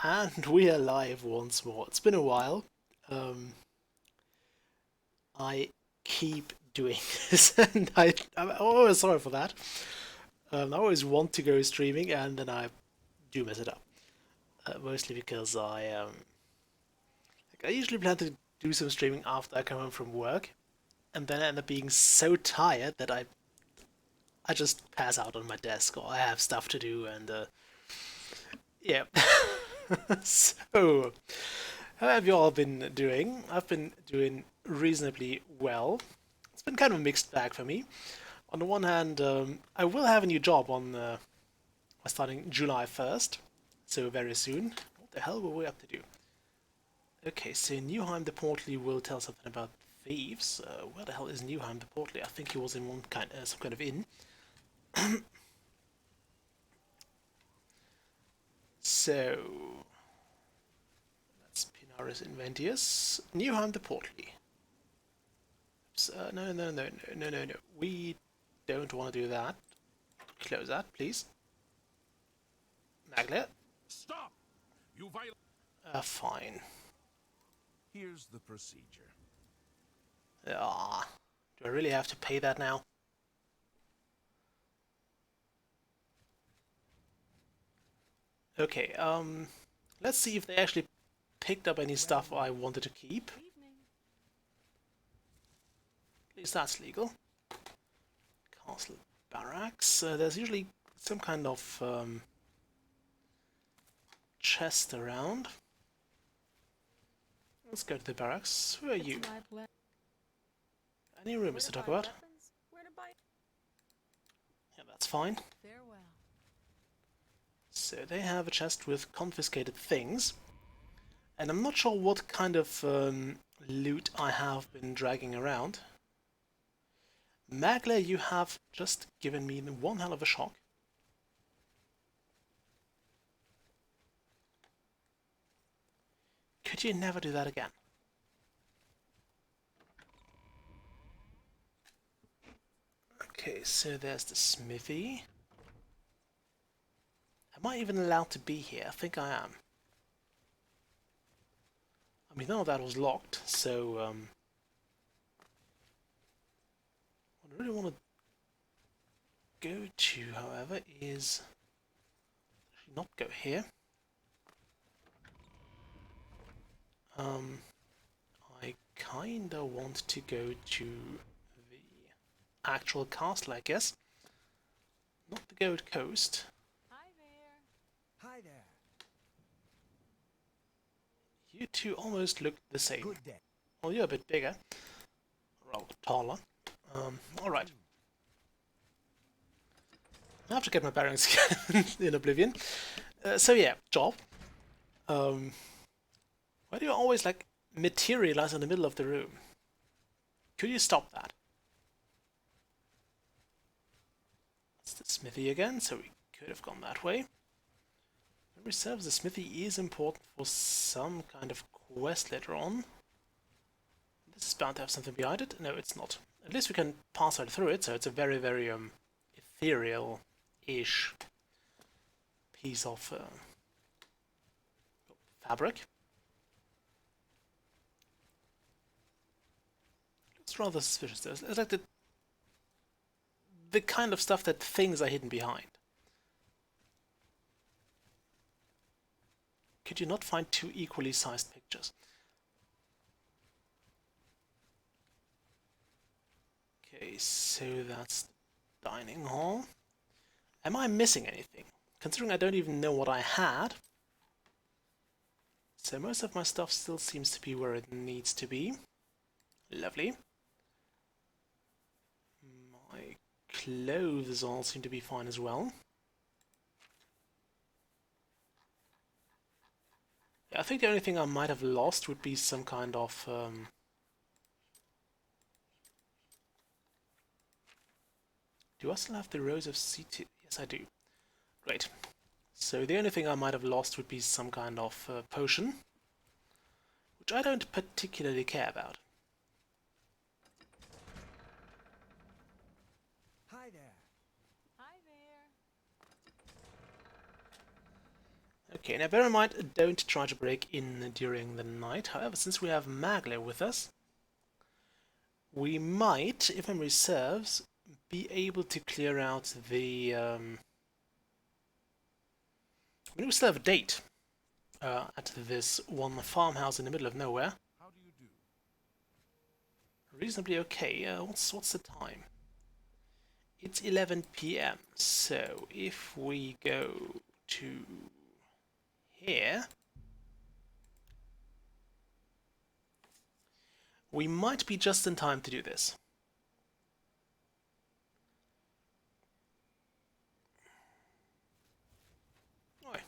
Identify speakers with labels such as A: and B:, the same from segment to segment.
A: And we are live once more. It's been a while. I keep doing this, and I'm always sorry for that. I always want to go streaming, and then I do mess it up. Mostly because I usually plan to do some streaming after I come home from work, and then I end up being so tired that I just pass out on my desk, or I have stuff to do, and yeah. So, how have you all been doing? I've been doing reasonably well. It's been kind of a mixed bag for me. On the one hand, I will have a new job on starting July 1st, so very soon. What the hell were we up to do? Okay, so Newheim the Portly will tell something about thieves. Where the hell is Newheim the Portly? I think he was in some kind of inn. So that's Pinaris Inventius. Newheim the Portly. No. We don't want to do that. Close that, please. Maglia.
B: Stop! You violate.
A: Fine.
B: Here's the procedure.
A: Ah, do I really have to pay that now? Okay, let's see if they actually picked up any stuff I wanted to keep. At least that's legal. Castle barracks. There's usually some kind of chest around. Let's go to the barracks. Who are you? Any rumors to talk about? Yeah, that's fine. So they have a chest with confiscated things. And I'm not sure what kind of loot I have been dragging around. Magla, you have just given me one hell of a shock. Could you never do that again? Okay, so there's the smithy. Am I even allowed to be here? I think I am. I mean, none of that was locked, so what I really want to go to, however, is not go here. I kinda want to go to the actual castle, I guess. Not the Gold Coast.
C: Hi there.
D: Hi there.
A: You two almost look the same.
D: Good day.
A: Well, you're a bit bigger. Well, taller. Alright. I have to get my bearings in Oblivion. So yeah, job. Why do you always, like, materialize in the middle of the room? Could you stop that? That's the smithy again, so we could have gone that way. Memory serves, the smithy is important for some kind of quest later on. This is bound to have something behind it. No, it's not. At least we can pass right through it, so it's a very, very ethereal-ish piece of fabric. It's rather suspicious though. It's like the kind of stuff that things are hidden behind. Could you not find two equally sized pictures? Okay, so that's the dining hall. Am I missing anything? Considering I don't even know what I had. So most of my stuff still seems to be where it needs to be. Lovely. My clothes all seem to be fine as well. I think the only thing I might have lost would be some kind of do I still have the Rose of CT? Yes, I do. Great. So the only thing I might have lost would be some kind of potion, which I don't particularly care about.
D: Hi there.
C: Hi there.
A: Okay, now bear in mind, don't try to break in during the night. However, since we have Magla with us, we might, if memory serves, be able to clear out the... we still have a date at this one farmhouse in the middle of nowhere.
B: How do you do?
A: Reasonably okay. What's the time? It's 11 p.m. So if we go to here, we might be just in time to do this. Oi.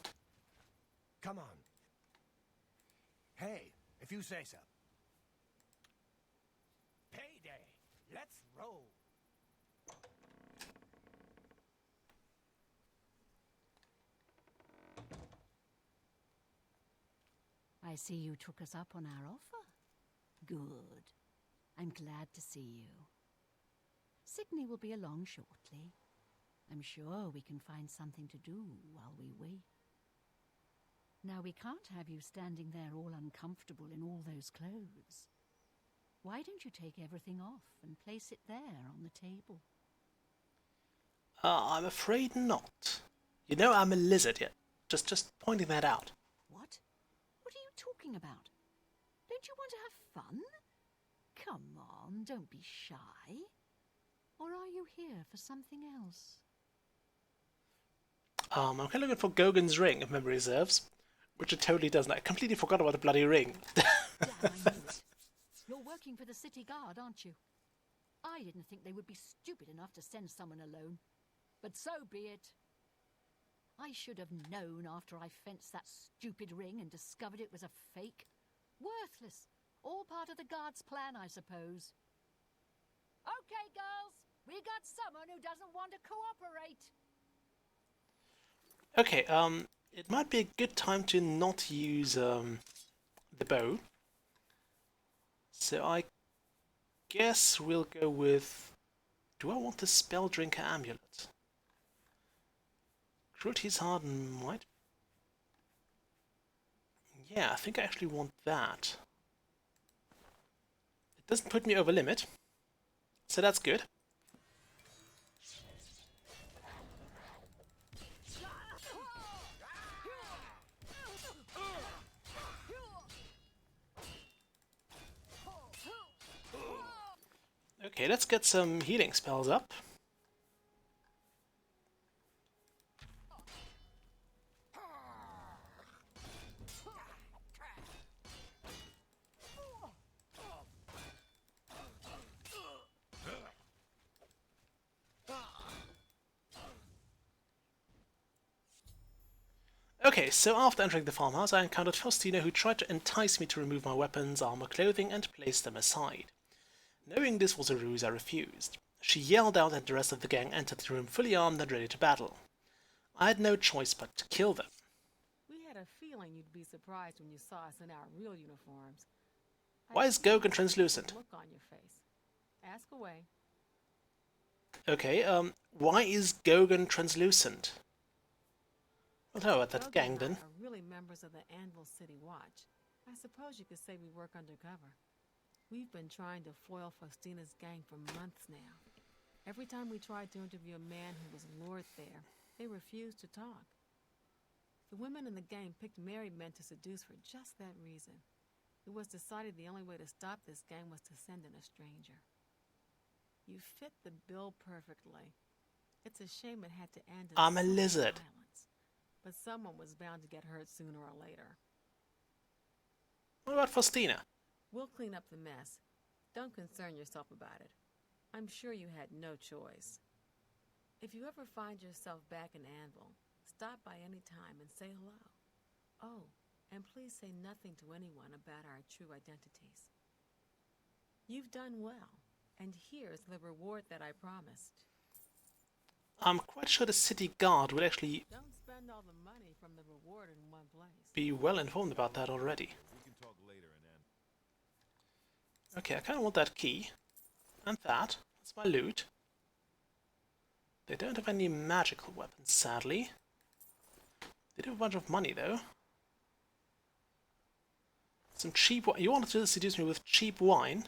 D: Come on. Hey, if you say so. Payday. Let's roll.
E: I see you took us up on our offer. Good. I'm glad to see you. Sydney will be along shortly. I'm sure we can find something to do while we wait. Now, we can't have you standing there all uncomfortable in all those clothes. Why don't you take everything off and place it there on the table?
A: I'm afraid not. You know I'm a lizard, yeah. Just pointing that out.
E: What? What are you talking about? Don't you want to have fun? Come on, don't be shy. Or are you here for something else?
A: I'm kind of looking for Gogan's ring, if memory serves. Which it totally doesn't. I completely forgot about the bloody ring.
E: Damn, I knew it. You're working for the city guard, aren't you? I didn't think they would be stupid enough to send someone alone. But so be it. I should have known after I fenced that stupid ring and discovered it was a fake. Worthless. All part of the guard's plan, I suppose. Okay, girls. We got someone who doesn't want to cooperate.
A: Okay, it might be a good time to not use the bow. So I guess we'll go with... Do I want the Spell Drinker Amulet? Cruelty's hard and might... Yeah, I think I actually want that. It doesn't put me over limit, so that's good. Okay, let's get some healing spells up. Okay, so after entering the farmhouse, I encountered Faustina, who tried to entice me to remove my weapons, armor, clothing, and place them aside. Knowing this was a ruse, I refused. She yelled out and the rest of the gang entered the room fully armed and ready to battle. I had no choice but to kill them.
C: We had a feeling you'd be surprised when you saw us in our real uniforms.
A: Why is Gogan translucent?
C: Look on your face. Ask away.
A: Okay, why is Gogan translucent? Well, how about that
C: Logan
A: gang
C: and I
A: then?
C: are really members of the Anvil City Watch. I suppose you could say we work undercover. We've been trying to foil Faustina's gang for months now. Every time we tried to interview a man who was lured there, they refused to talk. The women in the gang picked married men to seduce for just that reason. It was decided the only way to stop this gang was to send in a stranger. You fit the bill perfectly. It's a shame it had to end in
A: I'm a
C: so much
A: lizard.
C: violence, but someone was bound to get hurt sooner or later.
A: What about Faustina?
C: We'll clean up the mess. Don't concern yourself about it. I'm sure you had no choice. If you ever find yourself back in Anvil, stop by any time and say hello. Oh, and please say nothing to anyone about our true identities. You've done well, and here's the reward that I promised.
A: I'm quite sure the city guard would actually
C: Don't spend all the money from the reward in one place.
A: be well informed about that already.
B: We can talk later, Anan.
A: Okay, I kind of want that key. And that. That's my loot. They don't have any magical weapons, sadly. Did have a bunch of money though. Some cheap wine. You wanted to seduce me with cheap wine?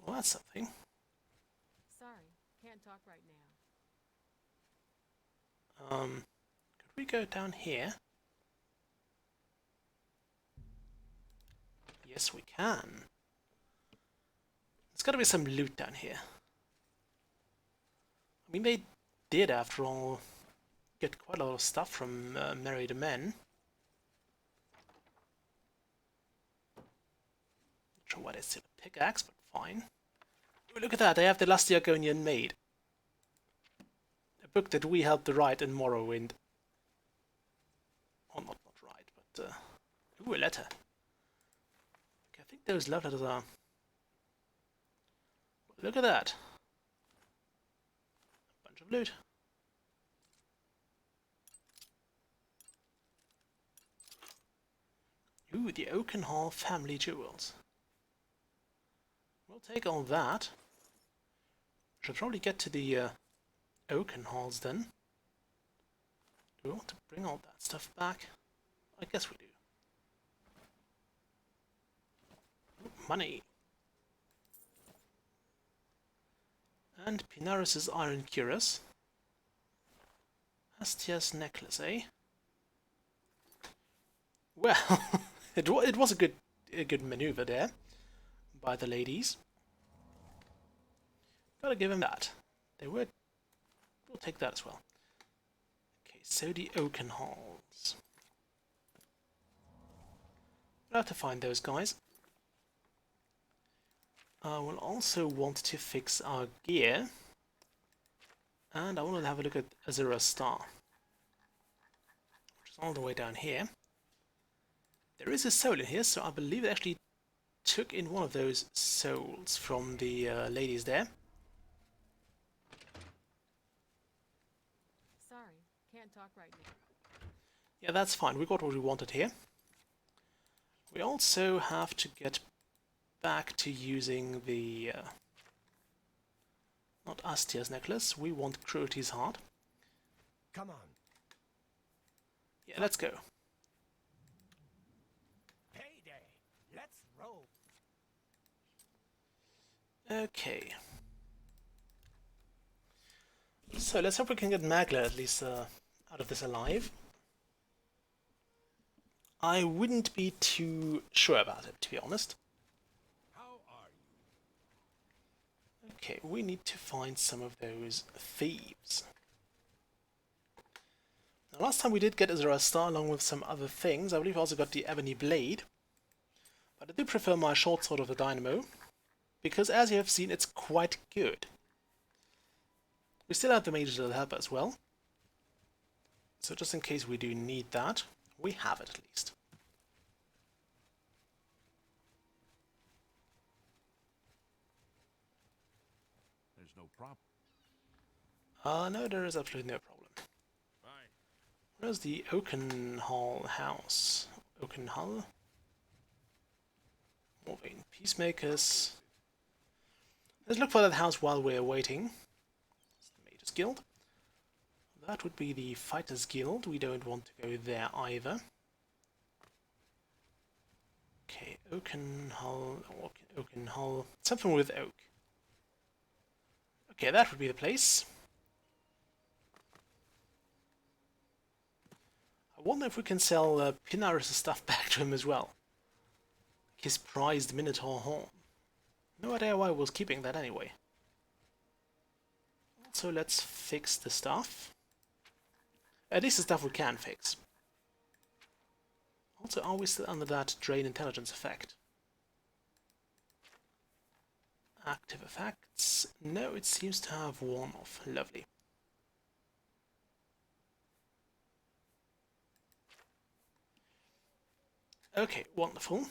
A: Well, that's something.
C: Sorry, can't talk right now.
A: Could we go down here? Yes, we can. There's got to be some loot down here. I mean, they did, after all, get quite a lot of stuff from Married Men. Not sure why they still a pickaxe, but fine. Oh, look at that, they have the Lusty Argonian Maid. A book that we helped to write in Morrowind. Oh, not write, but... ooh, a letter. Okay, I think those love letters are... Look at that. A bunch of loot. Ooh, the Oakenhall family jewels. We'll take all that. Should probably get to the Oakenhalls then. Do we want to bring all that stuff back? I guess we do. Ooh, money. And Pinaris's iron cuirass. Astia's necklace, eh? Well, it was a good maneuver there by the ladies. Gotta give him that. We'll take that as well. Okay, so the Oakenhalls. We'll have to find those guys. We'll also want to fix our gear. And I want to have a look at Azura's Star, which is all the way down here. There is a soul in here, so I believe it actually took in one of those souls from the ladies there.
C: Sorry, can't talk right now.
A: Yeah, that's fine. We got what we wanted here. We also have to get back to using the... not Astia's necklace. We want Cruelty's heart.
D: Come on.
A: Yeah, let's go.
D: Payday. Let's roll.
A: Okay. So let's hope we can get Magla at least out of this alive. I wouldn't be too sure about it, to be honest.
B: How are you?
A: Okay, we need to find some of those thieves. Now, last time we did get Azura's Star along with some other things. I believe we also got the Ebony Blade. But I do prefer my short sword of the Dynamo, because as you have seen, it's quite good. We still have the Mage's Little Helper as well. So just in case we do need that, we have it at least.
B: There's no problem.
A: No, there is absolutely no problem.
B: Fine.
A: Where's the Oakenhall house? Oakenhall? Morvain Peacemakers. Let's look for that house while we're waiting. It's the Mage's Guild. That would be the Fighters Guild. We don't want to go there either. Okay, Oakenhall, Oakenhall, something with oak. Okay, that would be the place. I wonder if we can sell Pinaris' stuff back to him as well. His prized Minotaur horn. No idea why I was keeping that anyway. So let's fix the stuff. At least the stuff we can fix. Also, are we still under that drain intelligence effect? Active effects? No, it seems to have worn off. Lovely. Okay, wonderful.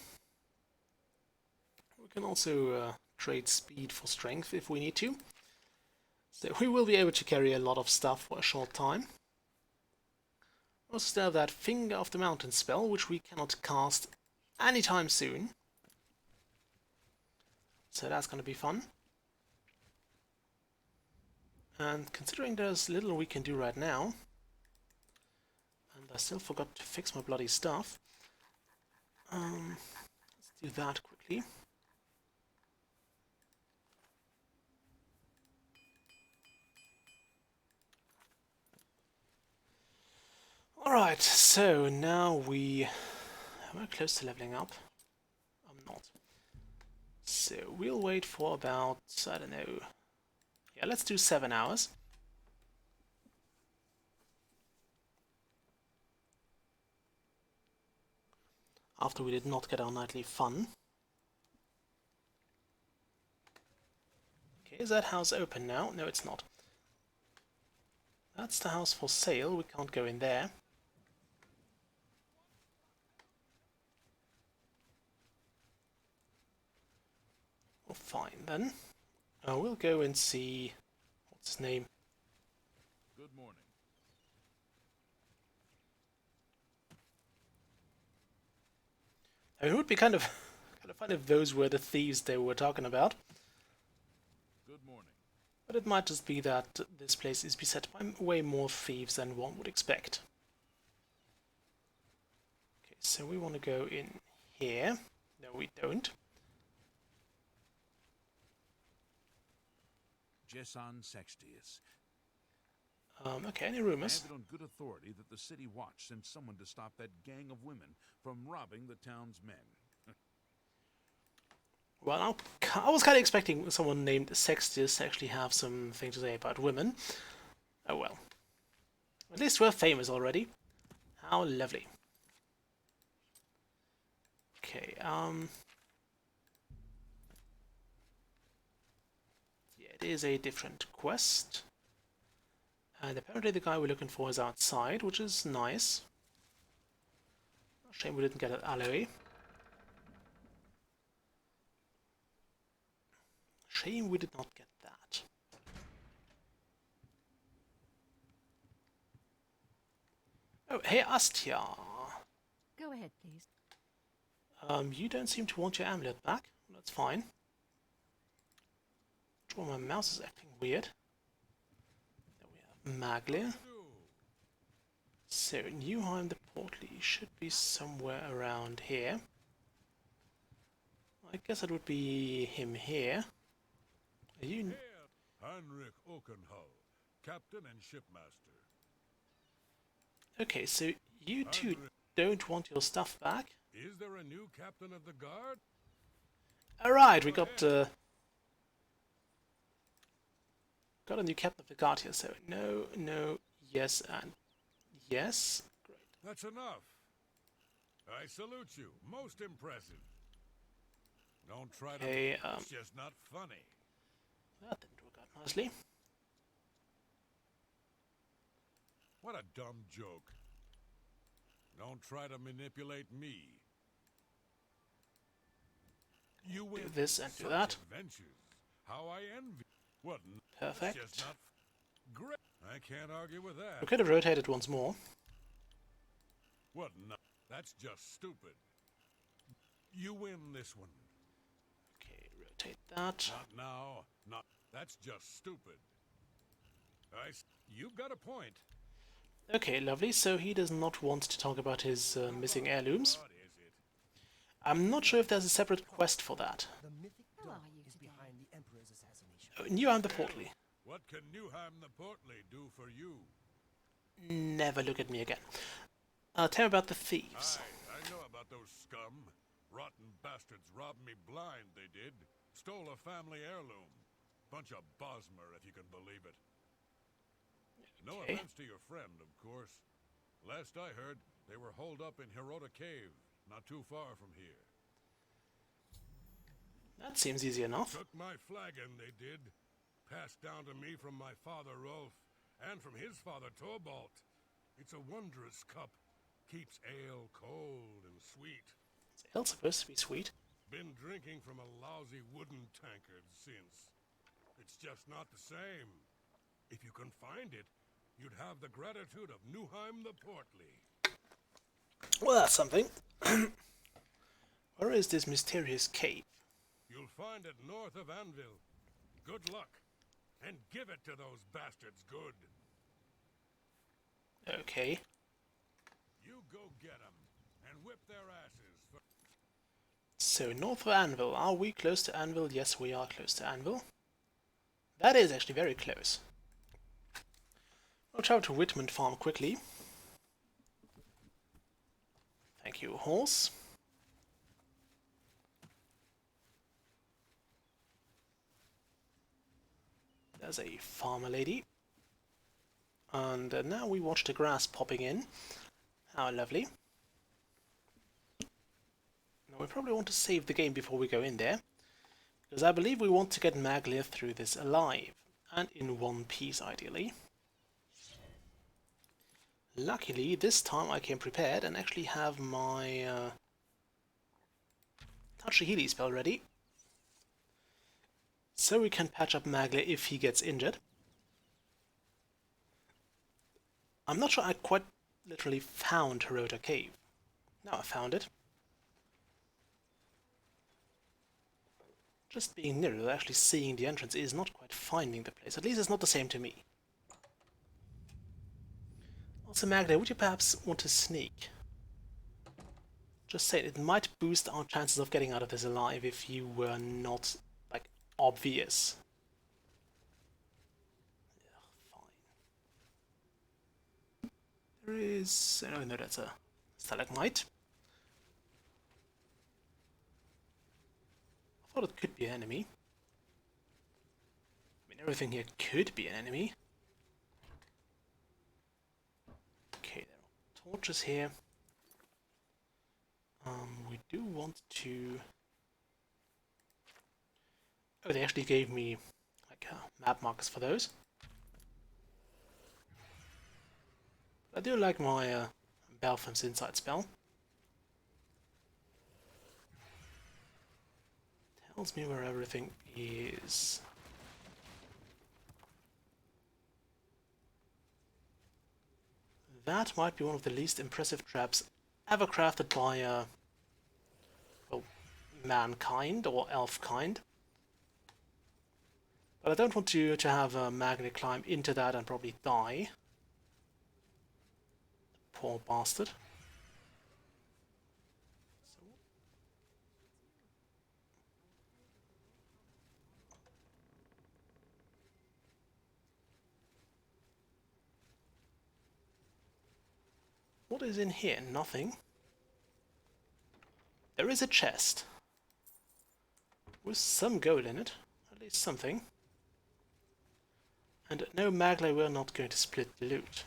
A: We can also trade speed for strength if we need to. So we will be able to carry a lot of stuff for a short time. We also still have that Finger of the Mountain spell, which we cannot cast anytime soon. So that's going to be fun. And considering there's little we can do right now, I still forgot to fix my bloody stuff. Let's do that quickly. Alright, so now am I close to leveling up? I'm not. So we'll wait for about, I don't know, yeah, let's do 7 hours. After we did not get our nightly fun. Okay, is that house open now? No, it's not. That's the house for sale, we can't go in there. Well, fine then. We'll go and see, what's his name?
B: Good morning.
A: I mean, it would be kind of fun if those were the thieves they were talking about.
B: Good morning.
A: But it might just be that this place is beset by way more thieves than one would expect. Okay, so we want to go in here. No, we don't.
B: Jesson Sextius.
A: Okay, any
B: I
A: rumors?
B: have it on good authority that the City Watch sent someone to stop that gang of women from robbing the town's men.
A: Well, I was kind of expecting someone named Sextius to actually have something to say about women. Oh well. At least we're famous already. How lovely. Okay, yeah, it is a different quest. And apparently the guy we're looking for is outside, which is nice. Shame we didn't get an alloy. Shame we did not get that. Oh, hey Astia.
E: Go ahead, please.
A: You don't seem to want your amulet back. That's fine. Well, my mouse is acting weird. There we have Maglia. So, Newheim the Portly should be somewhere around here. I guess it would be him here. Are you...
B: Heinrich Okenhull, captain and shipmaster.
A: Okay, so you two don't want your stuff back?
B: Is there a new captain of the guard?
A: Alright, we got a new captain of the guard here, so no, no, yes, and yes. Great.
B: That's enough. I salute you. Most impressive. Don't try
A: Okay,
B: to... It's just not funny.
A: That didn't work out nicely.
B: What a dumb joke. Don't try to manipulate me. You
A: Do
B: win
A: this and do
B: such
A: that.
B: adventures. How I envy. What?
A: Perfect.
B: It's just not great. I can't argue with that.
A: We could have rotated once more.
B: What? That's just stupid. You win this one.
A: Okay, rotate that.
B: Not now. Not. That's just stupid. You've got a point.
A: Okay, lovely. So he does not want to talk about his missing heirlooms.
B: What is it?
A: I'm not sure if there's a separate quest for that.
D: The mythic
E: How
D: dog
E: are you
D: is
E: today?
D: behind the Emperor's assassination.
A: Newheim the Portly.
B: What can Newheim the Portly do for you?
A: Never look at me again. Tell me about the thieves.
B: I know about those scum. Rotten bastards robbed me blind, they did. Stole a family heirloom. Bunch of Bosmer, if you can believe it. No
A: Okay.
B: offense to your friend, of course. Last I heard, they were holed up in Hirota Cave, not too far from here.
A: That seems easy enough.
B: Took my flagon, they did. Passed down to me from my father Rolf, and from his father Torvald. It's a wondrous cup. Keeps ale cold and sweet.
A: Is ale supposed to be sweet?
B: Been drinking from a lousy wooden tankard since. It's just not the same. If you can find it, you'd have the gratitude of Newheim the Portly.
A: Well, that's something. Where is this mysterious cave?
B: You'll find it north of Anvil. Good luck. And give it to those bastards good.
A: Okay.
B: You go get 'em and whip their asses for...
A: So, north of Anvil. Are we close to Anvil? Yes, we are close to Anvil. That is actually very close. I'll travel to Whitman Farm quickly. Thank you, horse. There's a farmer lady. And now we watch the grass popping in. How lovely. Now we probably want to save the game before we go in there, because I believe we want to get Maglia through this alive, and in one piece ideally. Luckily, this time I came prepared and actually have my Touch the Healy spell ready, so we can patch up Maglia if he gets injured. I'm not sure I quite literally found Hirota Cave. Now I found it. Just being near it, actually seeing the entrance is not quite finding the place. At least it's not the same to me. Also, Magda, would you perhaps want to sneak? Just saying, it might boost our chances of getting out of this alive if you were not, like, obvious. Ugh, fine. There is... oh no, that's a stalagmite. I thought it could be an enemy. I mean, everything here could be an enemy. Okay, there are torches here. We do want to... oh, they actually gave me like map markers for those. I do like my Baltham's Insight spell. Tells me where everything is. That might be one of the least impressive traps ever crafted by well, mankind or elf kind. But I don't want to have Magni climb into that and probably die. Poor bastard. What is in here? Nothing. There is a chest with some gold in it, at least something. And no, Magla, we're not going to split the loot.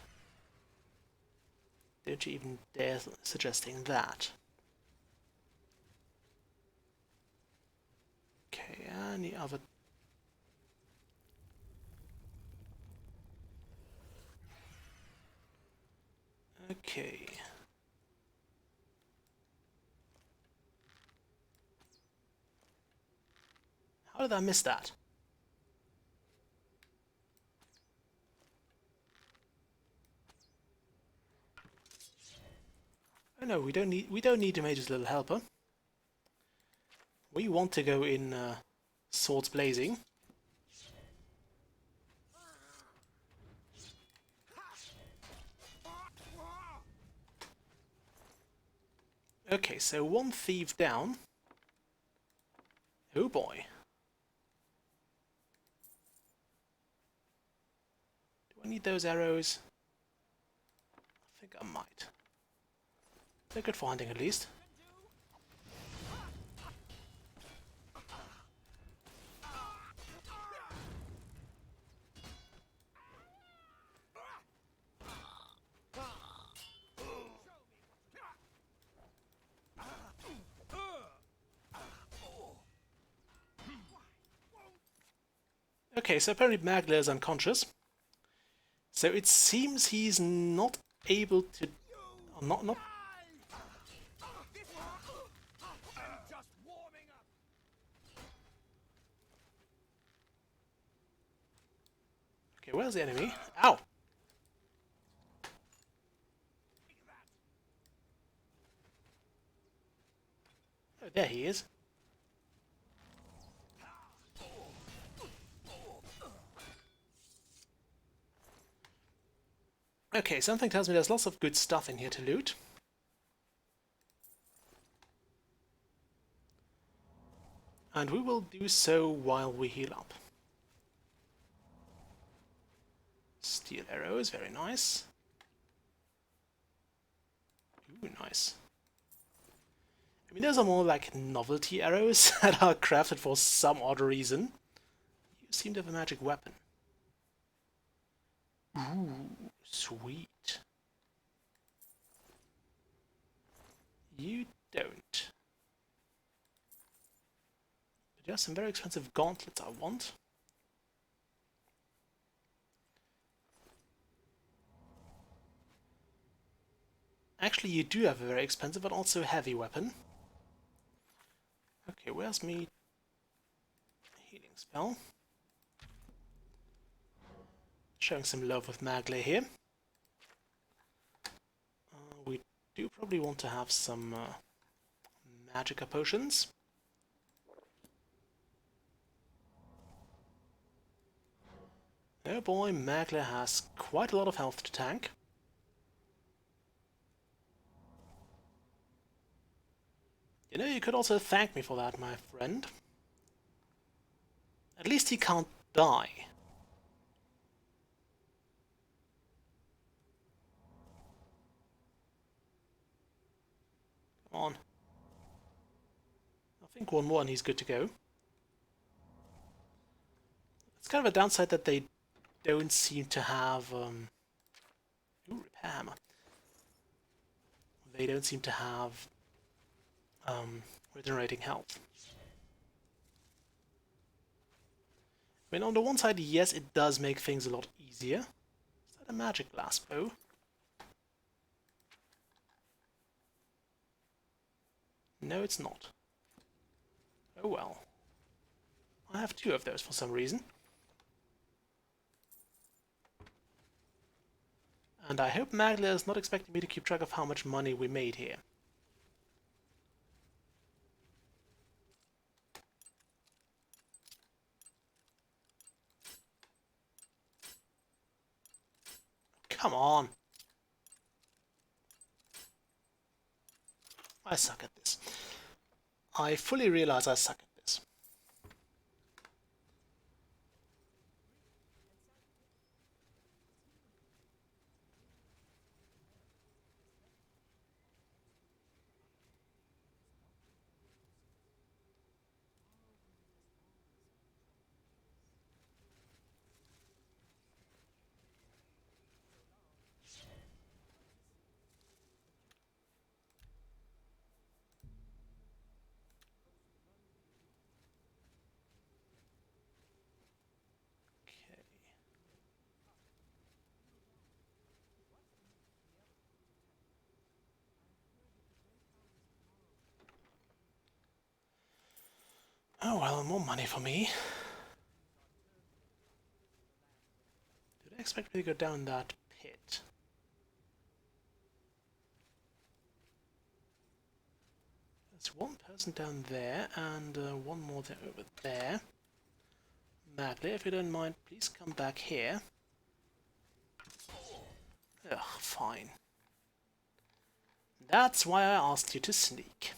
A: Don't you even dare suggesting that. Okay, any other... okay. How did I miss that? Oh no, we don't need the Mage's Little Helper. We want to go in swords blazing. Okay, so one thief down. Oh boy. Do I need those arrows? I think I might. They're good for hunting at least. Okay, so apparently Magla is unconscious. So it seems he's not able to... not... okay, where's the enemy? Ow! Oh, there he is. Okay, something tells me there's lots of good stuff in here to loot. And we will do so while we heal up. Steel arrows, very nice. Ooh, nice. I mean, those are more like novelty arrows that are crafted for some odd reason. You seem to have a magic weapon. Ooh, sweet. You don't. But you have some very expensive gauntlets I want. Actually, you do have a very expensive but also heavy weapon. Okay, where's me healing spell? Showing some love with Magla here. We do probably want to have some magica potions. Oh boy, Magla has quite a lot of health to tank. You know, you could also thank me for that, my friend. At least he can't die. Come on. I think one more and he's good to go. It's kind of a downside that they don't seem to have... Ooh, repair hammer. They don't seem to have regenerating health. I mean, on the one side, yes, it does make things a lot easier. Is that a magic blast bow? No, it's not. Oh well. I have two of those for some reason. And I hope Magla is not expecting me to keep track of how much money we made here. Come on! I suck at this. I fully realize I suck at this. Oh well, more money for me. Did I expect me to go down that pit? There's one person down there, and one more there over there. Magla, if you don't mind, please come back here. Ugh, fine. That's why I asked you to sneak.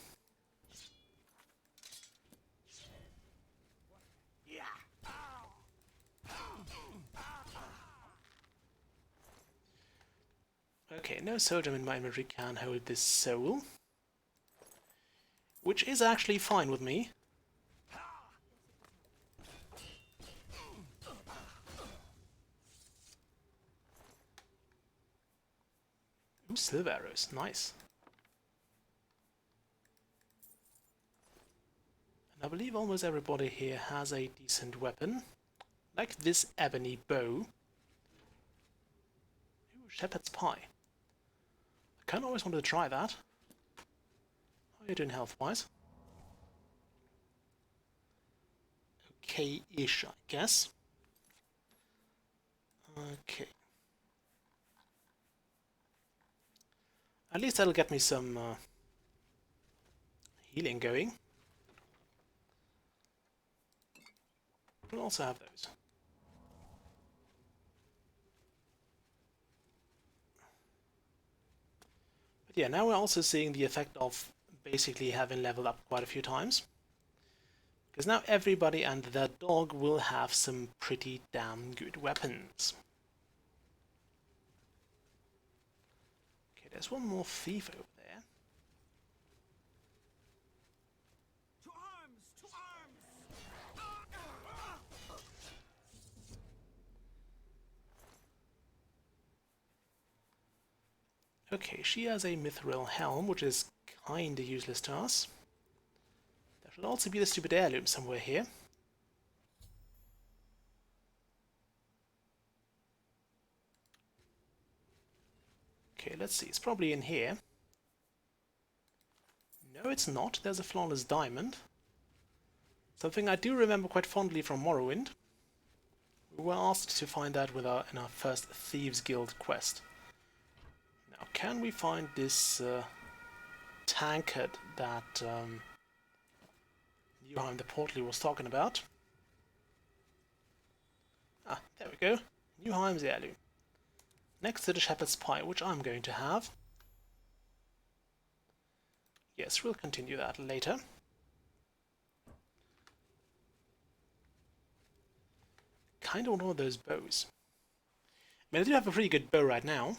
A: Okay, no soldier in my inventory can hold this soul. Which is actually fine with me. Ooh, silver arrows, nice. And I believe almost everybody here has a decent weapon. Like this ebony bow. Ooh, shepherd's pie. I kinda always wanted to try that. How are you doing health-wise? Okay-ish, I guess. Okay. At least that'll get me some healing going. We'll also have those. But yeah, now we're also seeing the effect of basically having leveled up quite a few times. Because now everybody and their dog will have some pretty damn good weapons. Okay, there's one more thief over there.
D: To arms! To arms!
A: Okay, she has a mithril helm, which is kinda useless to us. There should also be the stupid heirloom somewhere here. Okay, let's see, it's probably in here. No, it's not. There's a flawless diamond. Something I do remember quite fondly from Morrowind. We were asked to find that in our first Thieves Guild quest. Now, can we find this tankard that Johan the Portly was talking about? Ah, there we go. Newheim's heirloom. Next to the shepherd's pie, which I'm going to have. Yes, we'll continue that later. Kind of want one of those bows. I mean, I do have a pretty good bow right now.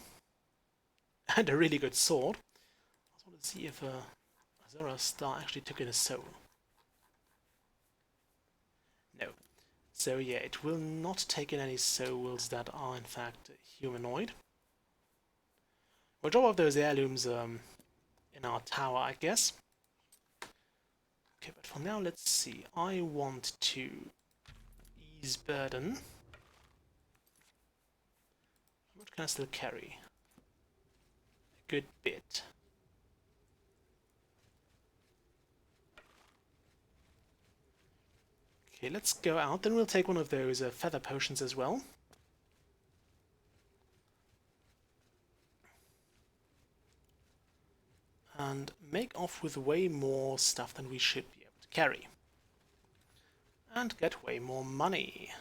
A: And a really good sword. I just want to see if Azora Star actually took in a soul. No. So yeah, it will not take in any souls that are in fact humanoid. We'll drop off those heirlooms in our tower, I guess. Okay, but for now, let's see. I want to ease burden. How much can I still carry? A good bit. Okay, let's go out. Then we'll take one of those feather potions as well. And make off with way more stuff than we should be able to carry. And get way more money.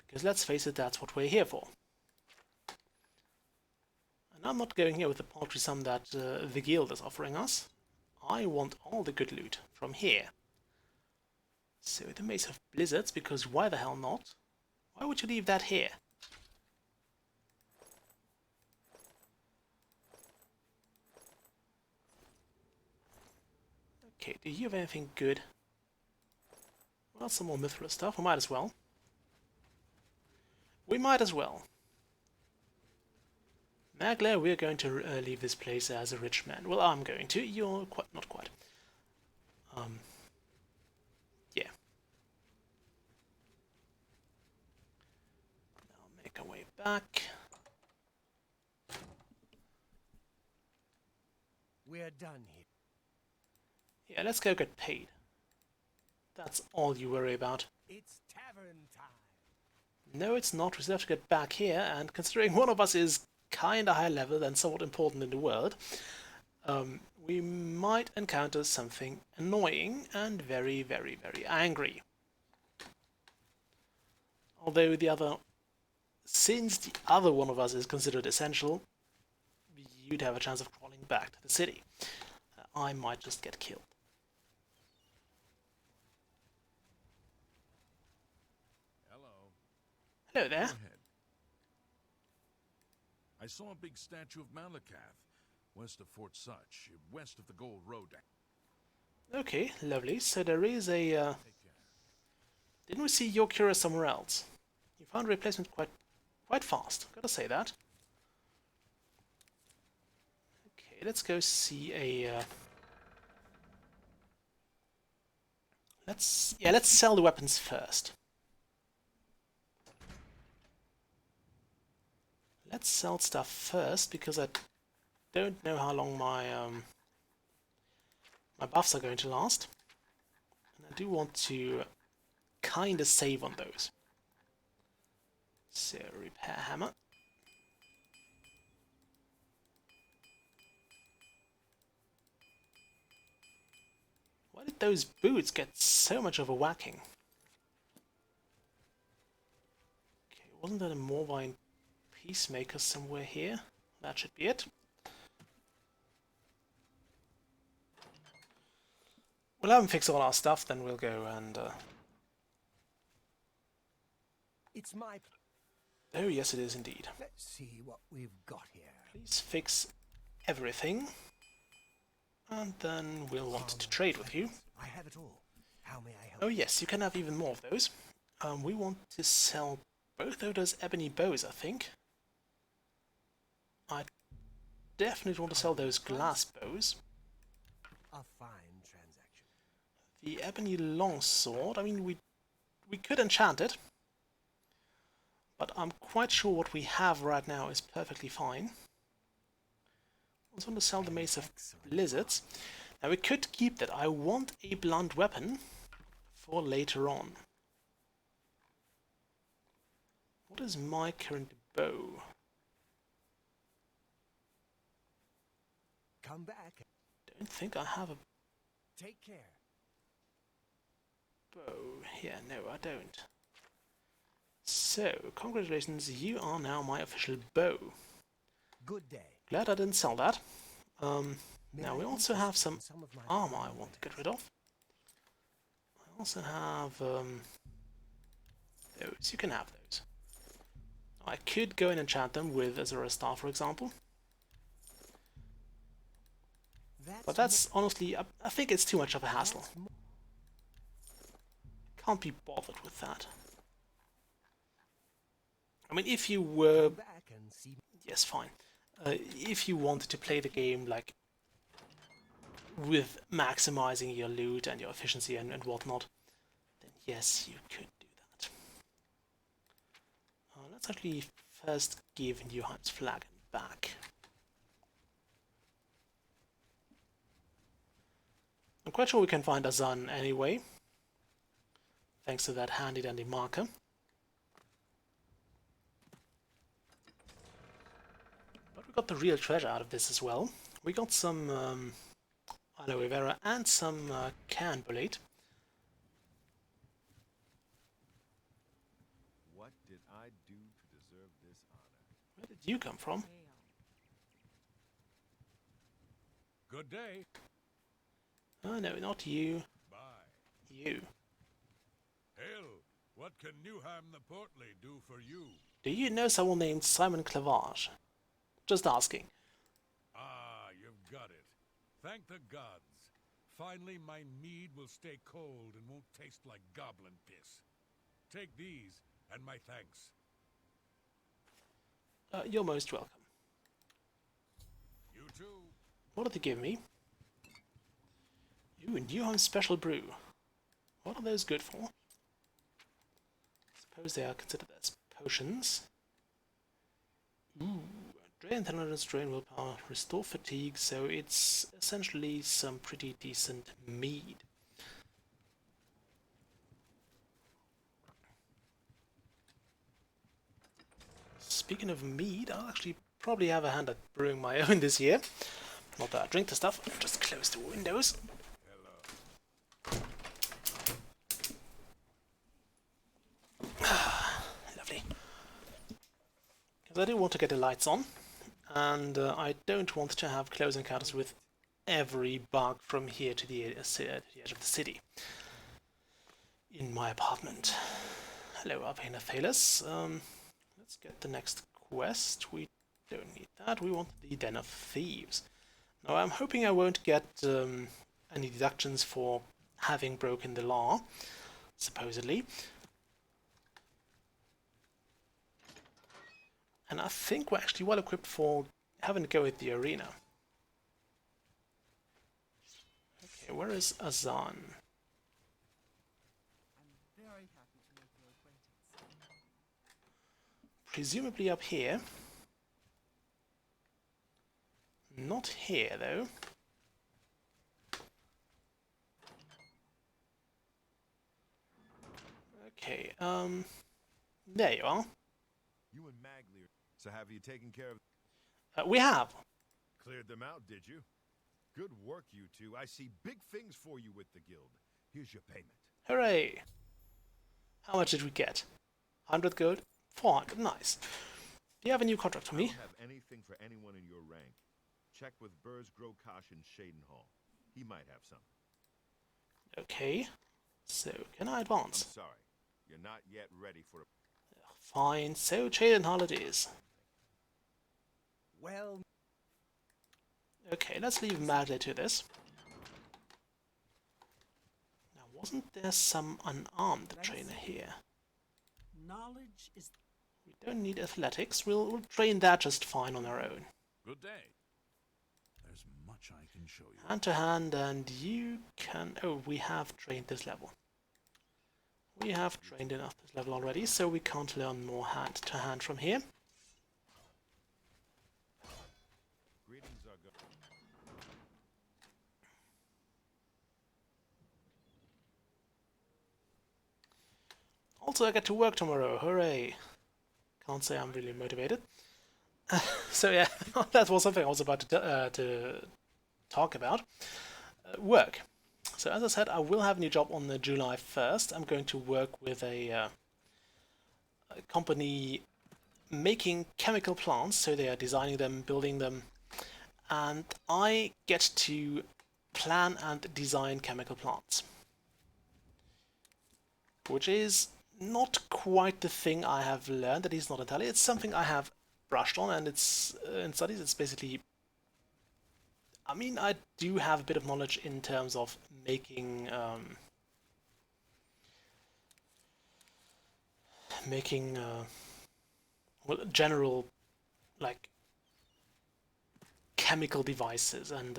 A: Because let's face it, that's what we're here for. And I'm not going here with the paltry sum that the guild is offering us. I want all the good loot from here. So the Mace of Blizzards, because why the hell not? Why would you leave that here? Okay, do you have anything good? Well, some more mithril stuff, we might as well. We might as well. Magler, we're going to leave this place as a rich man. Well, I'm going to. You're quite not quite. Yeah. Now make our way back.
D: We're done here.
A: Yeah, let's go get paid. That's all you worry about.
D: It's tavern time.
A: No, it's not. We still have to get back here, and considering one of us is kinda high level and somewhat important in the world, we might encounter something annoying and very, very, very angry. Although since the other one of us is considered essential, you'd have a chance of crawling back to the city. I might just get killed. Hello there.
F: Go ahead. I saw a big statue of Malakath, west of Fort Such, west of the Gold Road.
A: Okay, lovely. So there is a...
F: Take care.
A: Didn't we see Yokira somewhere else? You found a replacement quite fast, gotta say that. Okay, let's go see a... Let's sell the weapons first. Let's sell stuff first, because I don't know how long my my buffs are going to last. And I do want to kinda save on those. So, repair hammer. Why did those boots get so much of a whacking? Okay, wasn't there a Morvine Peacemaker somewhere here? That should be it. we'll have him fix all our stuff, then we'll go and...
D: It's my...
A: Oh, yes, it is indeed.
D: Let's see what we've got here.
A: Please fix everything. And then we'll want to trade with you.
D: I have it all. How may I help?
A: Oh yes, you can have even more of those. We want to sell both of those ebony bows, I think. I definitely want to sell those glass bows.
D: A fine transaction.
A: The ebony longsword, I mean, we could enchant it. But I'm quite sure what we have right now is perfectly fine. I also want to sell the Mace of Blizzards. Now we could keep that. I want a blunt weapon for later on. What is my current bow?
D: Come back.
A: Don't think I have a
D: Take care.
A: bow here. No, I don't. So, congratulations, you are now my official bow.
D: Good day.
A: Glad I didn't sell that.
D: May
A: Now
D: I
A: we also
D: interest
A: have some
D: in some of my
A: armor I
D: fine
A: want to get rid of. I also have those. You can have those. I could go and enchant them with Azura Star, for example. But that's honestly, I think it's too much of a hassle. Can't be bothered with that. I mean, if you were...
D: back and see.
A: Yes, fine. If you wanted to play the game, like, with maximizing your loot and your efficiency and whatnot, then yes, you could do that. Let's actually first give Newheim's flag back. I'm quite sure we can find Azan anyway, thanks to that handy dandy marker. But we got the real treasure out of this as well. We got some aloe vera and some canbolate.
F: What did I do to deserve this honor?
A: Where did you come from?
B: Good day.
A: Oh no, not you.
B: Bye.
A: You.
B: Hail, what can Newheim the Portly do for you?
A: Do you know someone named Simon Clavage? Just asking.
B: Ah, you've got it. Thank the gods. Finally, my mead will stay cold and won't taste like goblin piss. Take these, and my thanks.
A: You're most welcome.
B: You too.
A: What did they give me? Ooh, Newheim Special Brew. What are those good for? Suppose they are considered as potions. Ooh, drain intelligence, drain willpower, restore fatigue, so it's essentially some pretty decent mead. Speaking of mead, I'll actually probably have a hand at brewing my own this year. Not that I drink the stuff, just close the windows. Lovely. Because I do want to get the lights on, and I don't want to have close encounters with every bug from here to the edge of the city. In my apartment. Hello, Arvena Thalos. Let's get the next quest. We don't need that. We want the Den of Thieves. Now, I'm hoping I won't get any deductions for having broken the law, supposedly. And I think we're actually well equipped for having to go with the arena. Okay, where is Azan?
C: I'm very happy to make your acquaintance.
A: Presumably up here. Not here, though. Okay, there you are.
G: You and Magli are... So have you taken care of...
A: We have.
G: Cleared them out, did you? Good work, you two. I see big things for you with the guild. Here's your payment.
A: Hooray! How much did we get? 100 gold? 400, nice. Do you have a new contract for
G: I
A: me?
G: don't have anything for anyone in your rank. Check with Burrs Grokash in Shadenhall. He might have some.
A: Okay, so can I
G: I'm
A: advance?
G: sorry. You're not yet ready for a...
A: Fine, so Cheydinhal it is.
D: Well,
A: Okay, let's leave Madley to this. Now, wasn't there some unarmed trainer here?
H: Knowledge is
A: We don't need athletics, we'll train that just fine on our own.
F: Good day. There's much I can show you.
A: Hand to hand, and you can... Oh, we have trained this level. We have trained enough this level already, so we can't learn more hand to hand from here.
G: Greetings are good.
A: Also, I get to work tomorrow, hooray! Can't say I'm really motivated. So yeah, that was something I was about to talk about. Work. So as I said, I will have a new job on the July 1st. I'm going to work with a company making chemical plants, so they are designing them, building them, and I get to plan and design chemical plants, which is not quite the thing I have learned, at least not entirely. It's something I have brushed on, and it's in studies. It's basically, I mean, I do have a bit of knowledge in terms of making well, general like chemical devices and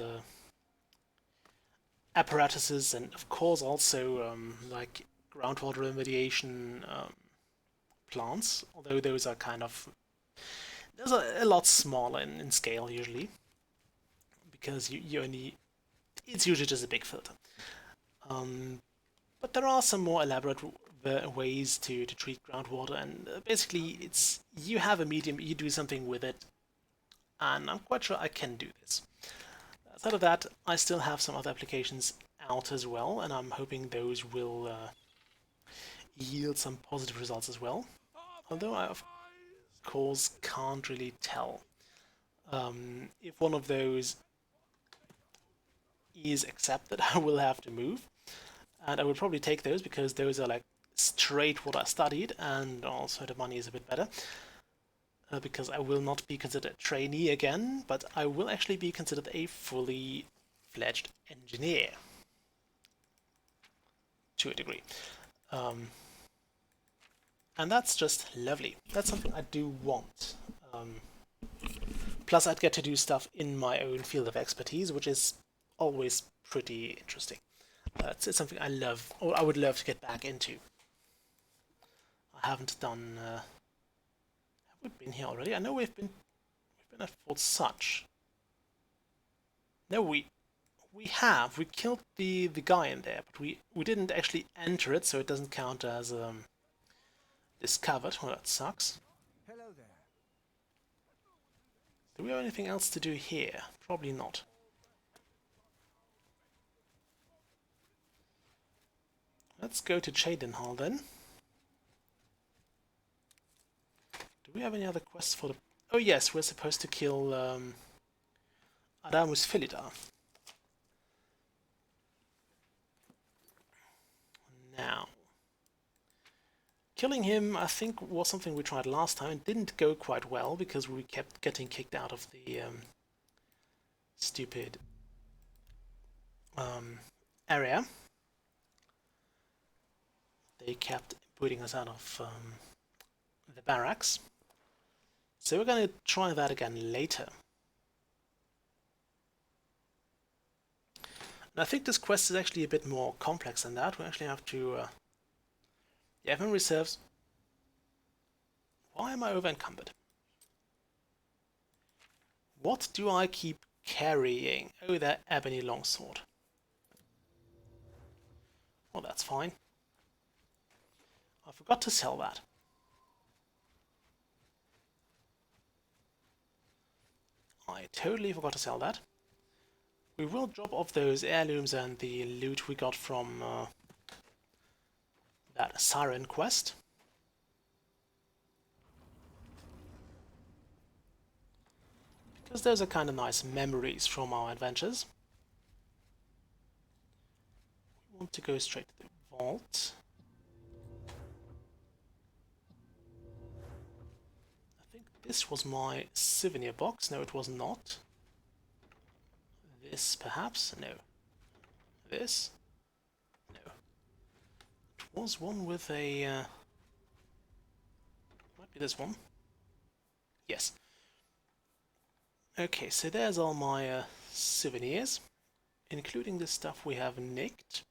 A: apparatuses, and of course also like groundwater remediation plants, although those are kind of a lot smaller in scale usually, because you only, it's usually just a big filter. But there are some more elaborate ways to treat groundwater, and basically it's, you have a medium, you do something with it, and I'm quite sure I can do this. Outside of that, I still have some other applications out as well, and I'm hoping those will yield some positive results as well. Although I, of course, can't really tell if one of those is accepted. I will have to move, and I will probably take those because those are like straight what I studied, and also the money is a bit better. Because I will not be considered a trainee again, but I will actually be considered a fully fledged engineer. To a degree. And that's just lovely. That's something I do want. Plus I'd get to do stuff in my own field of expertise, which is always pretty interesting. It's something I love, or I would love to get back into. I haven't done... have we been here already? I know we've been at Fort Such. No, we have. We killed the guy in there, but we didn't actually enter it, so it doesn't count as discovered. Well, that sucks.
D: hello there.
A: Do we have anything else to do here? Probably not. Let's go to Cheydinhal then. Do we have any other quests for the... Oh yes, we're supposed to kill Adamus Philida. Now, killing him, I think, was something we tried last time. It didn't go quite well because we kept getting kicked out of the stupid area. They kept putting us out of the barracks. So we're going to try that again later. And I think this quest is actually a bit more complex than that. We actually have to... yeah, everyone reserves... Why am I over encumbered? What do I keep carrying? Oh, that ebony longsword. Well, that's fine. I forgot to sell that. I totally forgot to sell that. We will drop off those heirlooms and the loot we got from that Siren quest. Because those are kind of nice memories from our adventures. We want to go straight to the vault. I think this was my souvenir box. No, it was not. This, perhaps? No. This? No. It was one with a... might be this one. Yes. Okay, so there's all my souvenirs, including the stuff we have nicked.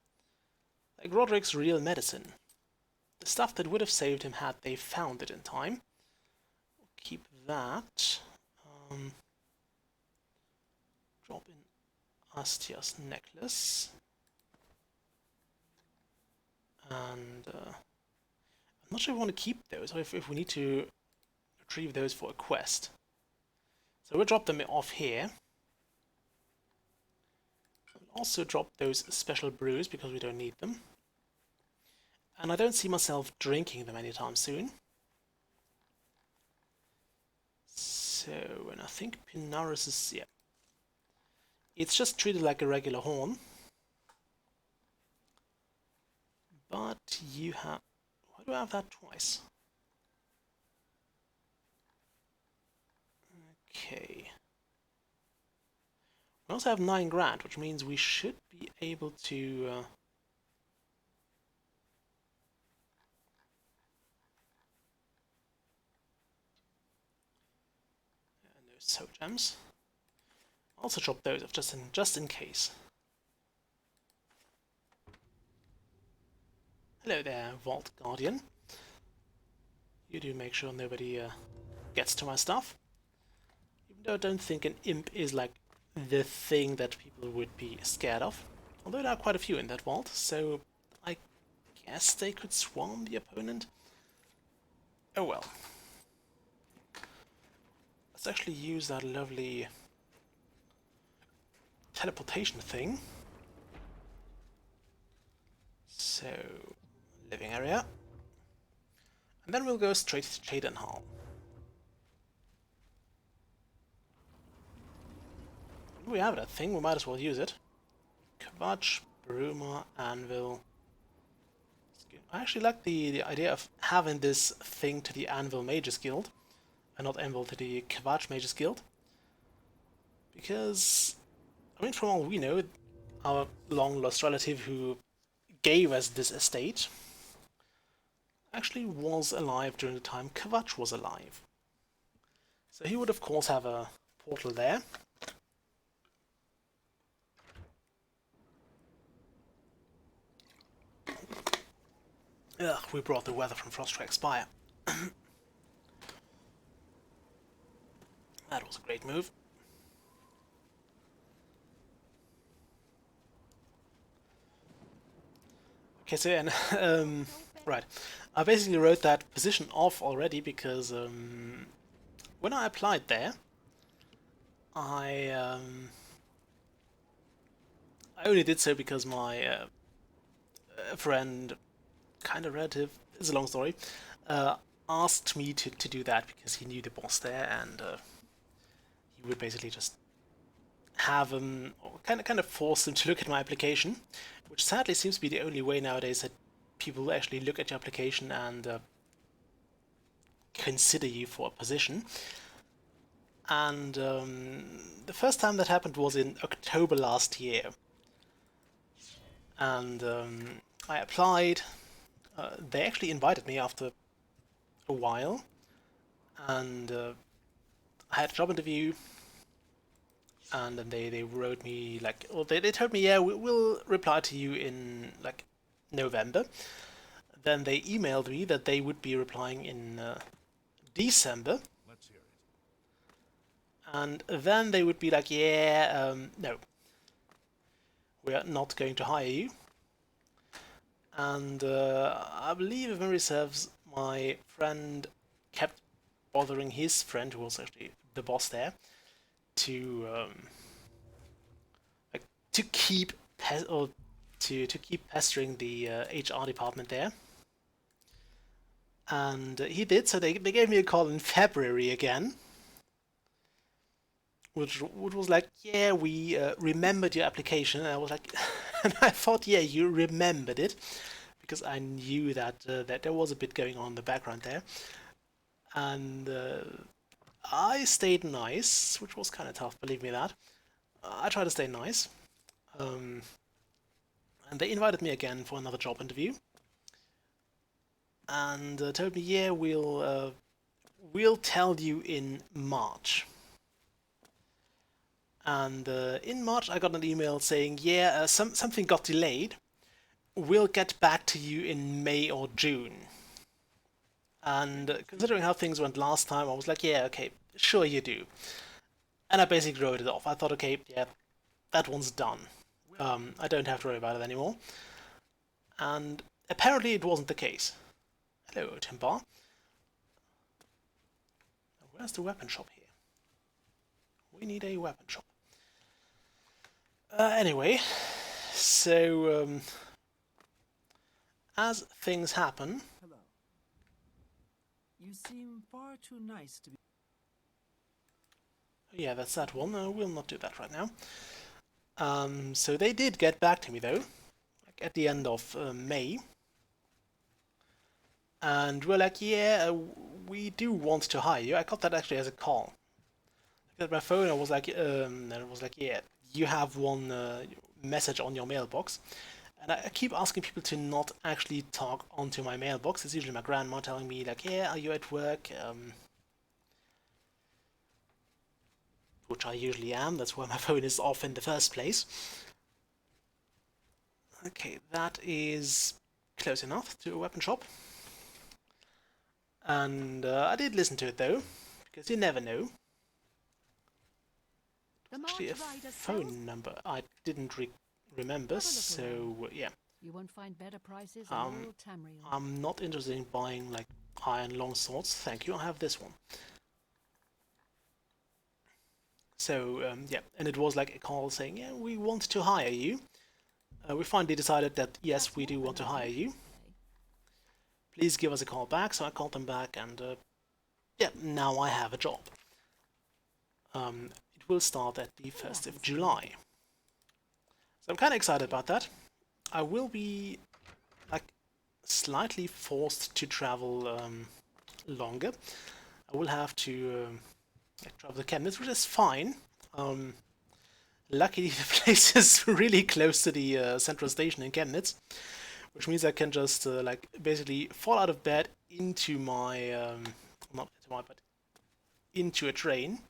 A: Like Roderick's real medicine. The stuff that would have saved him had they found it in time. We'll keep that. Drop in Astia's necklace. And I'm not sure if we want to keep those, or if we need to retrieve those for a quest. So we'll drop them off here. We'll also drop those special brews because we don't need them. And I don't see myself drinking them anytime soon. So, and I think Pinaris is, yeah. It's just treated like a regular horn. But you have... Why do I have that twice? Okay. We also have 9 grand, which means we should be able to... no soul gems. Also drop those off just in case. Hello there, Vault Guardian. You do make sure nobody gets to my stuff. Even though I don't think an imp is like the thing that people would be scared of. Although there are quite a few in that vault, so I guess they could swarm the opponent. Oh well. Let's actually use that lovely teleportation thing. So, living area. And then we'll go straight to Cheydinhal. We have that thing, we might as well use it. Kvatch, Bruma, Anvil. I actually like the idea of having this thing to the Anvil Mages Guild, and not Anvil to the Kvatch Mages Guild. Because, I mean, from all we know, our long-lost relative who gave us this estate actually was alive during the time Kvatch was alive. So he would of course have a portal there. Ugh, we brought the weather from Froststrike Spire. That was a great move. Okay, so and right, I basically wrote that position off already because when I applied there, I only did so because my friend, kind of relative, it's a long story, asked me to do that because he knew the boss there, and he would basically just have him, or kind of force him to look at my application, which sadly seems to be the only way nowadays that people actually look at your application and consider you for a position. And the first time that happened was in October last year. And I applied. They actually invited me after a while, and I had a job interview. And then they wrote me like, or they told me, yeah, we'll reply to you in like November. Then they emailed me that they would be replying in December.
F: Let's hear it.
A: And then they would be like, yeah, no, we are not going to hire you. And I believe, if memory serves, my friend kept bothering his friend, who was actually the boss there, to keep pestering the HR department there, and he did. So they gave me a call in February again, which was like, yeah, we remembered your application, and I was like, and I thought, yeah, you remembered it, because I knew that that there was a bit going on in the background there, and I stayed nice, which was kind of tough, believe me that. I tried to stay nice, and they invited me again for another job interview, and told me, yeah, we'll tell you in March. And in March I got an email saying, yeah, something got delayed. We'll get back to you in May or June. And considering how things went last time, I was like, yeah, okay, sure you do. And I basically wrote it off. I thought, okay, yeah, that one's done. I don't have to worry about it anymore. And apparently it wasn't the case. Hello, Timbar. Where's the weapon shop here? We need a weapon shop. Anyway, so as things happen...
H: Hello. You seem far too nice to be...
A: Yeah, that's that one. We'll not do that right now. So they did get back to me, though, like at the end of May. And we're like, yeah, we do want to hire you. I got that actually as a call. I looked at my phone, I was like, yeah, you have one message on your mailbox. And I keep asking people to not actually talk onto my mailbox. It's usually my grandma telling me, like, yeah, are you at work? Which I usually am. That's why my phone is off in the first place. Okay, that is close enough to a weapon shop. And I did listen to it, though, because you never know. Actually, a phone number I didn't remember, so yeah.
E: You won't find better prices in all Tamriel.
A: I'm not interested in buying like iron long swords. Thank you. I have this one. So yeah, and it was like a call saying, yeah, we want to hire you. We finally decided that yes, we do want to hire you. Please give us a call back. So I called them back, and yeah, now I have a job. It will start at the 1st of July. So I'm kind of excited about that. I will be like slightly forced to travel longer. I will have to travel to Chemnitz, which is fine. Luckily, the place is really close to the central station in Chemnitz, which means I can just like basically fall out of bed into my not into my, but into a train.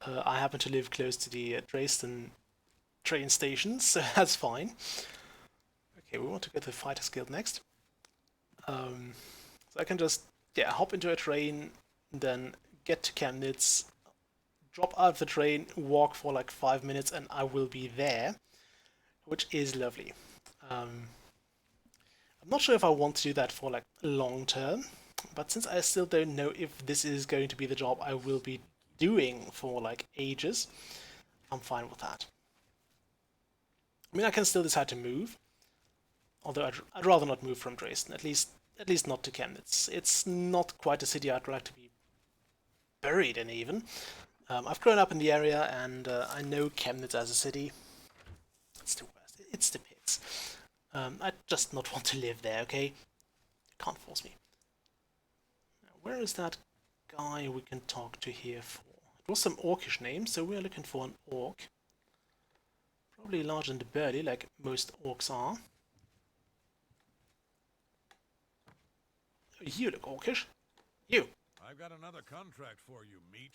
A: I happen to live close to the Dresden train station, so that's fine. Okay, we want to get the Fighters Guild next. So I can just hop into a train, then get to Chemnitz, drop out of the train, walk for like 5 minutes, and I will be there, which is lovely. I'm not sure if I want to do that for like long term, but since I still don't know if this is going to be the job I will be doing for like ages, I'm fine with that. I mean, I can still decide to move, although I'd rather not move from Dresden, at least not to Chemnitz. It's not quite a city I'd like to be buried in even. I've grown up in the area, and I know Chemnitz as a city. It's the worst. It's the pits. I just not want to live there, okay? You can't force me. Now, where is that guy we can talk to here for? It was some orcish name, so we're looking for an orc. Probably large and burly, like most orcs are. You look orcish. You.
B: I've got another contract for you, meat.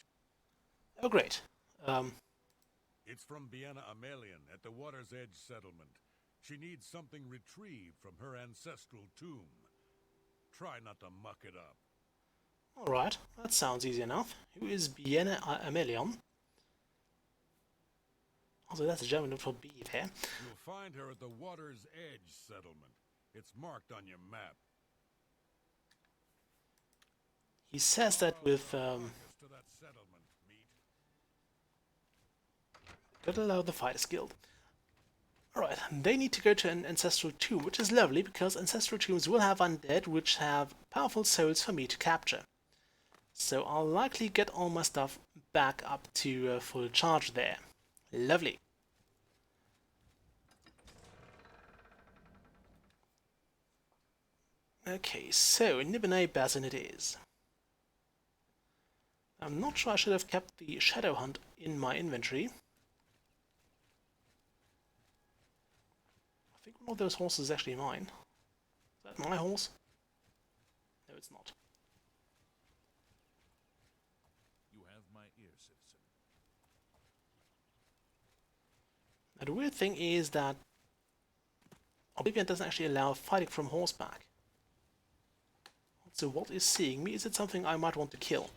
A: Oh, great.
B: It's from Vienna Amelian at the Water's Edge settlement. She needs something retrieved from her ancestral tomb. Try not to muck it up.
A: Alright, that sounds easy enough. Who is Vienna Amelian? Also, that's a German word for beef here.
B: You'll find her at the Water's Edge settlement. It's marked on your map.
A: He says that with gotta allow the Fighters Guild. Alright, they need to go to an ancestral tomb, which is lovely because ancestral tombs will have undead which have powerful souls for me to capture. So I'll likely get all my stuff back up to full charge there. Lovely. Okay, so Nibonay Basin it is. I'm not sure I should have kept the Shadow Hunt in my inventory. I think one of those horses is actually mine. Is that my horse? No, it's not.
F: You have my ear, citizen.
A: Now, the weird thing is that Oblivion doesn't actually allow fighting from horseback. So what is seeing me? Is it something I might want to kill?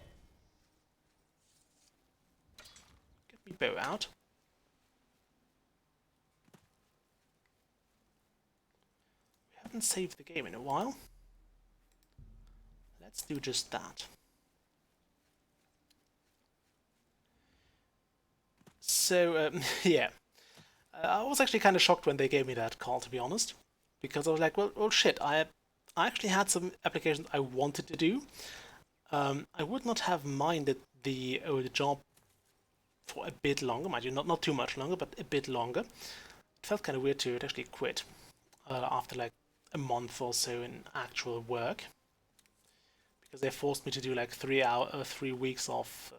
A: Get me bow out. We haven't saved the game in a while. Let's do just that. So, yeah. I was actually kind of shocked when they gave me that call, to be honest. Because I was like, well shit, I actually had some applications I wanted to do. I would not have minded the job for a bit longer, mind you, not too much longer, but a bit longer. It felt kind of weird to actually quit after like a month or so in actual work, because they forced me to do like 3 weeks of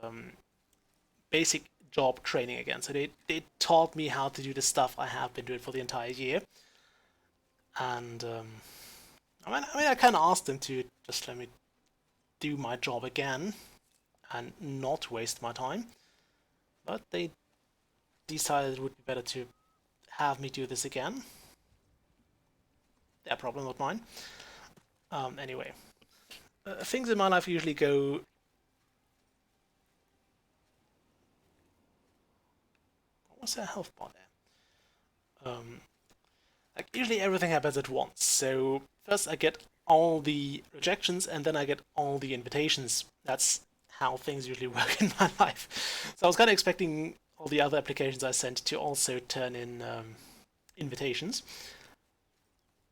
A: basic job training again. So they taught me how to do the stuff I have been doing for the entire year, and I mean, I kind of asked them to just let me do my job again and not waste my time, but they decided it would be better to have me do this again. Their problem, not mine. Anyway, things in my life usually go... What was that health bar there? Like, usually everything happens at once, so first I get all the rejections and then I get all the invitations. That's how things usually work in my life. So I was kind of expecting all the other applications I sent to also turn in invitations.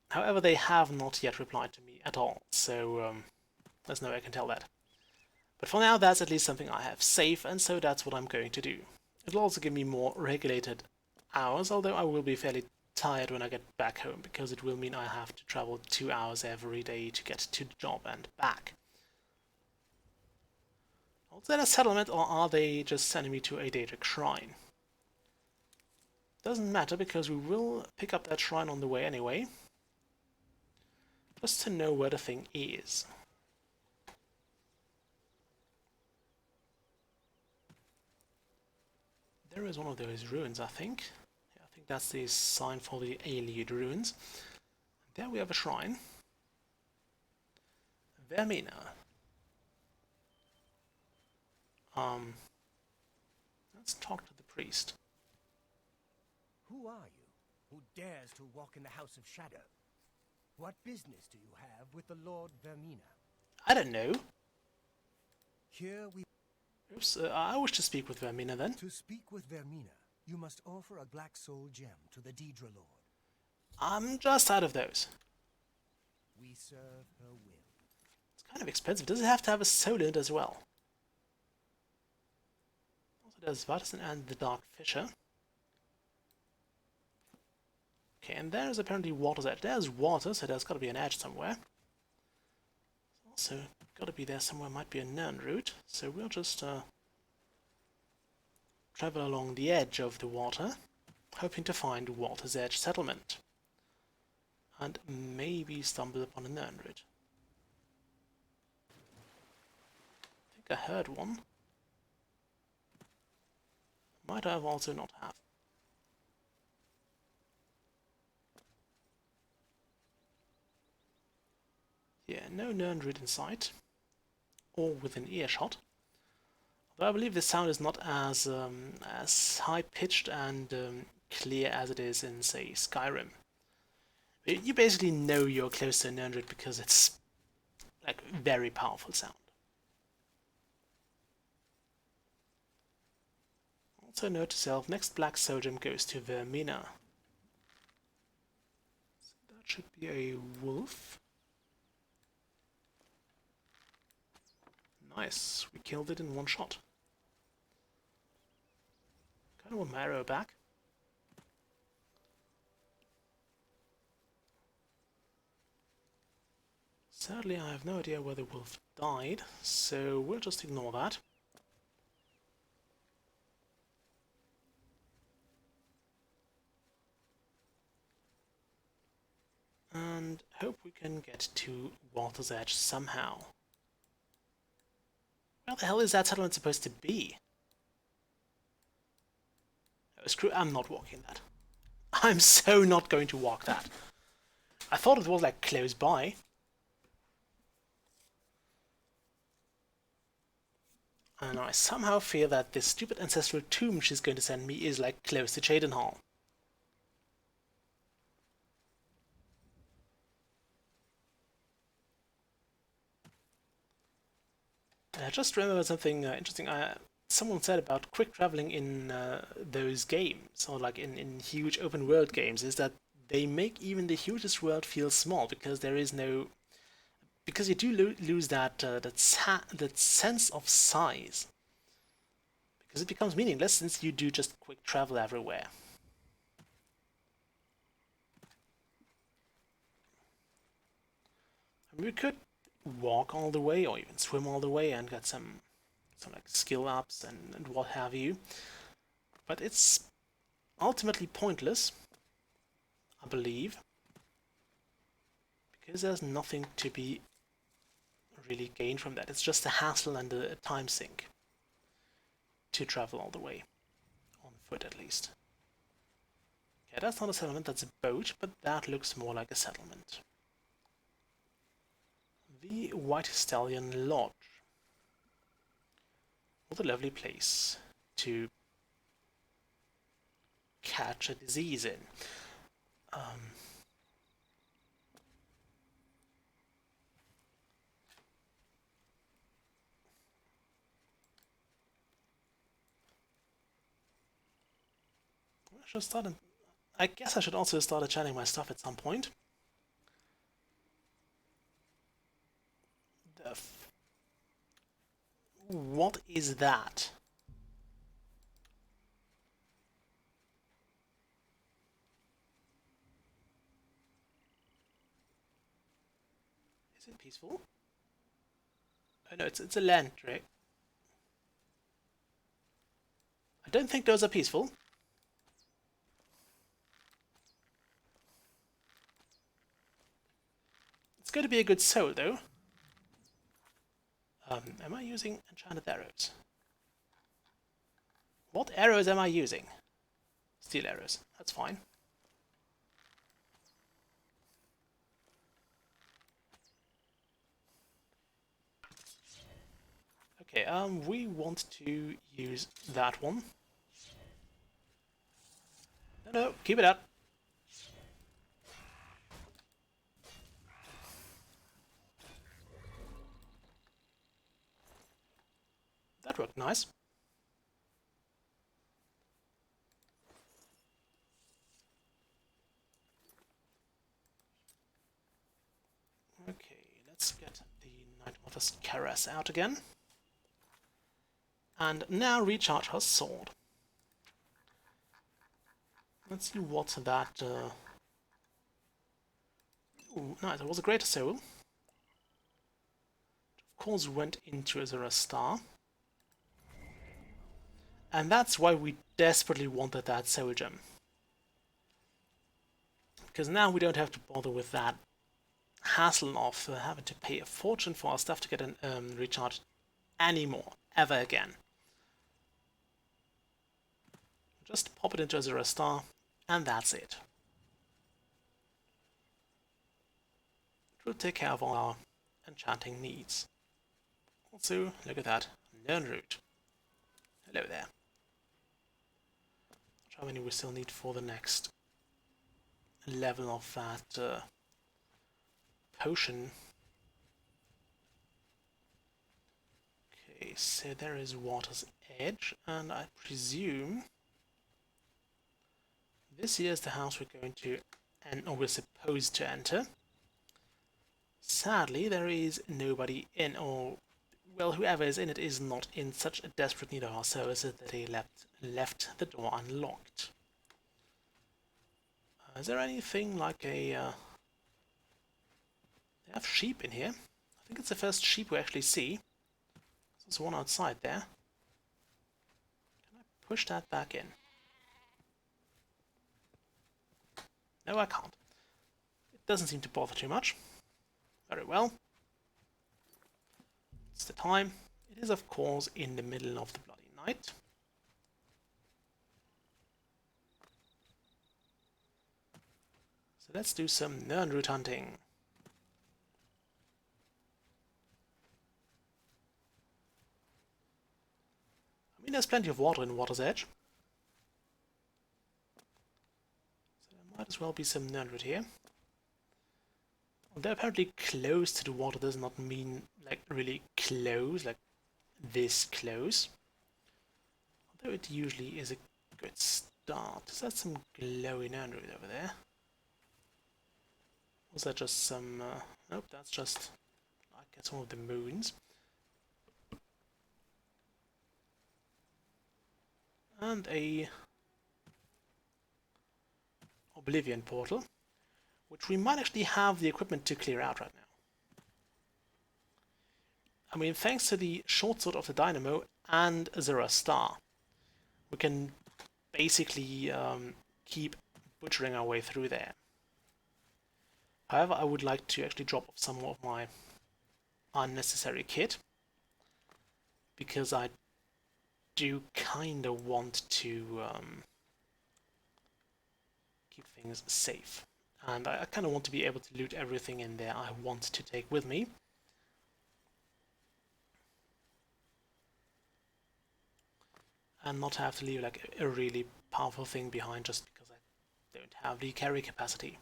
A: However, they have not yet replied to me at all, so there's no way I can tell that. But for now, that's at least something I have safe, and so that's what I'm going to do. It'll also give me more regulated hours, although I will be fairly tired when I get back home, because it will mean I have to travel 2 hours every day to get to the job and back. Is that a settlement, or are they just sending me to a Daedric shrine? Doesn't matter, because we will pick up that shrine on the way anyway. Just to know where the thing is. There is one of those ruins, I think. Yeah, I think that's the sign for the Aliud ruins. There we have a shrine. Vermina. Let's talk to the priest.
D: Who are you? Who dares to walk in the House of Shadow? What business do you have with the Lord Vermina?
A: I don't know.
D: Here we...
A: Oops, I wish to speak with Vermina then.
D: To speak with Vermina, you must offer a black soul gem to the Daedra Lord.
A: I'm just out of those.
D: We serve her will.
A: It's kind of expensive. Does it have to have a soul in it as well? Also there's Vatison and the Dark Fisher. Okay, and there's apparently water's edge. There's water, so there's got to be an edge somewhere. Also, got to be there somewhere. Might be a Nern route. So we'll just travel along the edge of the water, hoping to find Water's Edge settlement, and maybe stumble upon a Nern route. I think I heard one. Might I have also not have. Yeah, no Nern route in sight, or within earshot. Although I believe the sound is not as high-pitched and clear as it is in, say, Skyrim. You basically know you're close to a Nern route because it's like very powerful sound. Also note to self, next Black Soul Gem goes to Vermina. So that should be a wolf. Nice, we killed it in one shot. kind of want my arrow back. Sadly, I have no idea where the wolf died, so we'll just ignore that. And hope we can get to Water's Edge somehow. Where the hell is that settlement supposed to be? Oh, screw, I'm not walking that. I'm so not going to walk that. I thought it was like close by. And I somehow fear that this stupid ancestral tomb she's going to send me is like close to Cheydinhal. I just remembered something interesting. Someone said about quick traveling in those games, or like in huge open world games, is that they make even the hugest world feel small because there is no, because you do lose that that sense of size, because it becomes meaningless since you do just quick travel everywhere. I mean, we could walk all the way or even swim all the way and get some like skill ups and what have you, but it's ultimately pointless, I believe, because there's nothing to be really gained from that. It's just a hassle and a time sink to travel all the way, on foot at least. Okay, that's not a settlement, that's a boat, but that looks more like a settlement. The White Stallion Lodge. What a lovely place to catch a disease in. I guess I should also start chanting my stuff at some point. What is that? Is it peaceful? Oh no, it's a land drake. I don't think those are peaceful. It's going to be a good soul, though. Am I using enchanted arrows? What arrows am I using? Steel arrows. That's fine. Okay, we want to use that one. No, keep it up. That worked nice. Okay, let's get the Nightmother's Caress out again. And now recharge her sword. Let's see what that... Ooh, nice, it was a greater soul. Of course went into Azura Star. And that's why we desperately wanted that soul gem. Because now we don't have to bother with that hassle of having to pay a fortune for our stuff to get an recharged anymore, ever again. Just pop it into Azura Star, and that's it. It will take care of all our enchanting needs. Also, look at that, learn root. Hello there. How many we still need for the next level of that potion? Okay, so there is Water's Edge, and I presume this here is the house we're going to, or we're supposed to enter. Sadly, there is nobody in, or, well, whoever is in it is not in such a desperate need of our services that they left the door unlocked. Is there anything like a... They have sheep in here. I think it's the first sheep we actually see. There's one outside there. Can I push that back in? No, I can't. It doesn't seem to bother too much. Very well. It's the time. It is, of course, in the middle of the bloody night. So let's do some Nirnroot hunting. I mean, there's plenty of water in Water's Edge. So there might as well be some Nirnroot here. They're apparently close to the water does not mean like really close, like this close. Although it usually is a good start. Is that some glowy Nirnroot over there? Was that just some... nope, that's just, I guess, one of the moons. And a Oblivion portal, which we might actually have the equipment to clear out right now. I mean, thanks to the short sword of the Dynamo and Azura Star, we can basically keep butchering our way through there. However, I would like to actually drop off some more of my unnecessary kit, because I do kind of want to keep things safe. And I kind of want to be able to loot everything in there I want to take with me. And not have to leave like a really powerful thing behind just because I don't have the carry capacity.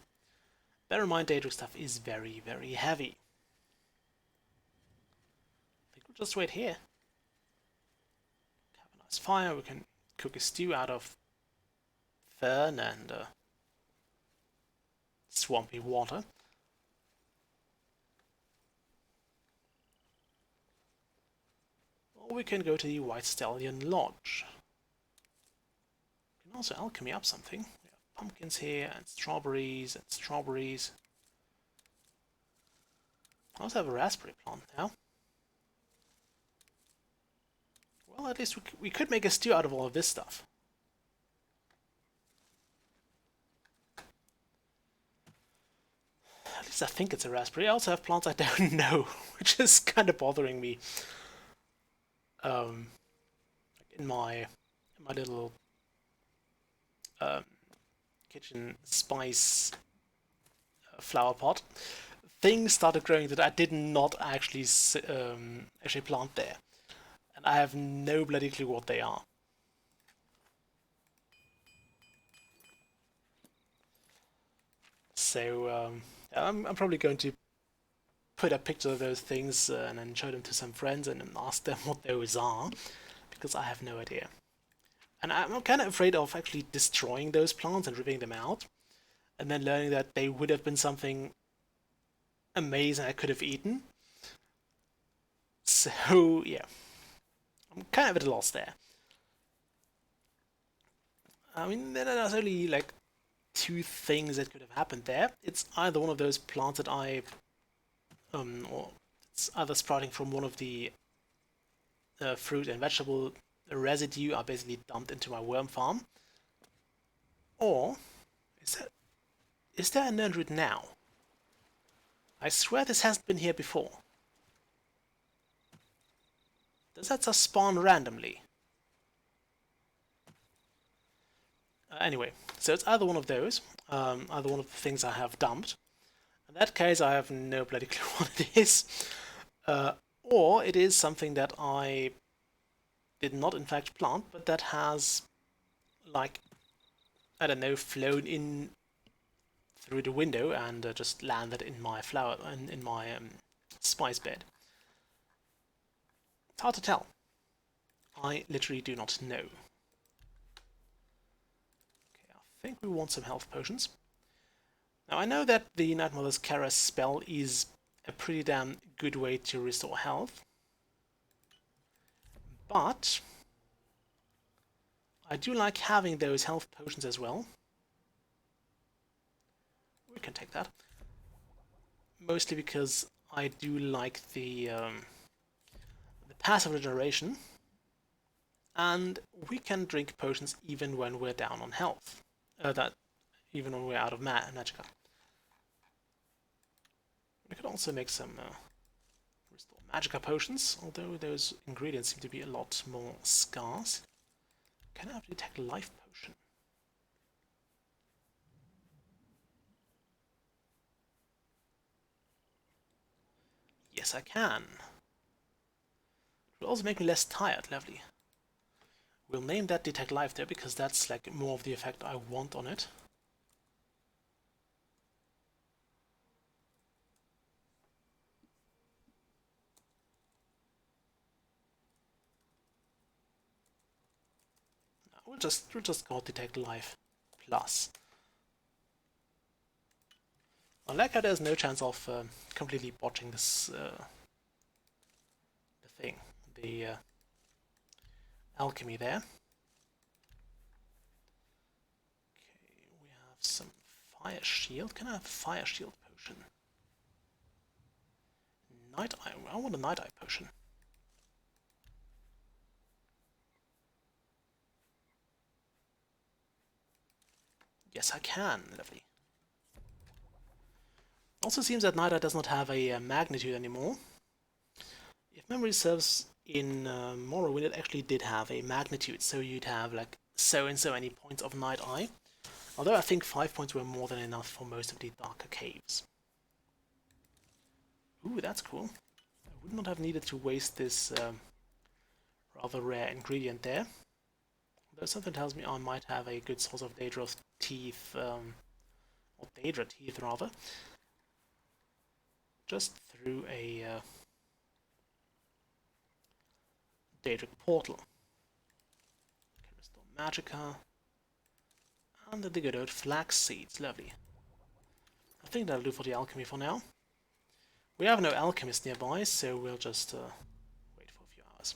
A: Bear in mind, Daedric stuff is very, very heavy. I think we'll just wait here. Have a nice fire, we can cook a stew out of fern and swampy water. Or we can go to the White Stallion Lodge. We can also alchemy up something. We have pumpkins here, and strawberries, and strawberries. I also have a raspberry plant now. Well, at least we could make a stew out of all of this stuff. At least I think it's a raspberry. I also have plants I don't know, which is kind of bothering me. In my little kitchen spice flower pot, things started growing that I did not actually plant there, and I have no bloody clue what they are. So I'm probably going to put a picture of those things and then show them to some friends and then ask them what those are, because I have no idea. And I'm kind of afraid of actually destroying those plants and ripping them out, and then learning that they would have been something amazing I could have eaten. So yeah, I'm kind of at a loss there. I mean, there's only like two things that could have happened there. It's either one of those plants that or it's either sprouting from one of the fruit and vegetable residue I basically dumped into my worm farm. Or is there a Nirnroot now? I swear this hasn't been here before. Does that just spawn randomly? Anyway, so it's either one of those, either one of the things I have dumped. In that case, I have no bloody clue what it is. Or it is something that I did not in fact plant, but that has, like, I don't know, flown in through the window and just landed in my flower, in my spice bed. It's hard to tell. I literally do not know. Okay, I think we want some health potions. Now I know that the Night Mother's Kara spell is a pretty damn good way to restore health, but I do like having those health potions as well. We can take that. Mostly because I do like the passive regeneration. And we can drink potions even when we're down on health. Even when we're out of magicka. We could also make some restore magicka potions, although those ingredients seem to be a lot more scarce. Can I have detect life potion? Yes, I can. It will also make me less tired, lovely. We'll name that detect life there because that's like more of the effect I want on it. We'll just go detect life plus. On Lekka, there's no chance of completely botching this the alchemy there. Okay, we have some fire shield. Can I have a fire shield potion? Night eye. I want a night eye potion. Yes, I can. Lovely. Also seems that Night Eye does not have a magnitude anymore. If memory serves, in Morrowind it actually did have a magnitude, so you'd have like so and so many points of Night Eye. Although I think 5 points were more than enough for most of the darker caves. Ooh, that's cool. I would not have needed to waste this rather rare ingredient there. Though something tells me I might have a good source of Daedra teeth, or Daedra teeth rather, just through a Daedric portal. Can restore magicka, and the good old flax seeds, lovely. I think that'll do for the alchemy for now. We have no alchemist nearby, so we'll just wait for a few hours.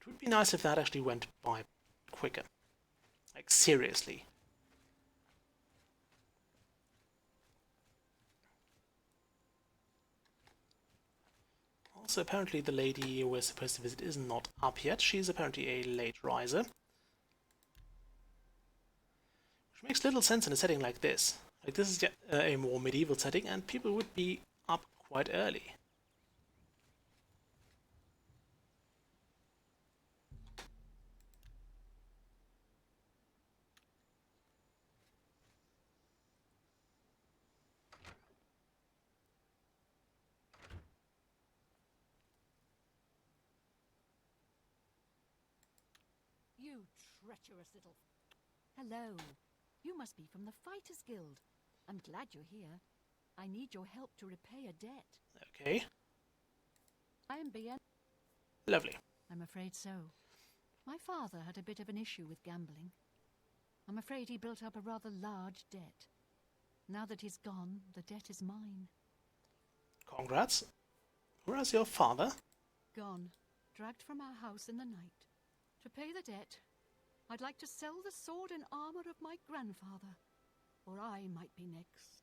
A: It would be nice if that actually went by quicker. Like, seriously. Also, apparently the lady we're supposed to visit is not up yet. She's apparently a late riser. Which makes little sense in a setting like this. Like, this is a more medieval setting, and people would be up quite early.
E: You treacherous little... Hello. You must be from the Fighters Guild. I'm glad you're here. I need your help to repay a debt.
A: Okay.
E: I am being...
A: Lovely.
E: I'm afraid so. My father had a bit of an issue with gambling. I'm afraid he built up a rather large debt. Now that he's gone, the debt is mine.
A: Congrats. Where's your father?
E: Gone. Dragged from our house in the night. To pay the debt, I'd like to sell the sword and armor of my grandfather. Or I might be next.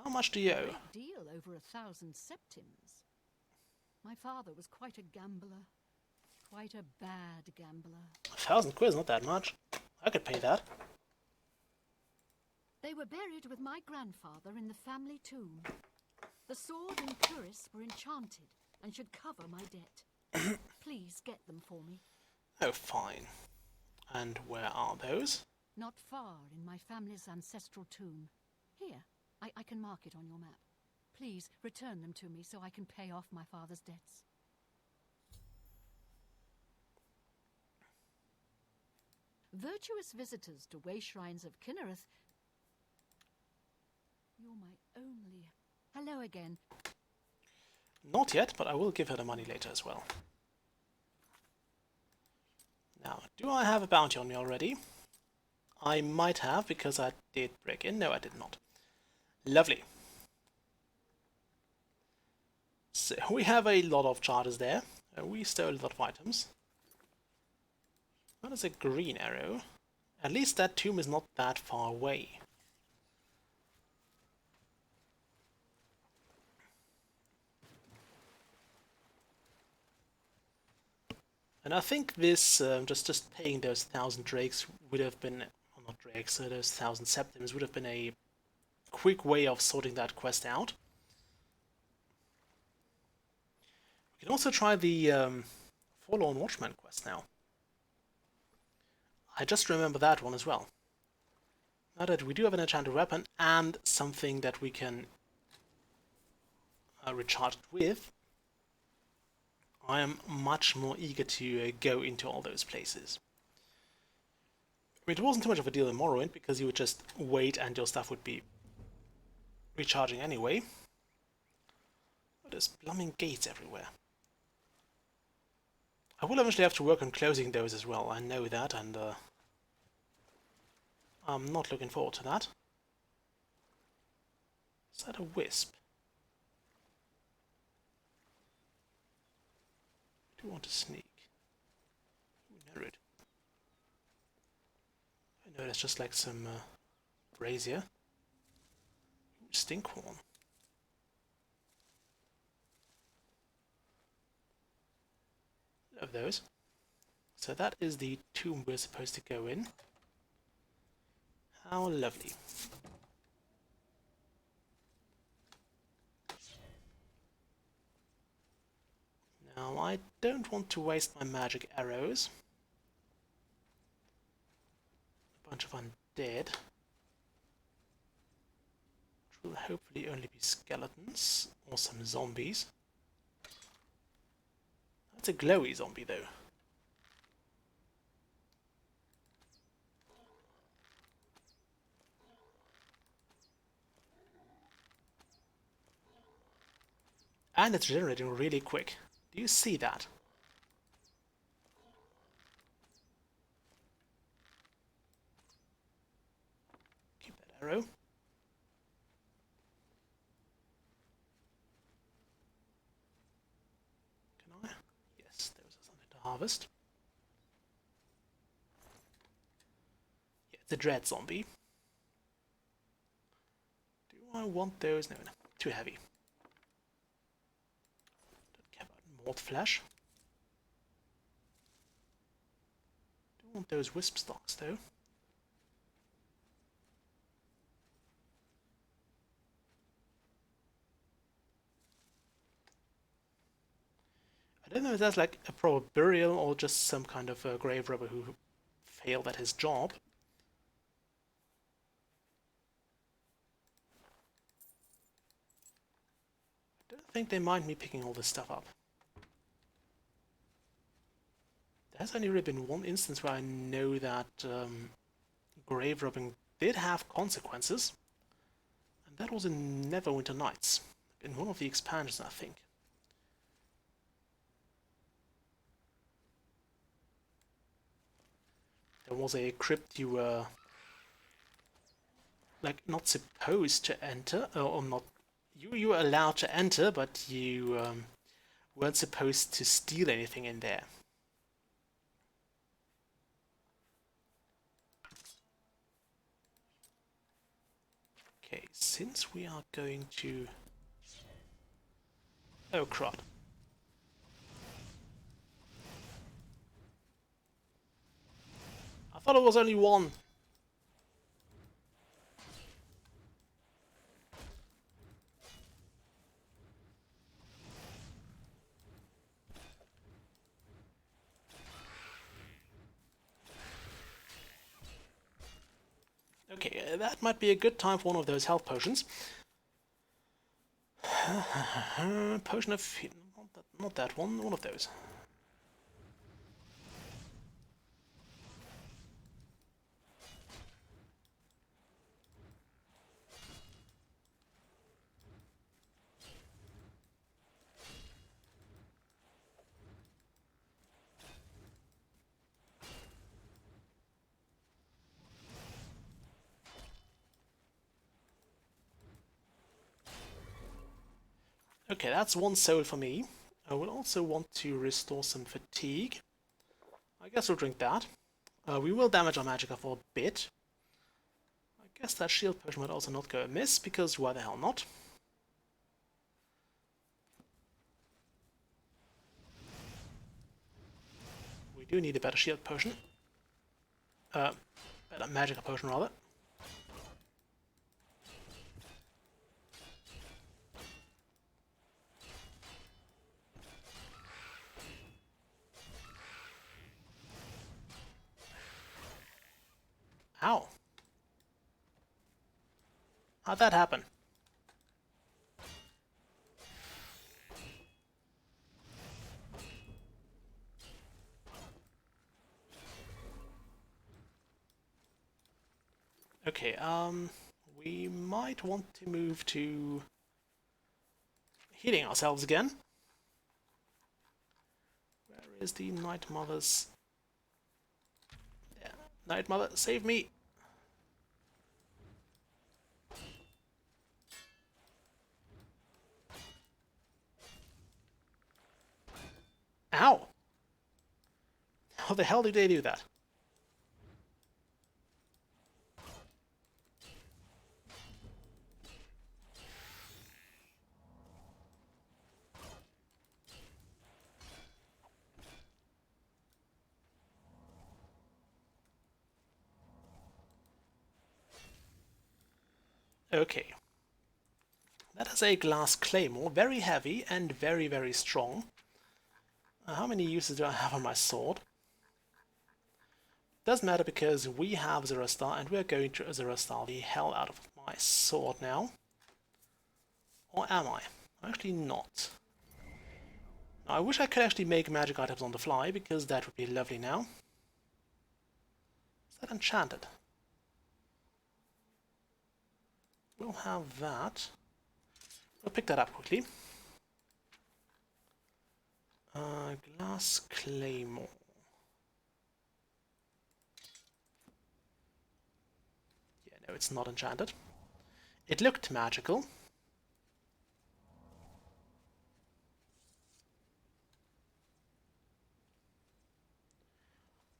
A: How much do you owe?
E: Great deal, over 1,000 septims. My father was quite a gambler. Quite a bad gambler.
A: 1,000 quid is not that much. I could pay that.
E: They were buried with my grandfather in the family tomb. The sword and cuirass were enchanted and should cover my debt. Please get them for me.
A: Oh, fine. And where are those?
E: Not far in my family's ancestral tomb. Here, I can mark it on your map. Please return them to me so I can pay off my father's debts. Virtuous visitors to way shrines of Kinnereth. You're my only... Hello again.
A: Not yet, but I will give her the money later as well. Now, do I have a bounty on me already? I might have, because I did break in. No, I did not. Lovely. So we have a lot of charters there. We stole a lot of items. That is a green arrow. At least that tomb is not that far away. And I think this, just paying those 1,000 drakes would have been, well, not drakes, those 1,000 septims would have been a quick way of sorting that quest out. We can also try the Forlorn Watchman quest now. I just remember that one as well. Now that we do have an enchanted weapon and something that we can recharge it with, I am much more eager to go into all those places. I mean, it wasn't too much of a deal in Morrowind, because you would just wait and your stuff would be recharging anyway. But there's blooming gates everywhere. I will eventually have to work on closing those as well, I know that, and I'm not looking forward to that. Is that a wisp? I do want to sneak. No, it. I know that's just like some brazier. Stinkhorn. Of those. So that is the tomb we're supposed to go in. How lovely. Now I don't want to waste my magic arrows. A bunch of undead. Which will hopefully only be skeletons or some zombies. That's a glowy zombie though. And it's generating really quick. Do you see that? Keep that arrow. Can I? Yes, there was something to harvest. Yeah, it's a dread zombie. Do I want those? No, no. Too heavy. Don't care about malt flesh. Do want those wisp stalks though. I don't know if that's like a proper burial or just some kind of grave robber who failed at his job. I don't think they mind me picking all this stuff up. There's only really been one instance where I know that grave robbing did have consequences, and that was in Neverwinter Nights, in one of the expansions, I think. There was a crypt you were like not supposed to enter, or not. You were allowed to enter, but you weren't supposed to steal anything in there. Okay, since we are going to... Oh, crud. I thought it was only one. Okay, that might be a good time for one of those health potions. Potion of... Not that one, one of those. Okay, that's one soul for me. I will also want to restore some fatigue. I guess we'll drink that. We will damage our magicka for a bit. I guess that shield potion might also not go amiss, because why the hell not? We do need a better shield potion. Better magicka potion, rather. Ow. How'd that happen? Okay, we might want to move to healing ourselves again. Where is the Night Mother's... Yeah. Night Mother, save me! Ow! How the hell did they do that? Okay. That is a glass claymore, very heavy and very, very strong. How many uses do I have on my sword? Doesn't matter because we have Zero Star and we're going to Zero Star the hell out of my sword now. Or am I? Actually not. Now, I wish I could actually make magic items on the fly because that would be lovely now. Is that enchanted? We'll have that. We'll pick that up quickly. Glass claymore. Yeah, no, it's not enchanted. It looked magical.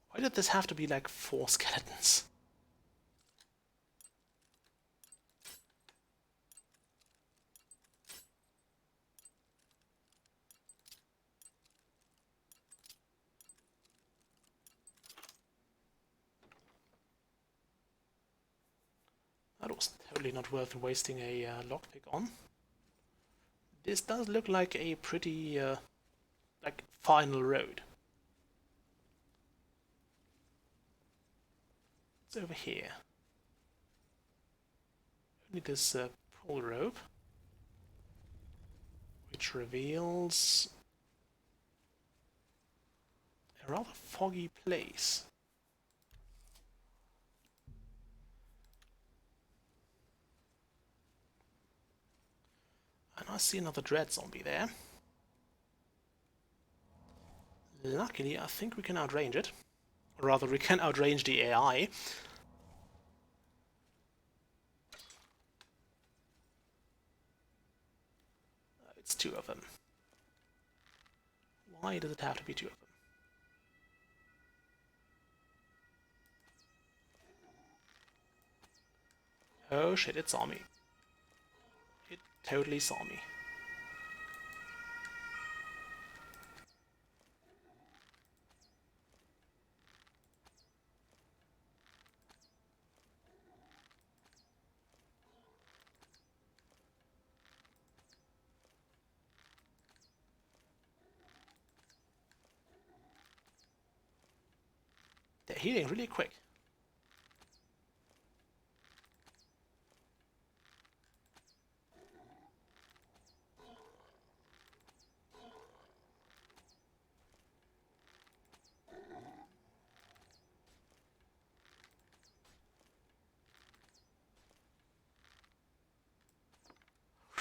A: Why did this have to be like 4 skeletons? That was totally not worth wasting a lockpick on. This does look like a pretty, like, final road. It's over here. Only this pull rope, which reveals a rather foggy place. And I see another dread zombie there. Luckily, I think we can outrange it. Or rather, we can outrange the AI. It's 2 of them. Why does it have to be 2 of them? Oh shit, it saw me. It totally saw me. They're healing really quick.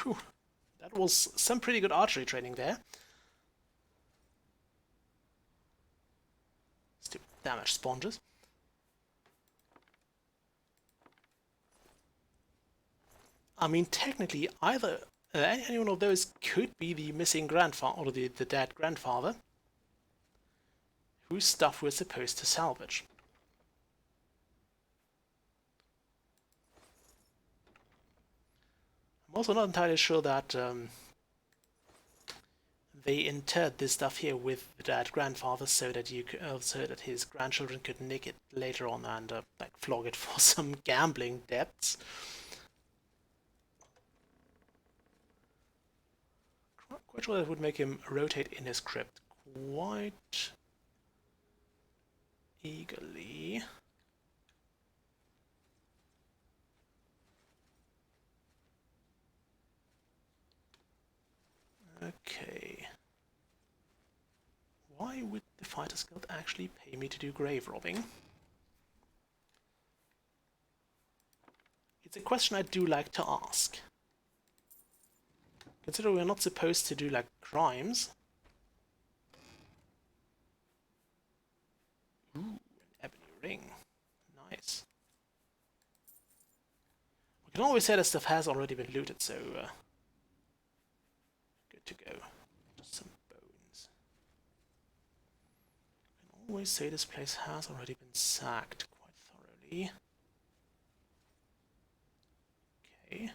A: Whew. That was some pretty good archery training there. Stupid damage sponges. I mean, technically, either Any one of those could be the missing grandfather, or the dead grandfather, whose stuff we're supposed to salvage. I'm also not entirely sure that they interred this stuff here with the dead grandfather so that so that his grandchildren could nick it later on and like flog it for some gambling debts. Not quite sure that would make him rotate in his crypt quite eagerly. Okay. Why would the Fighters Guild actually pay me to do grave robbing? It's a question I do like to ask. Considering we're not supposed to do like crimes. Ooh, an ebony ring. Nice. We can always say that stuff has already been looted, so good to go. Just some bones. We can always say this place has already been sacked quite thoroughly. Okay.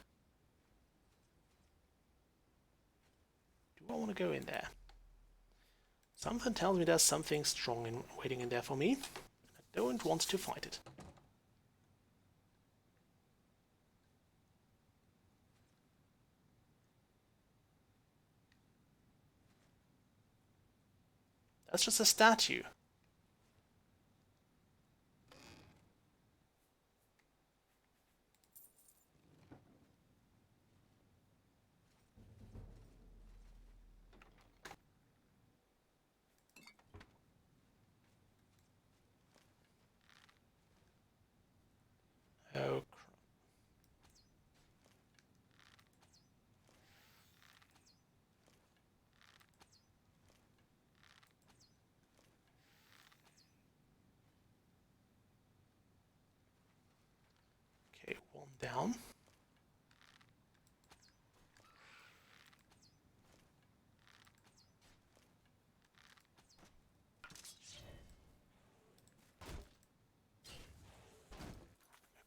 A: Do I want to go in there? Something tells me there's something strong waiting in there for me. I don't want to fight it. That's just a statue. Oh, crap. Okay, one down.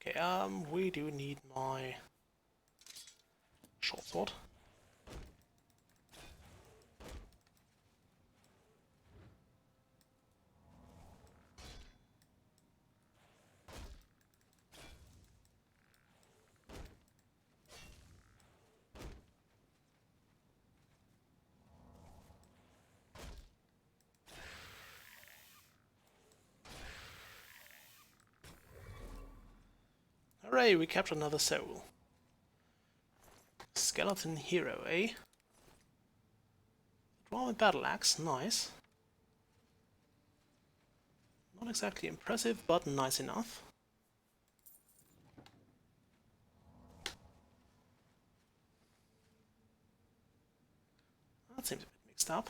A: Okay, we do need my short sword. Hooray, we captured another soul. Skeleton hero, eh? Dwarven battle axe, nice. Not exactly impressive, but nice enough. That seems a bit mixed up.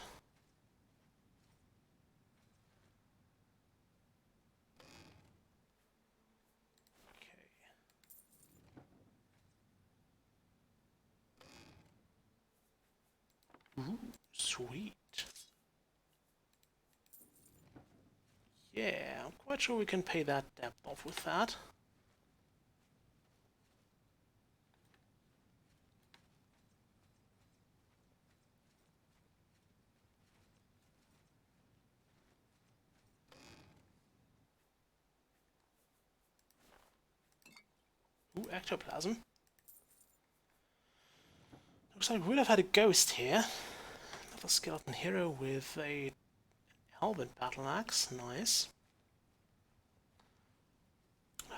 A: Ooh, sweet. Yeah, I'm quite sure we can pay that debt off with that. Ooh, ectoplasm. Looks like we would have had a ghost here. Another skeleton hero with a elven battle axe, nice.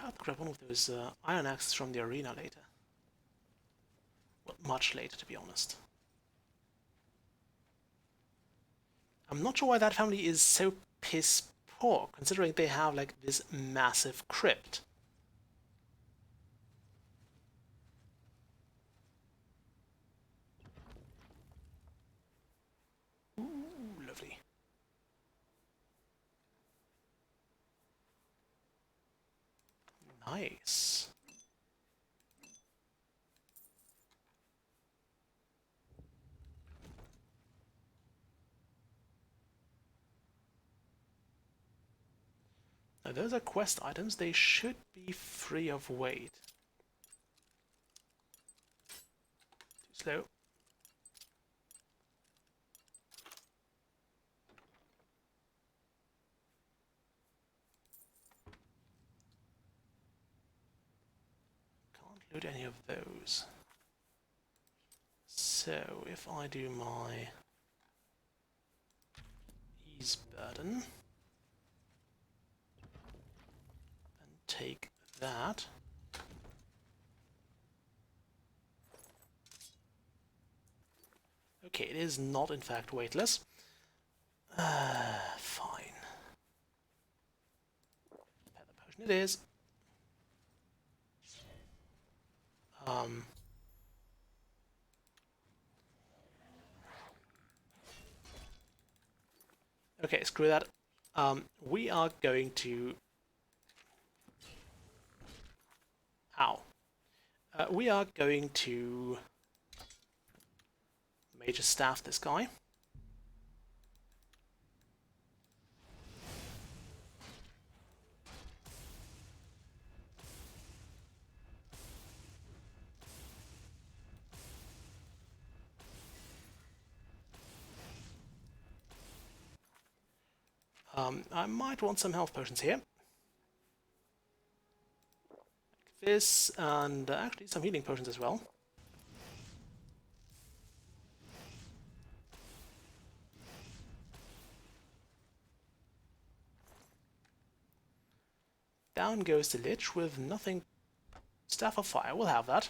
A: I'll grab one of those iron axes from the arena later. Well, much later, to be honest. I'm not sure why that family is so piss poor, considering they have like this massive crypt. Ooh, lovely. Nice. Now those are quest items, they should be free of weight. Too slow. Can't loot any of those. So if I do my ease burden, then take that. Okay, it is not in fact weightless. Fine. Feather potion it is. Okay, screw that. We are going to... Ow. We are going to Major Staff this guy. I might want some health potions here. Like this, and actually some healing potions as well. Down goes the Lich with nothing. Staff of Fire, we'll have that.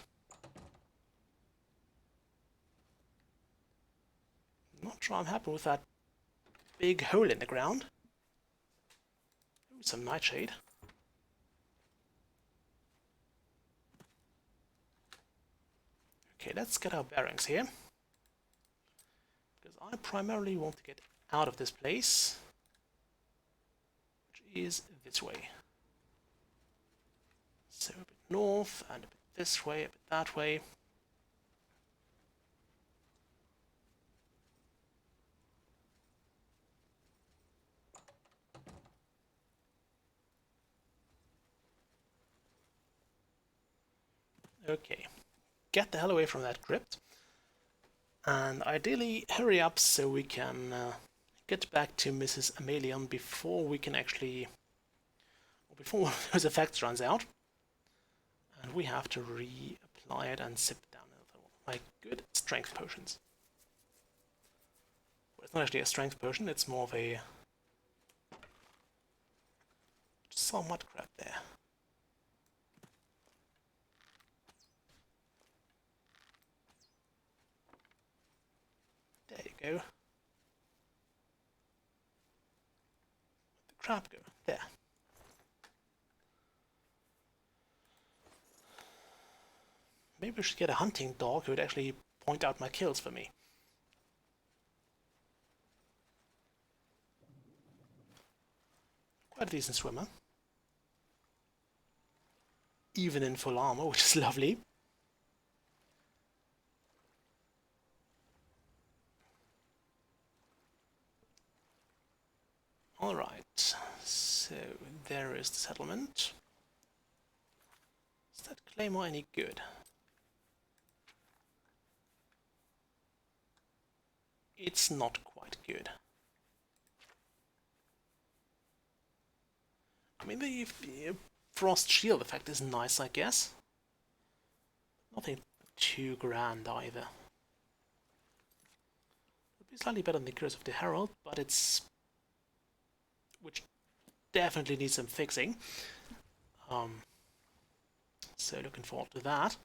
A: Not sure I'm happy with that big hole in the ground. Ooh, some nightshade. Okay, let's get our bearings here. Because I primarily want to get out of this place, which is this way. So a bit north, and a bit this way, a bit that way. Okay, get the hell away from that crypt. And ideally hurry up so we can get back to Mrs. Amelion before we can actually... before one of those effects runs out. And we have to reapply it and sip down another one. My good strength potions. Well, it's not actually a strength potion, it's more of a... so much crap there. There you go. Where'd the crap go? There. Maybe we should get a hunting dog who would actually point out my kills for me. Quite a decent swimmer. Even in full armor, which is lovely. Alright, so there is the settlement. Is that claymore any good? It's not quite good. I mean, the frost shield effect is nice, I guess. Nothing too grand either. It'd be slightly better than the Curse of the Herald, but it's... which definitely needs some fixing. So looking forward to that.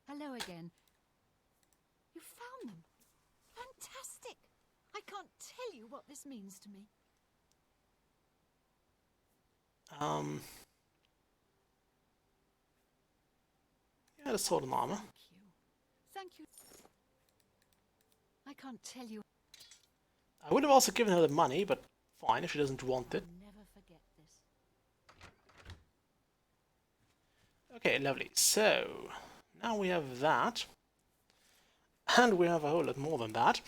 E: Hello again. You found them. Fantastic. I can't tell you what this means to me.
A: Yeah, the sword and armor.
E: Thank you. I can't tell you.
A: I would have also given her the money, but fine if she doesn't want it.
E: I'll never forget this.
A: Okay, lovely. So, now we have that. And we have a whole lot more than that.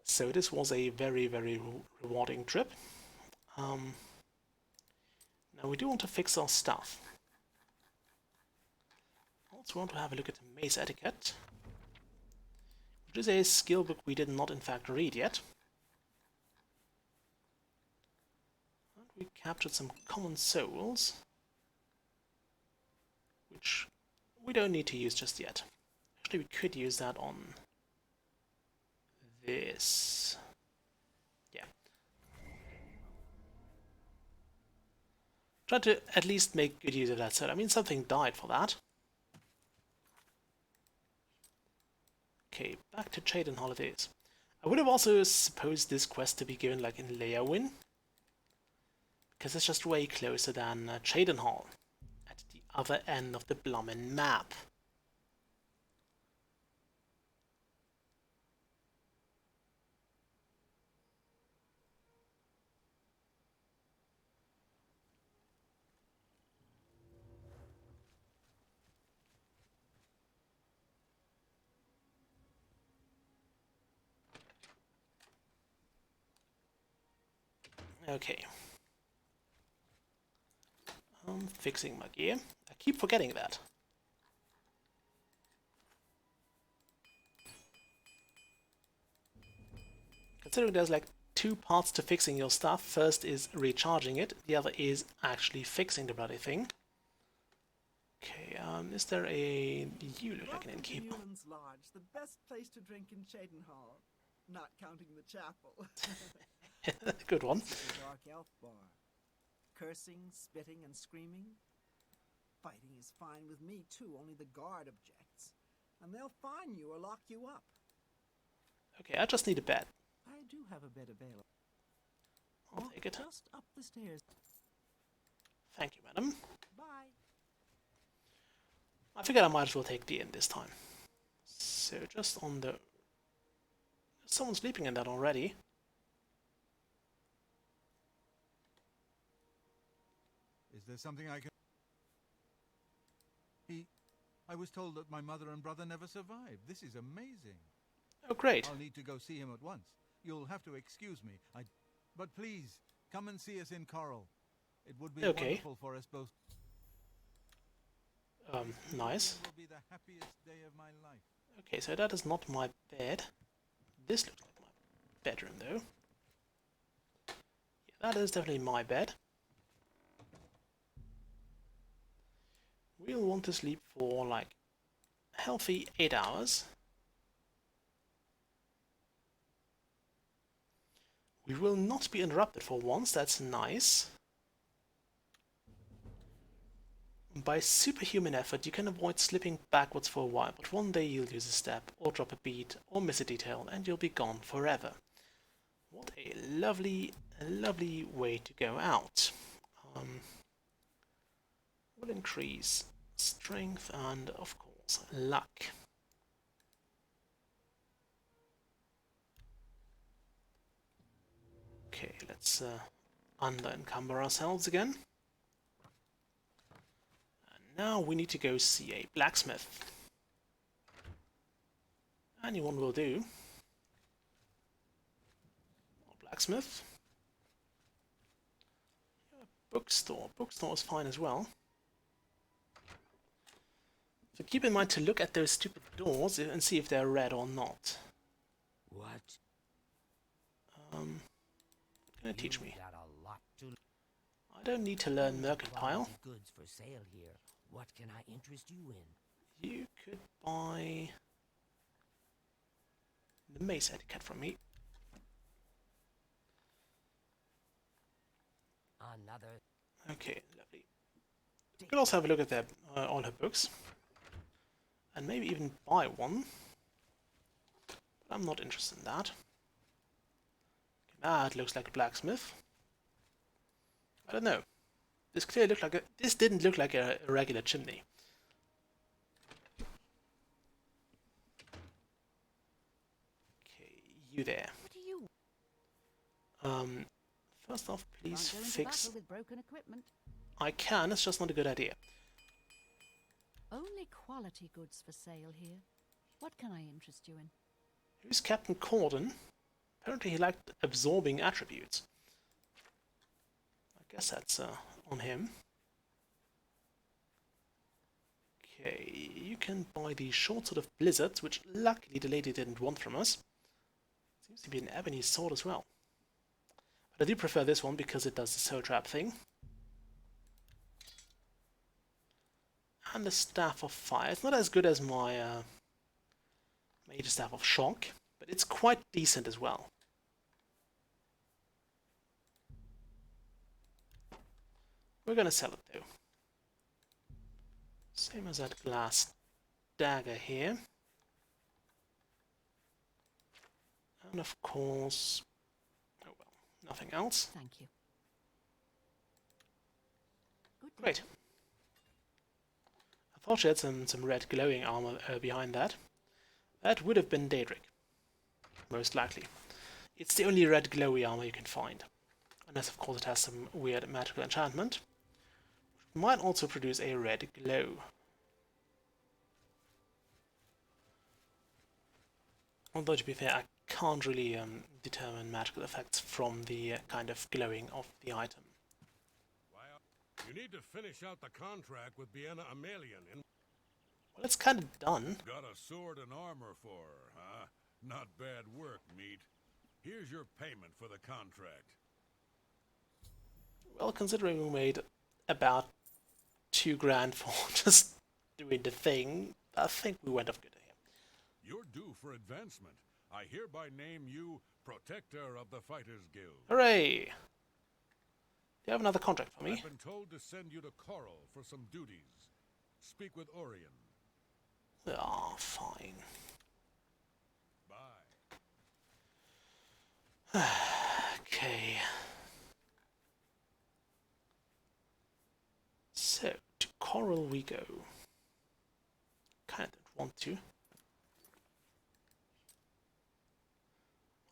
A: So this was a very, very rewarding trip. Now we do want to fix our stuff. Also want to have a look at the mace etiquette, which is a skill book we did not in fact read yet. And we captured some common souls, which we don't need to use just yet. Actually, we could use that on this. Yeah. Try to at least make good use of that set. I mean, something died for that. Okay, back to Chaden Holidays. I would have also supposed this quest to be given like in Leawin, because it's just way closer than Chaden Hall, at the other end of the bloomin' map. Okay. I'm fixing my gear. I keep forgetting that. Considering there's like two parts to fixing your stuff. First is recharging it, the other is actually fixing the bloody thing. Okay, is there a... You look like an
H: Welcome to
A: innkeeper.
H: Newland's Lodge, the best place to drink in Cheydinhall. Not counting the chapel.
A: Good one.
H: This is a dark elf bar. Cursing, spitting, and screaming. Fighting is fine with me too, only the guard objects. And they'll fine you or lock you up.
A: Okay, I just need a bed.
H: I do have a bed available.
A: I'll take it.
H: Just up the stairs.
A: Thank you, madam.
H: Bye.
A: I figured I might as well take the inn this time. So just on the... Someone's sleeping in that already.
I: Is there something I can... I was told that my mother and brother never survived. This is amazing.
A: Oh, great.
I: I'll need to go see him at once. You'll have to excuse me. But please, come and see us in Coral. It would be
A: Okay.
I: wonderful for us both.
A: Nice.
I: It will be the happiest day of my life.
A: Okay, so that is not my bed. This looks like my bedroom, though. Yeah, that is definitely my bed. We'll want to sleep for, like, a healthy 8 hours. We will not be interrupted for once, that's nice. By superhuman effort, you can avoid slipping backwards for a while, but one day you'll lose a step, or drop a beat, or miss a detail, and you'll be gone forever. What a lovely way to go out. Will increase strength and, of course, luck. Okay, let's under-encumber ourselves again. Now we need to go see a blacksmith. Anyone will do. Or blacksmith. Yeah, bookstore. Bookstore is fine as well. So keep in mind to look at those stupid doors and see if they're red or not.
J: What?
A: Gonna teach me.
J: Got a lot to
A: I don't need to learn mercantile.
J: quality goods for sale here. What can I interest you in?
A: You could buy the mace etiquette from me.
J: Another.
A: Okay, lovely. You could also have a look at their, all her books. And maybe even buy one. But I'm not interested in that. Okay, that looks like a blacksmith. I don't know. This clearly looked like a... This didn't look like a regular chimney. Okay, you there.
E: What do you...
A: First off, please
E: Can't go into
A: fix...
E: battle with broken equipment.
A: I can, it's just not a good idea.
E: Only quality goods for sale here. What can I interest you in?
A: Who's Captain Corden? Apparently he liked absorbing attributes. I guess that's on him. Okay, you can buy the short sword of blizzards, which luckily the lady didn't want from us. Seems to be an ebony sword as well. But I do prefer this one because it does the soul trap thing. And the staff of fire. It's not as good as my Mage Staff of Shock, but it's quite decent as well. We're gonna sell it though. Same as that glass dagger here. And of course... oh well, nothing else.
E: Thank you. Good day.
A: Great. I thought she had some red glowing armor behind that. That would have been Daedric. Most likely. It's the only red glowy armor you can find. Unless of course it has some weird magical enchantment. Which might also produce a red glow. Although to be fair, I can't really determine magical effects from the kind of glowing of the item.
B: You need to finish out the contract with Bienna Amelian.
A: Well, it's kind of done.
B: Got a sword and armor for her, huh? Not bad work, meat. Here's your payment for the contract.
A: Well, considering we made about 2 grand for just doing the thing, I think we went off good here.
B: You're due for advancement. I hereby name you Protector of the Fighters Guild.
A: Hooray! Do you have another contract for me?
B: I've been told to send you to Coral for some duties. Speak with Orion.
A: Ah, fine.
B: Bye.
A: Okay. So, to Coral we go. Kinda don't want to.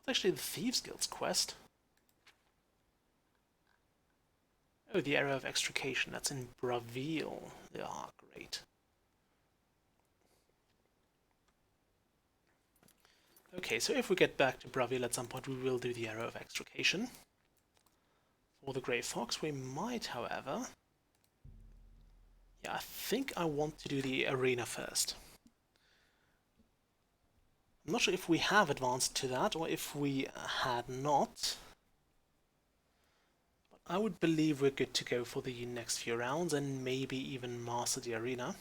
A: What's actually the Thieves Guild's quest? Oh, the Area of Extrication. That's in Bravil. Ah, great. Okay, so if we get back to Bravil at some point, we will do the Area of Extrication. For the Grey Fox, we might, however... yeah, I think I want to do the arena first. I'm not sure if we have advanced to that, or if we had not. But I would believe we're good to go for the next few rounds, and maybe even master the arena.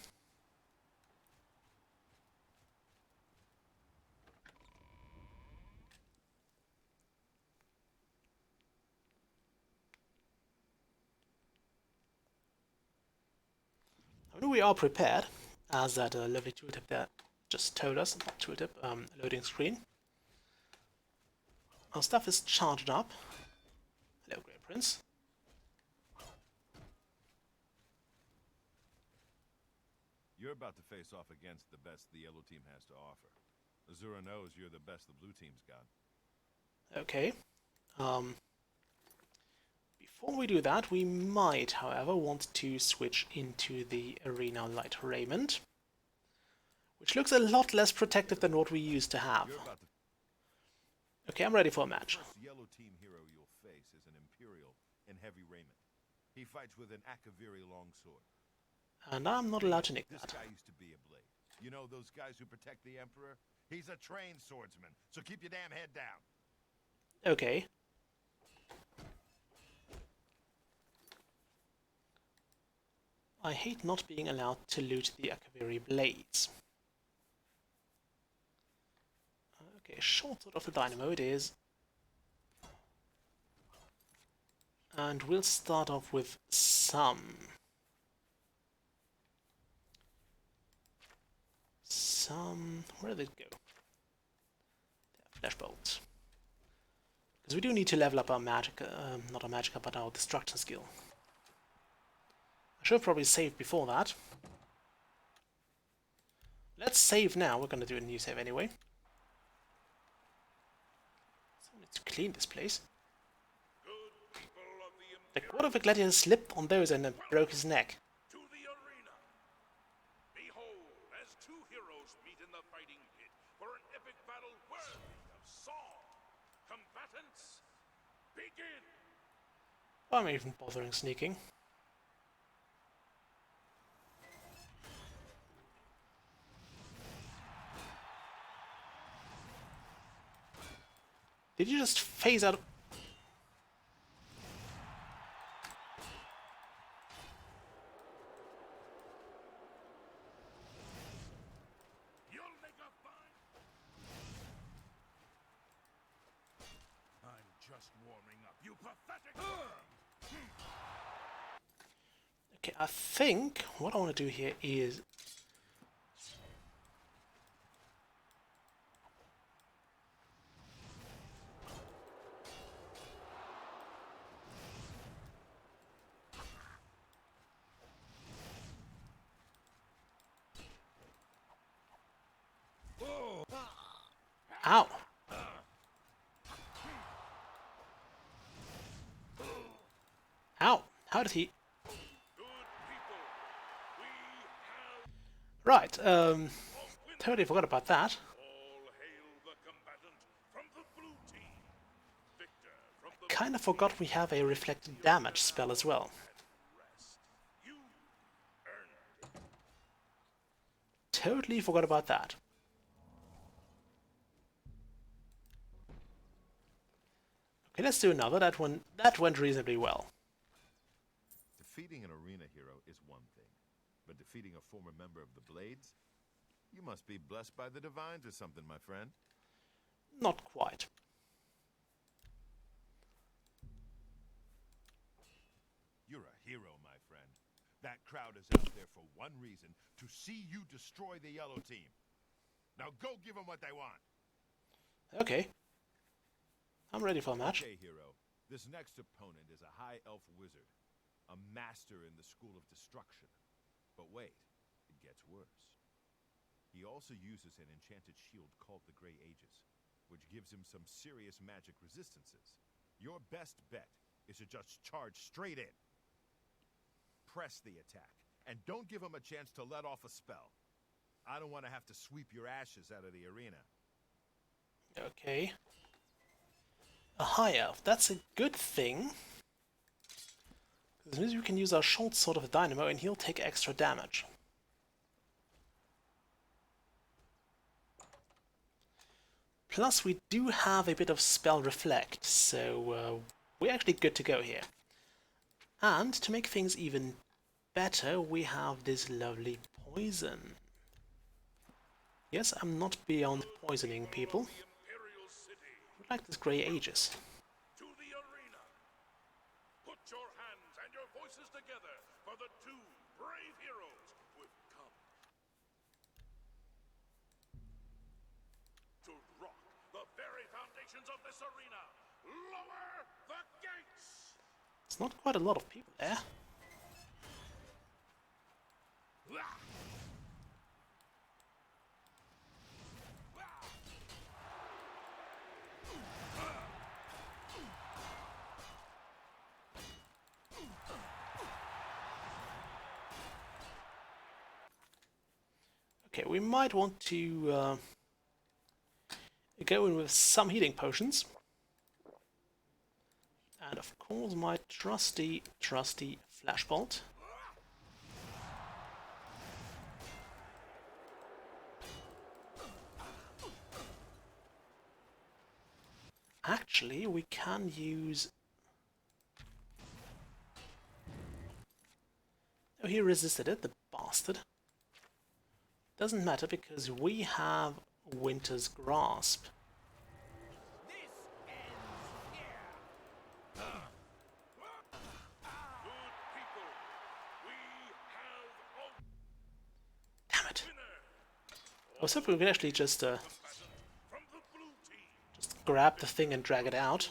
A: I know we are prepared, as that lovely tooltip there just told us, not tooltip, loading screen. Our stuff is charged up. Hello, Grey Prince.
G: You're about to face off against the best the yellow team has to offer. Azura knows you're the best the blue team's got.
A: Okay. Before we do that, we might, however, want to switch into the Arena Light Raiment, which looks a lot less protective than what we used to have. Okay, I'm ready for a match.
G: The first yellow team hero you'll face is an Imperial in heavy raiment. He fights with an Akaviri longsword.
A: And I'm not allowed to nick
G: This
A: that.
G: guy used to be a blade. You know those guys who protect the Emperor? He's a trained swordsman, so keep your damn head down.
A: Okay. I hate not being allowed to loot the Akaviri blades. Okay, short sword of the dynamo it is. And we'll start off with where did it go? Flash bolts. Because we do need to level up our magic, not our magic, but our destruction skill. I should have probably saved before that. Let's save now. We're going to do a new save anyway. So I need to clean this place. Like, what if a gladiator slipped on those and broke his neck?
B: To the arena. Behold, as two heroes meet in the fighting pit for an epic battle worthy of song. Combatants, begin!
A: Why am I even bothering sneaking? Did you just phase out?
B: You'll make a fine... I'm just warming up, you pathetic...
A: Okay, I think what I want to do here is... Ow! Ow! How did he... Right, totally forgot about that.
B: All hail the combatant from the blue team. Victor from the
A: Kinda forgot we have a reflected damage spell as well.
B: rest. You earned it.
A: Totally forgot about that. Okay, let's do another. That went reasonably well.
G: Defeating an arena hero is one thing, but defeating a former member of the Blades? You must be blessed by the divines or something, my friend.
A: Not quite.
G: You're a hero, my friend. That crowd is out there for one reason, to see you destroy the yellow team. Now go give them what they want.
A: Okay. I'm ready for a match.
G: Okay, hero. This next opponent is a high elf wizard, a master in the school of destruction. But wait, it gets worse. He also uses an enchanted shield called the Grey Aegis, which gives him some serious magic resistances. Your best bet is to just charge straight in. Press the attack, and don't give him a chance to let off a spell. I don't want to have to sweep your ashes out of the arena.
A: Okay. A high elf. That's a good thing. This means we can use our short sword of a dynamo and he'll take extra damage. Plus we do have a bit of spell reflect, so we're actually good to go here. And to make things even better, we have this lovely poison. Yes, I'm not beyond poisoning people.
B: Imperial City,
A: I like this Grey Aegis.
B: to the arena. Put your hands and your voices together for the two brave heroes who've come to rock the very foundations of this arena. Lower the gates!
A: It's not quite a lot of people there. Okay, we might want to go in with some healing potions. And of course my trusty flashbolt. Actually, we can use... Oh, he resisted it, the bastard. Doesn't matter because we have Winter's Grasp. Damn it! I was hoping we could actually just grab the thing and drag it out.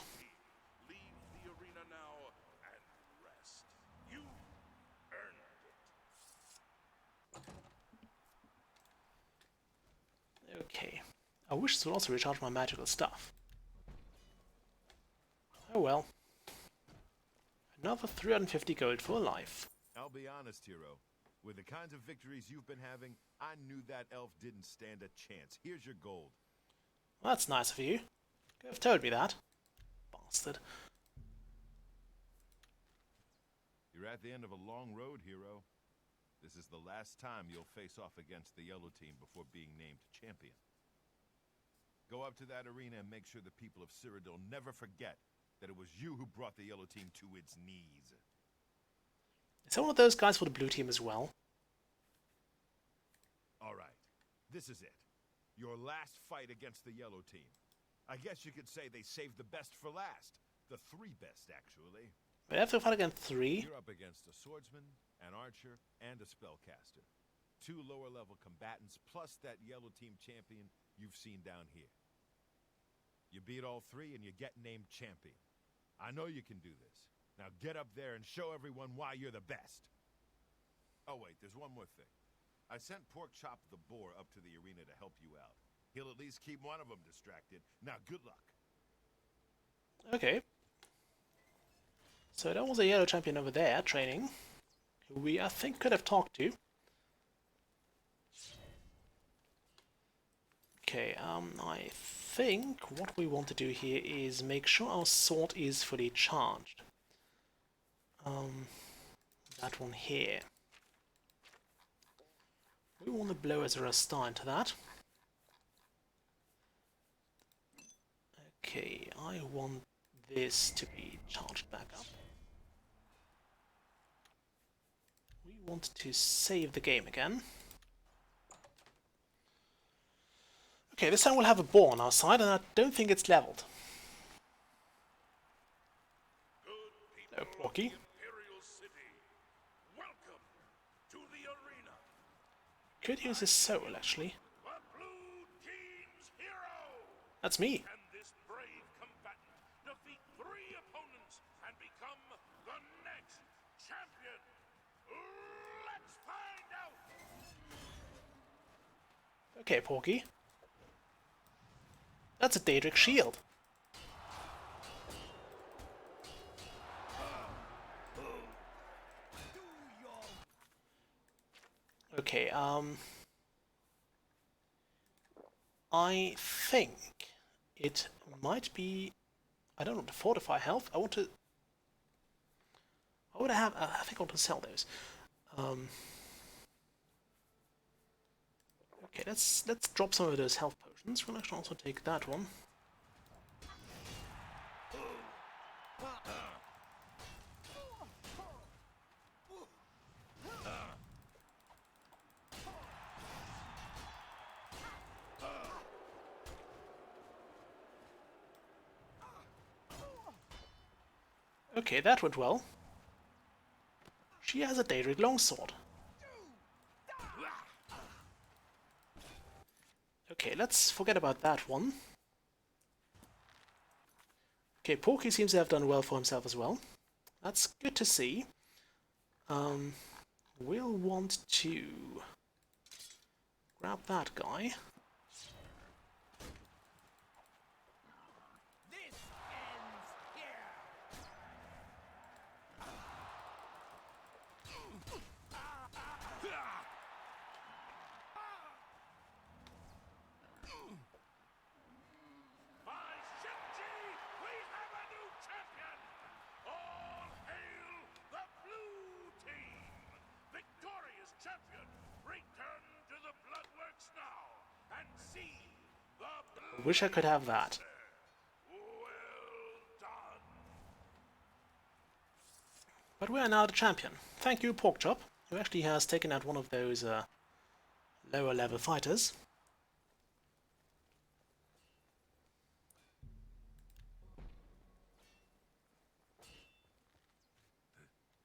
B: Leave the arena now and rest. You earned it.
A: Okay. I wish this would also recharge my magical stuff. Oh well. Another 350 gold for life.
G: I'll be honest, hero. With the kinds of victories you've been having, I knew that elf didn't stand a chance. Here's your gold.
A: Well, that's nice of you. Could have told me that. Bastard.
G: You're at the end of a long road, hero. This is the last time you'll face off against the yellow team before being named champion. Go up to that arena and make sure the people of Cyrodiil never forget that it was you who brought the yellow team to its knees.
A: Is there one of those guys for the blue team as well?
G: Alright, this is it. Your last fight against the yellow team. I guess you could say they saved the best for last. The three best, actually.
A: We have to fight against 3.
G: You're up against a swordsman, an archer, and a spellcaster. 2 lower-level combatants, plus that yellow team champion you've seen down here. You beat all 3 and you get named champion. I know you can do this. Now get up there and show everyone why you're the best. Oh wait, there's one more thing. I sent Porkchop the boar up to the arena to help you out. He'll at least keep one of them distracted. Now good luck.
A: Okay. So that was a yellow champion over there training, who we I think could have talked to. Okay, I think what we want to do here is make sure our sword is fully charged. That one here. We want to blow as a star into that. Okay, I want this to be charged back up. We want to save the game again. Okay, this time we'll have a boar on our side, and I don't think it's leveled. No, Porky. Could use his soul, actually. That's me.
B: And this brave combatant defeat 3 opponents and become the next champion. Let's find out.
A: Okay, Porky. That's a Daedric shield. Okay, I think it might be... I don't want to fortify health. I want to... What would I have? I think I want to sell those. Okay, let's drop some of those health potions. We'll actually also take that one. Okay, that went well. She has a Daedric longsword. Okay, let's forget about that one. Okay, Porky seems to have done well for himself as well. That's good to see. We'll want to grab that guy. Wish I could have that. But we are now the champion. Thank you, Porkchop, who actually has taken out one of those lower level fighters.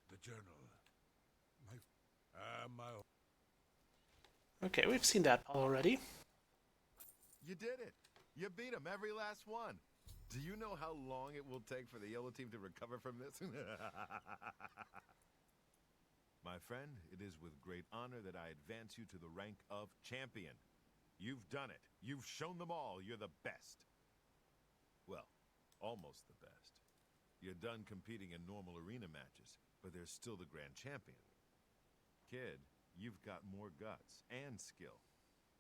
B: The journal. My...
A: Okay, we've seen that part already.
G: You did it! You beat him, every last one! Do you know how long it will take for the yellow team to recover from this? My friend, it is with great honor that I advance you to the rank of champion. You've done it. You've shown them all you're the best. Well, almost the best. You're done competing in normal arena matches, but there's still the Grand Champion. Kid, you've got more guts and skill.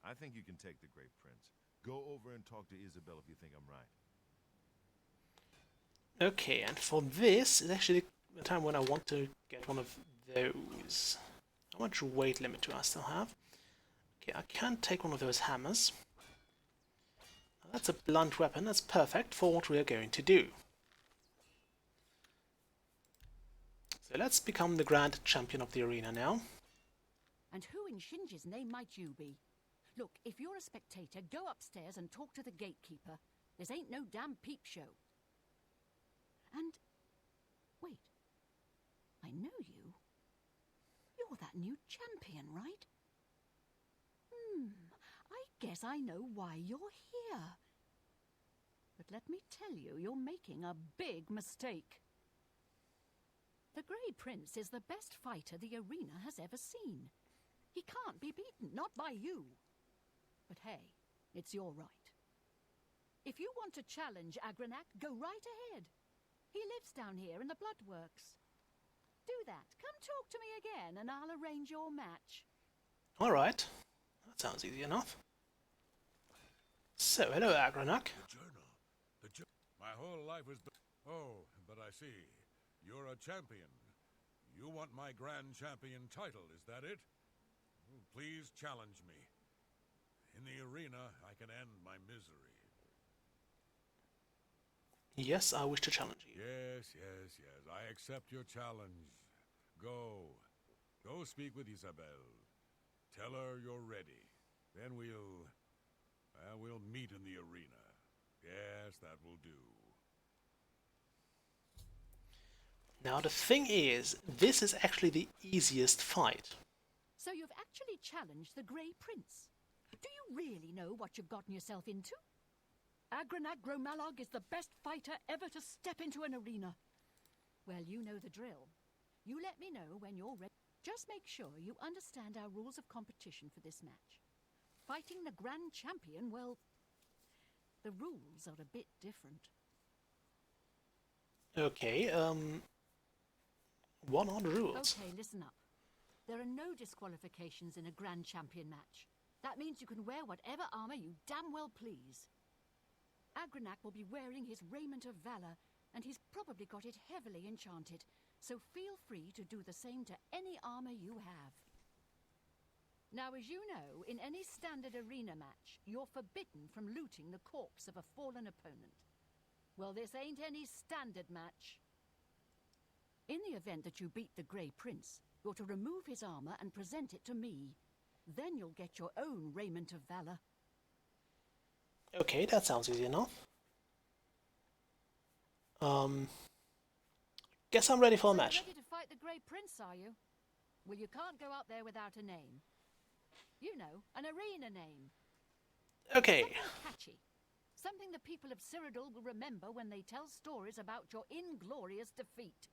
G: I think you can take the Great Prince. Go over and talk to Isabel if you think I'm right.
A: Okay, and for this is actually the time when I want to get one of those. How much weight limit do I still have? Okay, I can take one of those hammers. Now that's a blunt weapon, that's perfect for what we are going to do. So let's become the Grand Champion of the arena now.
E: And who in Shinji's name might you be? Look, if you're a spectator, go upstairs and talk to the gatekeeper. This ain't no damn peep show. And... wait. I know you. You're that new champion, right? I guess I know why you're here. But let me tell you, you're making a big mistake. The Grey Prince is the best fighter the arena has ever seen. He can't be beaten, not by you. But hey, it's your right. If you want to challenge Agranak, go right ahead. He lives down here in the Bloodworks. Do that. Come talk to me again and I'll arrange your match.
A: Alright, that sounds easy enough. So, hello Agranak.
B: The journal. My whole life was... Oh, but I see. You're a champion. You want my Grand Champion title, is that it? Please challenge me. In the arena, I can end my misery.
A: Yes, I wish to challenge you.
B: Yes. I accept your challenge. Go. Go speak with Isabel. Tell her you're ready. Then we'll meet in the arena. Yes, that will do.
A: Now the thing is, this is actually the easiest fight.
E: So you've actually challenged the Grey Prince. Do you really know what you've gotten yourself into? Agranak Gromalog is the best fighter ever to step into an arena. Well, you know the drill. You let me know when you're ready. Just make sure you understand our rules of competition for this match. Fighting the Grand Champion, well, the rules are a bit different.
A: Okay, what are the rules?
E: Okay, listen up. There are no disqualifications in a Grand Champion match. That means you can wear whatever armor you damn well please. Agranak will be wearing his raiment of valor, and he's probably got it heavily enchanted, so feel free to do the same to any armor you have. Now, as you know, in any standard arena match, you're forbidden from looting the corpse of a fallen opponent. Well, this ain't any standard match. In the event that you beat the Grey Prince, you're to remove his armor and present it to me. Then you'll get your own raiment of valor.
A: Okay, that sounds easy enough. Guess I'm ready for a match.
E: Ready to fight the Grey Prince, are you? Well, you can't go out there without a name. You know, an arena name.
A: Okay.
E: Something catchy. Something the people of Cyrodiil will remember when they tell stories about your inglorious defeat.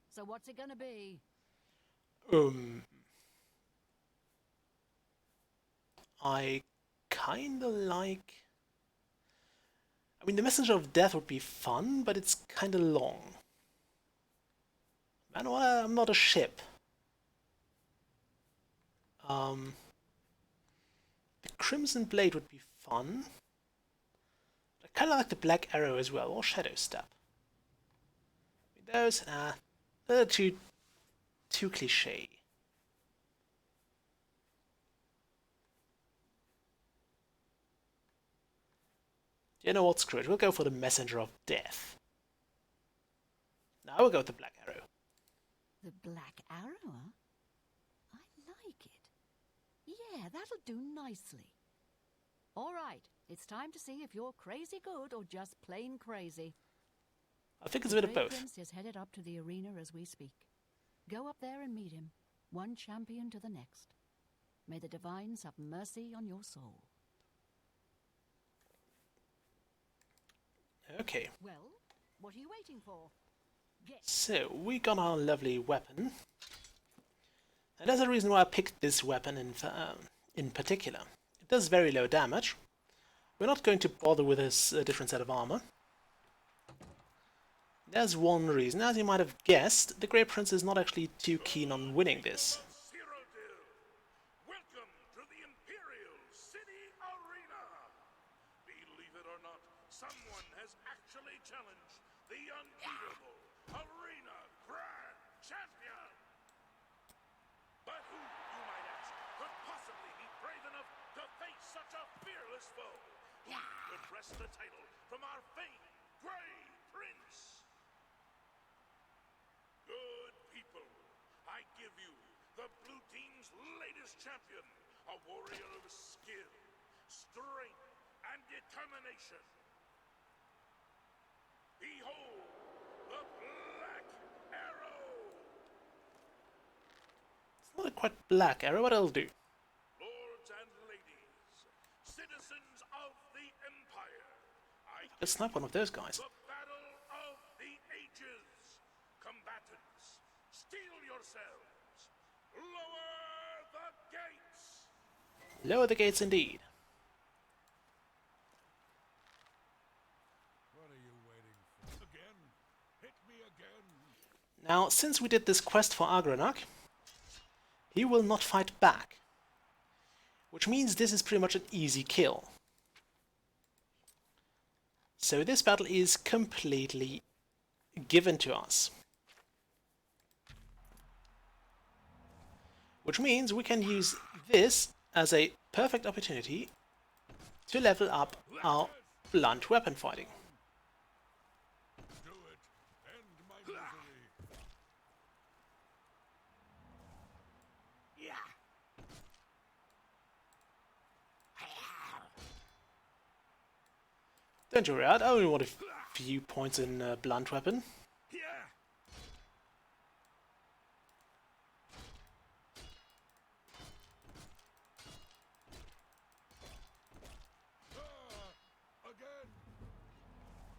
E: So what's it gonna be?
A: I kinda like... I mean, the Messenger of Death would be fun, but it's kinda long. Man, I'm not a ship. The Crimson Blade would be fun. I kinda like the Black Arrow as well, or Shadow Step. Those, they're too cliche. You know what, screw it, we'll go for the Messenger of Death. Now we'll go with the Black Arrow.
E: The Black Arrow, huh? I like it. Yeah, that'll do nicely. All right, it's time to see if you're crazy good or just plain crazy.
A: I think it's a bit of
E: The Grey
A: both.
E: Prince is headed up to the arena as we speak. Go up there and meet him, one champion to the next. May the divines have mercy on your soul.
A: Okay,
E: Well, what are you waiting for? Get.
A: so we got our lovely weapon. And there's a reason why I picked this weapon in particular. It does very low damage. We're not going to bother with this different set of armor. There's one reason. As you might have guessed, the Grey Prince is not actually too keen on winning this.
B: Welcome to the Imperial City Arena. Believe it or not, someone has actually challenged the unbeatable Arena Grand Champion. But who, you might ask, could possibly be brave enough to face such a fearless foe? Who could wrest the title from our famed Grey Prince? Good people, I give you the blue team's latest champion, a warrior of skill, strength, and determination. Behold, the Black Arrow!
A: It's not a quite black arrow, but it'll do.
B: Lords and ladies, citizens of the Empire,
A: Let's snipe one of those guys.
B: the battle of the ages. Combatants, steel yourselves. Lower the gates.
A: Lower the gates indeed.
B: What are you waiting for? Again? Hit me again.
A: Now, since we did this quest for Agranak, he will not fight back. Which means this is pretty much an easy kill. So this battle is completely given to us. Which means we can use this as a perfect opportunity to level up our blunt weapon fighting.
B: Do it. End my misery.
A: Don't worry, I only want a few points in blunt weapon.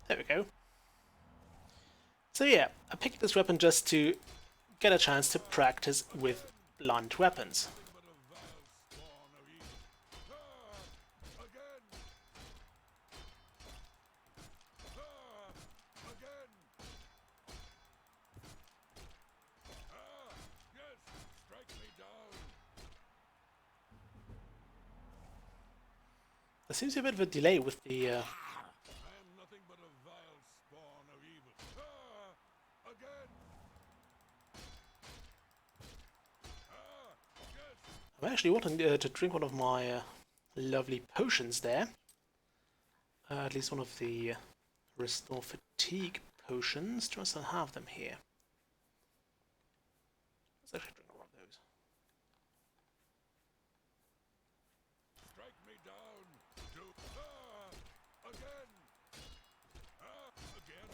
A: There we go. So yeah, I picked this weapon just to get a chance to practice with blunt weapons. There seems to be a bit of a delay with the I'm actually wanting to drink one of my lovely potions there. At least one of the Restore Fatigue potions. Just don't have them here. Let's actually drink one of those.
B: Strike me down. Do again. Again.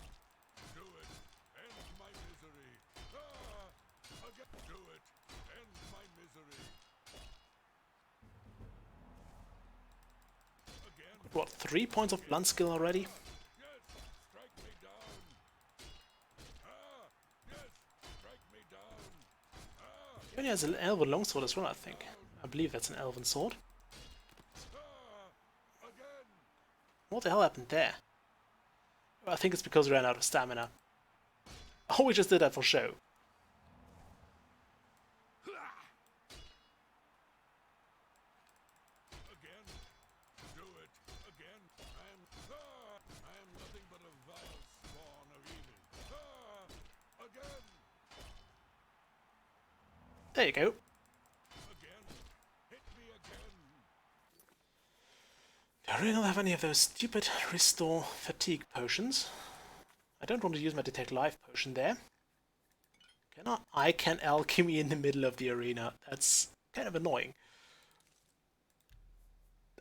B: Do it. End my misery. Again. Do it. End my misery.
A: What, 3 points of blunt skill already?
B: Yes, strike me down. Yes, strike me down.
A: He only has an elven longsword as well, I think. I believe that's an elven sword.
B: Again.
A: What the hell happened there? Well, I think it's because we ran out of stamina. Oh, we just did that for show. There you go. Do I really not have any of those stupid Restore Fatigue potions? I don't want to use my Detect Life potion there. I can alchemy in the middle of the arena. That's kind of annoying.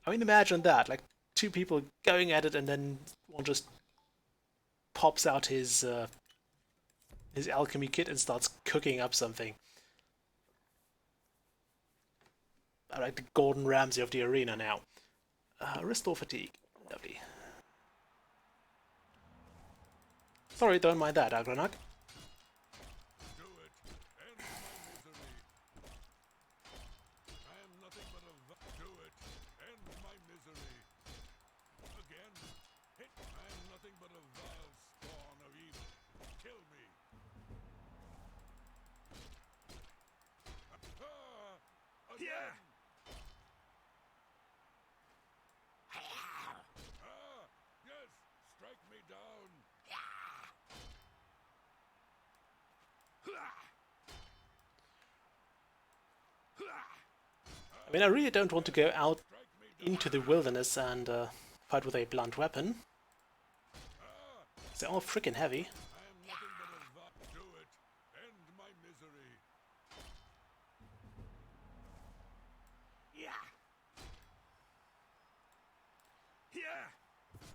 A: I mean, imagine that, like two people going at it and then one just pops out his alchemy kit and starts cooking up something. I like the Gordon Ramsay of the arena now. Restore Fatigue. Lovely. Sorry, don't mind that, Agranak.
B: Do it. End my misery. I am nothing but a do it. End my misery. Again. Hit. I am nothing but a vile spawn of evil. kill me. Again. Yes, strike me down.
A: I mean, I really don't want to go out into the wilderness and fight with a blunt weapon. They're all freaking heavy.
B: I am nothing but a do it. End my misery.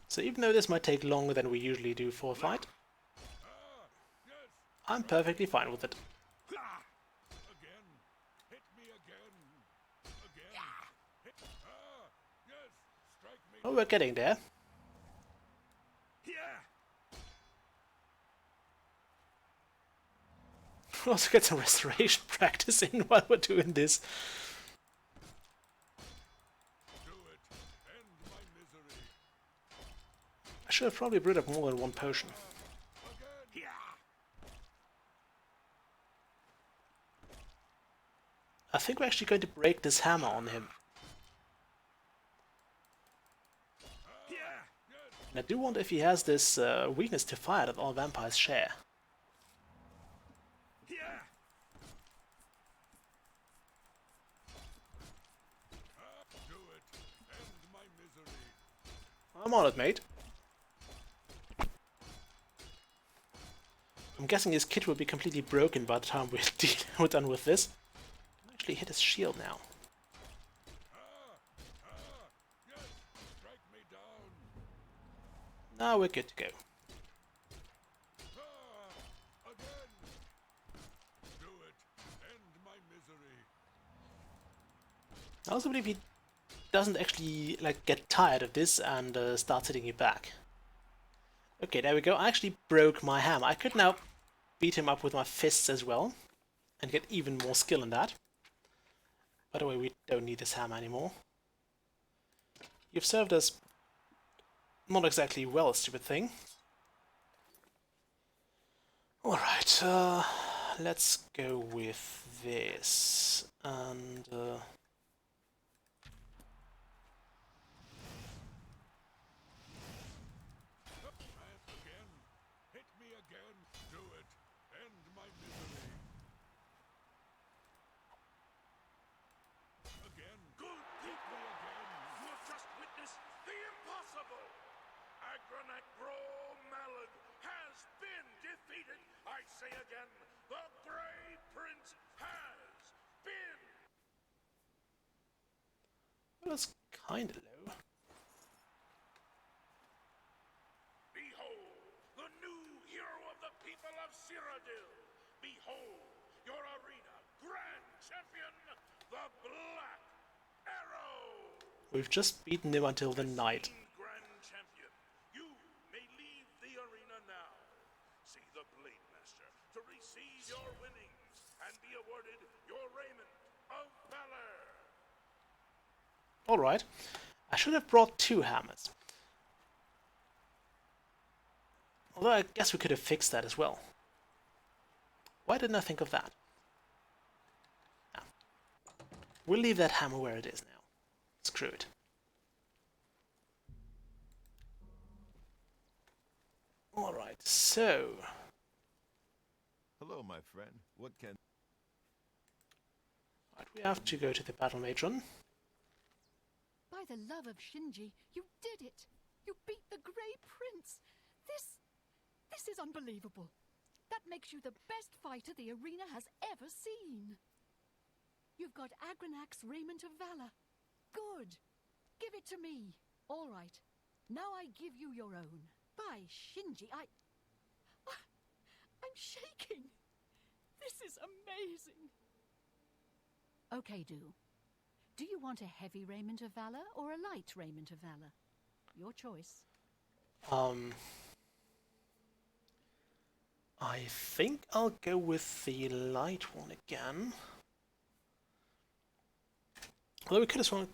A: So even though this might take longer than we usually do for a fight, I'm perfectly fine with it.
B: Again. Hit me again. Again. Yes, strike me.
A: Oh, we're getting there. We'll also get some restoration practice in while we're doing this.
B: Do it. End my misery.
A: I should have probably brewed up more than one potion. I think we're actually going to break this hammer on him. And I do wonder if he has this weakness to fire that all vampires share.
B: Do it. End my misery.
A: I'm on it, mate. I'm guessing his kit will be completely broken by the time we're done with this. I can actually hit his shield now.
B: Yes, strike me down.
A: Now we're good to go.
B: Again. Do it. End my misery.
A: I also believe he doesn't actually like get tired of this and starts hitting you back. Okay, there we go. I actually broke my hammer. I could now beat him up with my fists as well and get even more skill in that. By the way, we don't need this hammer anymore. You've served us not exactly well, stupid thing. Alright, let's go with this. And
B: Again. Hit me again. Do it. End my misery. Again. Good. Hit me again.
F: You have just witnessed the impossible! Agronak Malad has been defeated! I say again, the Grey Prince has been!
A: that was kinda low.
F: Behold, the new hero of the people of Cyrodiil! Behold, your arena grand champion, the Black Arrow!
A: We've just beaten him until the night.
F: Grand champion, you may leave the arena now. See the Blade Master to receive your winnings and be awarded your raiment of valor.
A: Alright. I should have brought two hammers. Although I guess we could have fixed that as well. Why didn't I think of that? No. We'll leave that hammer where it is now. Screw it. Alright, so...
G: Hello, my friend. What can...
A: Right, we have to go to the battle matron.
E: By the love of Shinji, you did it! You beat the Grey Prince! This is unbelievable. That makes you the best fighter the arena has ever seen. You've got Agronak's Raiment of Valor. Good. Give it to me. All right. Now I give you your own. By Shinji, I'm shaking. This is amazing. Okay, do you want a heavy Raiment of Valor or a light Raiment of Valor? Your choice.
A: I think I'll go with the light one again. Although we could as well...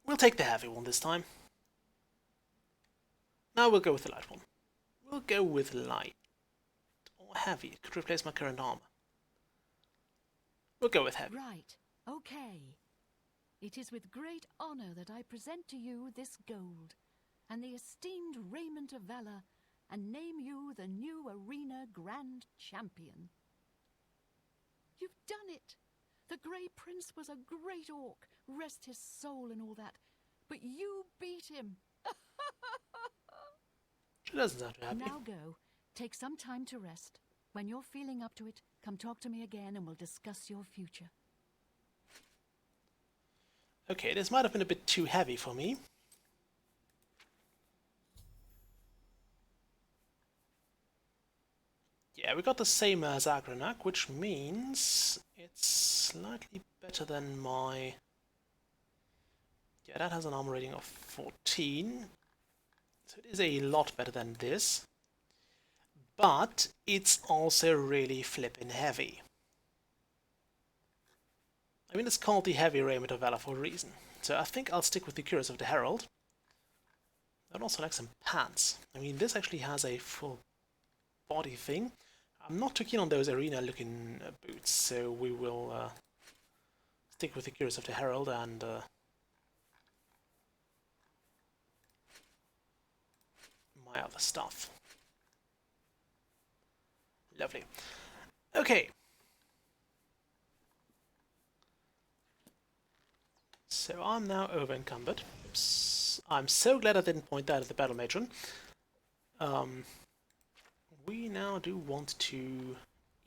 A: We'll take the heavy one this time. No, we'll go with the light one. We'll go with light. Or heavy. It could replace my current armor. We'll go with heavy.
E: Right. Okay. It is with great honor that I present to you this gold and the esteemed raiment of valor, and name you the new arena grand champion. You've done it! The Grey Prince was a great orc, rest his soul and all that, but you beat him!
A: She doesn't sound too happy.
E: Now go. Take some time to rest. When you're feeling up to it, come talk to me again and we'll discuss your future.
A: Okay, this might have been a bit too heavy for me. Yeah, we got the same as Agranak, which means it's slightly better than my... Yeah, that has an armor rating of 14. So it is a lot better than this. But it's also really flippin' heavy. I mean, it's called the Heavy Raiment of Valor for a reason. So I think I'll stick with the Cuirass of the Herald. I'd also like some pants. I mean, this actually has a full body thing. I'm not too keen on those arena-looking boots, so we will stick with the Cuirass of the Herald and my other stuff. Lovely. Okay. So I'm now over encumbered. Oops. I'm so glad I didn't point that at the battle matron. We now do want to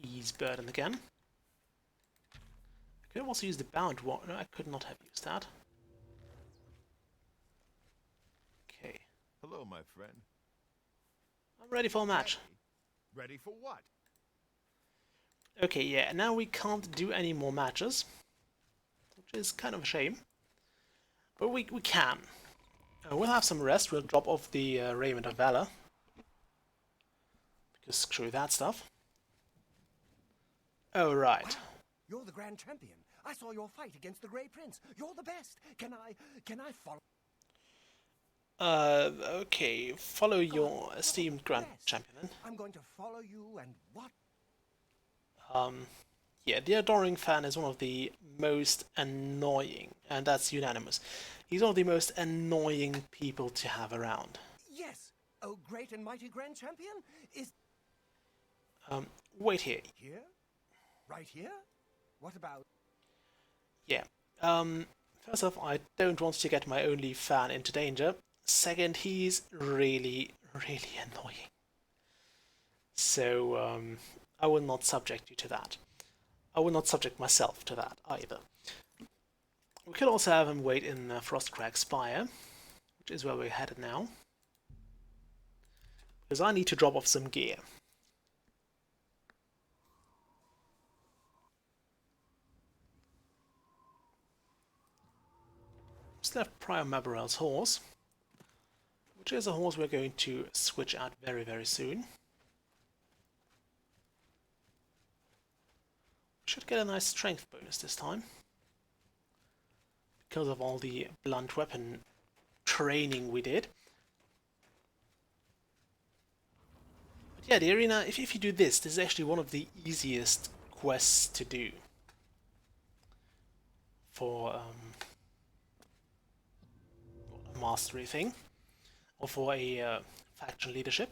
A: ease burden again. I could also use the bound one. No, I could not have used that. Okay.
G: Hello, my friend.
A: I'm ready for a match.
G: Ready for what?
A: Okay, yeah, now we can't do any more matches, which is kind of a shame. But we can. We'll have some rest. We'll drop off the Raiment of Valor. Because screw that stuff. Oh, right.
D: Wow, you're the grand champion. I saw your fight against the Grey Prince. You're the best. Can I follow?
A: Okay. Follow your esteemed grand champion.
D: I'm going to follow you and what?
A: Yeah, the Adoring Fan is one of the most annoying, and that's unanimous. He's one of the most annoying people to have around.
D: Yes. Oh, great and mighty grand champion is...
A: Wait here.
D: Here? Right here? What about...
A: Yeah. First off, I don't want to get my only fan into danger. Second, he's really, really annoying. So, I will not subject you to that. I will not subject myself to that either. We could also have him wait in Frostcrag Spire, which is where we're headed now. Because I need to drop off some gear. Still have Prior Maborel's horse, which is a horse we're going to switch out very, very soon. Should get a nice strength bonus this time. Because of all the blunt weapon training we did. But yeah, the arena, if you do this, this is actually one of the easiest quests to do. For a mastery thing. Or for a faction leadership.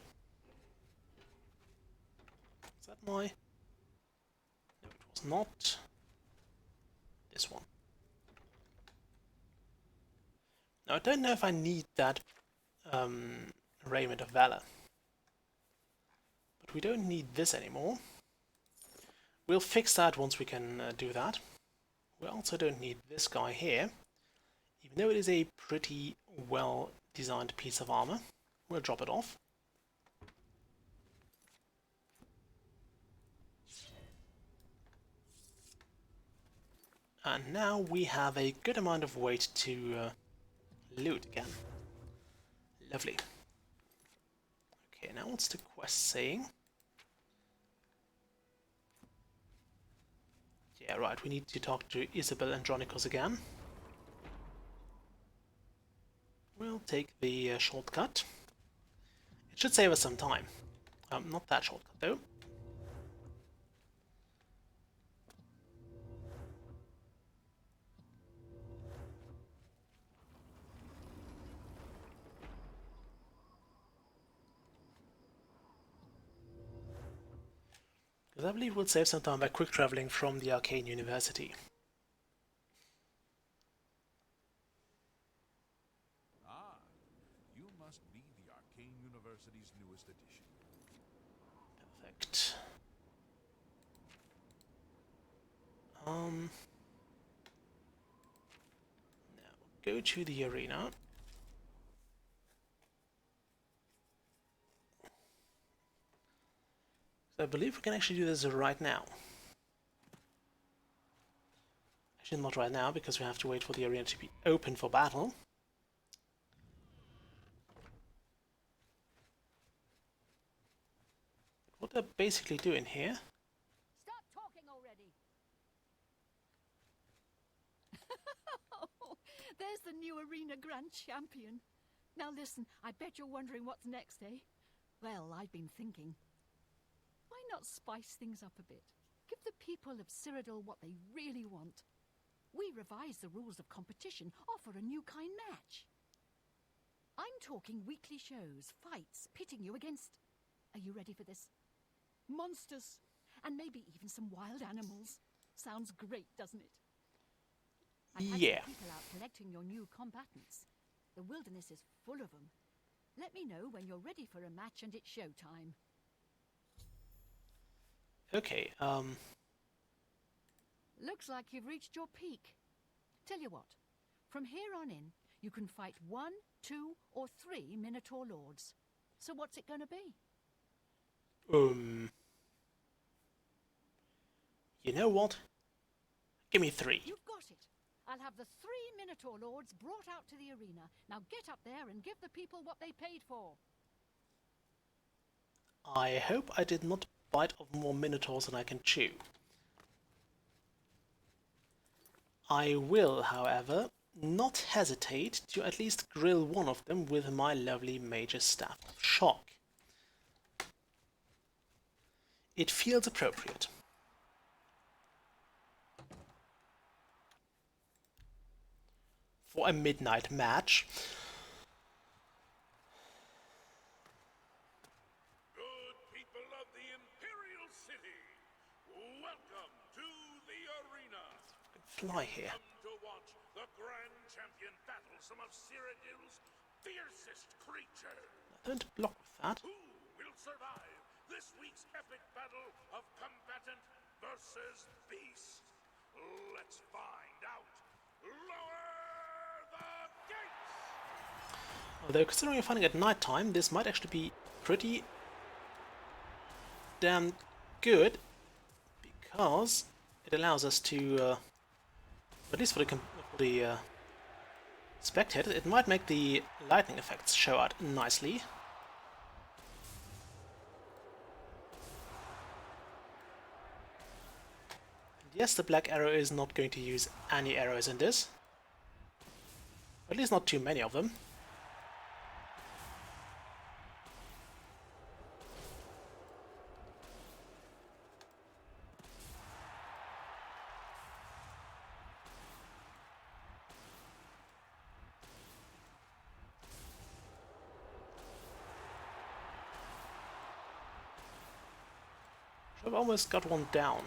A: Is that my... not this one. Now I don't know if I need that Raiment of Valor, but we don't need this anymore. We'll fix that once we can do that. We also don't need this guy here, even though it is a pretty well designed piece of armor. We'll drop it off. And now we have a good amount of weight to loot again. Lovely. Okay, now what's the quest saying? Yeah, right, we need to talk to Isabel Andronikos again. We'll take the shortcut. It should save us some time. Not that shortcut though. I believe we'll save some time by quick traveling from the Arcane University.
B: Ah, you must be the Arcane University's newest addition.
A: Perfect. Now go to the arena. So I believe we can actually do this right now. Actually, not right now, because we have to wait for the arena to be open for battle. What they're basically doing here...
E: Stop talking already! There's the new arena grand champion. Now listen, I bet you're wondering what's next, eh? Well, I've been thinking. Why not spice things up a bit? Give the people of Cyrodiil what they really want. We revise the rules of competition, offer a new kind match. I'm talking weekly shows, fights, pitting you against... Are you ready for this? Monsters, and maybe even some wild animals. Sounds great, doesn't it? I've had some people out collecting your new combatants. The wilderness is full of them. Let me know when you're ready for a match and it's showtime.
A: Okay,
E: Looks like you've reached your peak. Tell you what, from here on in, you can fight 1, 2, or 3 Minotaur Lords. So what's it gonna be?
A: You know what? Give me 3.
E: You've got it. I'll have the 3 Minotaur Lords brought out to the arena. Now get up there and give the people what they paid for.
A: I hope I did not bite off more Minotaurs than I can chew. I will, however, not hesitate to at least grill one of them with my lovely Major Staff of Shock. It feels appropriate. For a midnight match.
F: Good people of the Imperial City, welcome to the arena.
A: Fly here.
F: Come to watch the grand champion battle some of Cyrodiil's fiercest creatures.
A: Don't block with that.
F: Who will survive this week's epic battle of combatant versus beast? Let's find out. Lower the gates!
A: Although, considering you're fighting at night time, this might actually be pretty damn good, because it allows us to, at least for the spectators, it might make the lightning effects show out nicely. Yes, the black arrow is not going to use any arrows in this. At least not too many of them. I've almost got one down.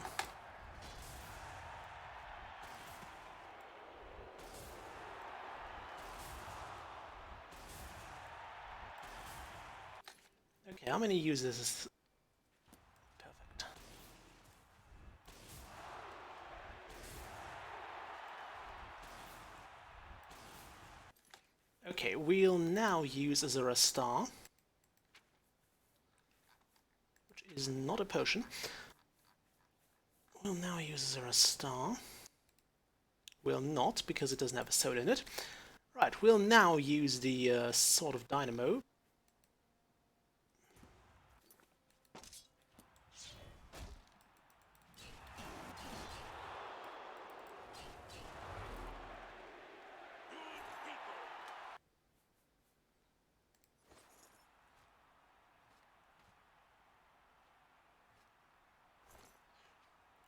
A: Okay, how many users is... Perfect. Okay, we'll now use Azura Star, which is not a potion. We'll now use Azura Star. Will not, because it doesn't have a soul in it. Right, we'll now use the Sword of Dynamo.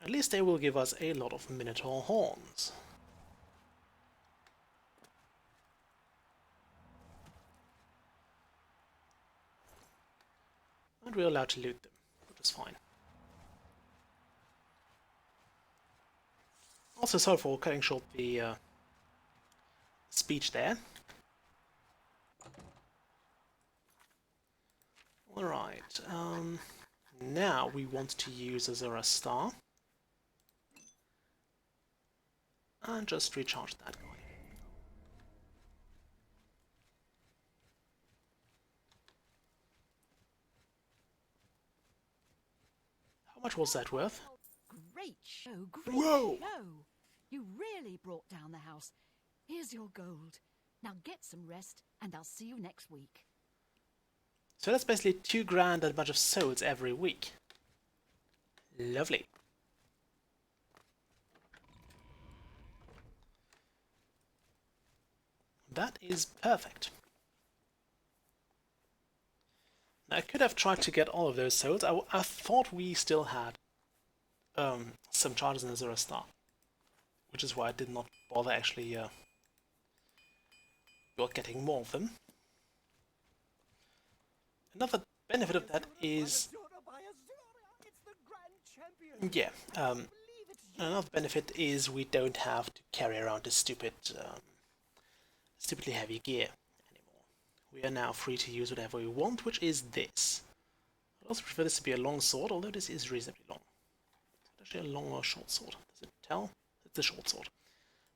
A: At least they will give us a lot of Minotaur horns. And we're allowed to loot them, which is fine. Also, sorry for cutting short the speech there. Alright, now we want to use Azura Star. And just recharge that guy. How much was that worth?
E: Great show, great
A: Whoa!
E: show. You really brought down the house. Here's your gold. Now get some rest, and I'll see you next week.
A: So that's basically 2 grand and a bunch of souls every week. Lovely. That is perfect. Now, I could have tried to get all of those souls. I thought we still had some charges in Azura Star, which is why I did not bother actually getting more of them. Another benefit of that is, yeah, another benefit is we don't have to carry around this stupidly heavy gear anymore. We are now free to use whatever we want, which is this. I'd also prefer this to be a long sword, although this is reasonably long. Is it actually a long or a short sword? Does it tell? It's a short sword.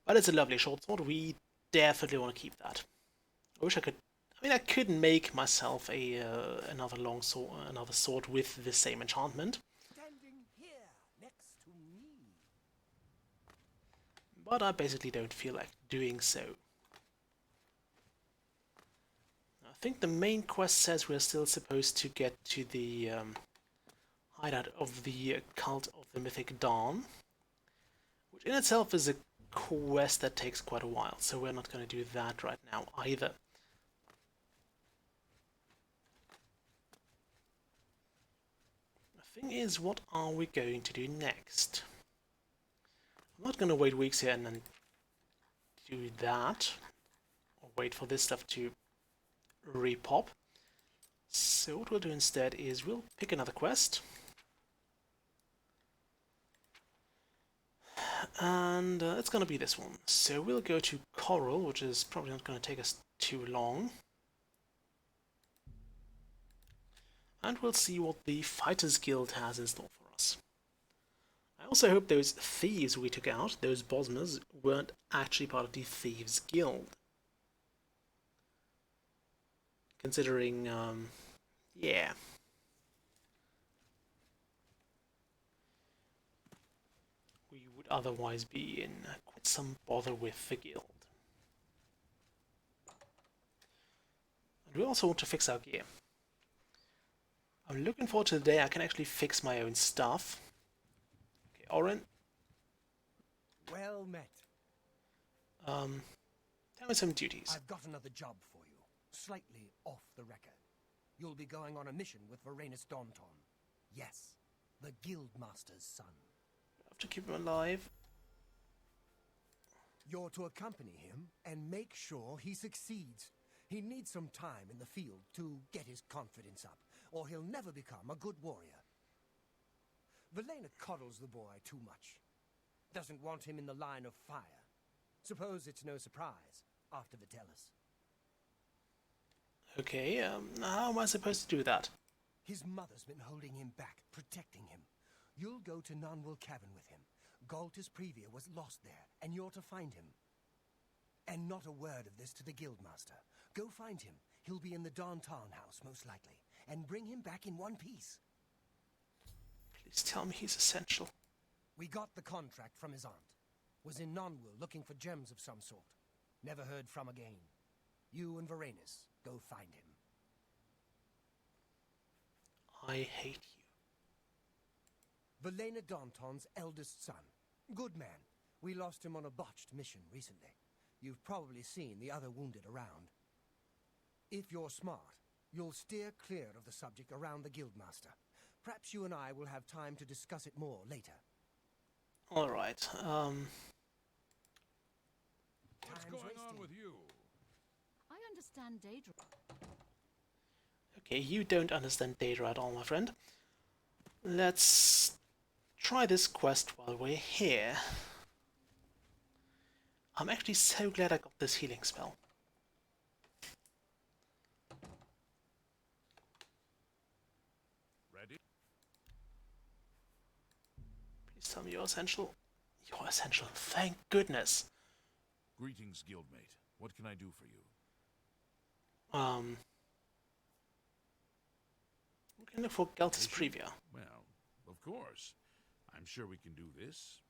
A: But it's a lovely short sword. We definitely want to keep that. I wish I could. I mean, I could make myself another long sword, another sword with the same enchantment.
D: Standing here next to me.
A: But I basically don't feel like doing so. I think the main quest says we're still supposed to get to the hideout of the Cult of the Mythic Dawn, which in itself is a quest that takes quite a while, so we're not going to do that right now either. The thing is, what are we going to do next? I'm not going to wait weeks here and then do that, or wait for this stuff to repop. So what we'll do instead is we'll pick another quest. And it's going to be this one. So we'll go to Coral, which is probably not going to take us too long. And we'll see what the Fighters Guild has in store for us. I also hope those thieves we took out, those Bosmers, weren't actually part of the Thieves Guild. Considering, yeah. We would otherwise be in quite some bother with the guild. And we also want to fix our gear. I'm looking forward to the day I can actually fix my own stuff. Okay, Oren.
D: Well met.
A: Tell me some duties.
D: I've got another job for you, slightly off the record. You'll be going on a mission with Varanus Daunton. Yes, the Guildmaster's son.
A: I have to keep him alive.
D: You're to accompany him and make sure he succeeds. He needs some time in the field to get his confidence up, or he'll never become a good warrior. Valena coddles the boy too much. Doesn't want him in the line of fire. Suppose it's no surprise after the Tellus.
A: Okay, how am I supposed to do that?
D: His mother's been holding him back, protecting him. You'll go to Nonwell Cavern with him. Galtus Previa was lost there, and you're to find him. And not a word of this to the Guildmaster. Go find him. He'll be in the Daunton house, most likely. And bring him back in one piece.
A: Please tell me he's essential.
D: We got the contract from his aunt. Was in Nonwell looking for gems of some sort. Never heard from again. You and Varanus, go find him.
A: I hate you.
D: Valena Daunton's eldest son. Good man. We lost him on a botched mission recently. You've probably seen the other wounded around. If you're smart, you'll steer clear of the subject around the Guildmaster. Perhaps you and I will have time to discuss it more later.
A: Alright,
B: What's going on with you?
E: I understand Daedra.
A: okay, you don't understand data at all, my friend. Let's try this quest while we're here. I'm actually so glad I got this healing spell.
B: Ready?
A: Please tell me you're essential. You're essential, thank goodness.
B: Greetings, guildmate. What can I do for you?
A: We can look for Geltis Previa.
B: Well, of course. I'm sure we can do this.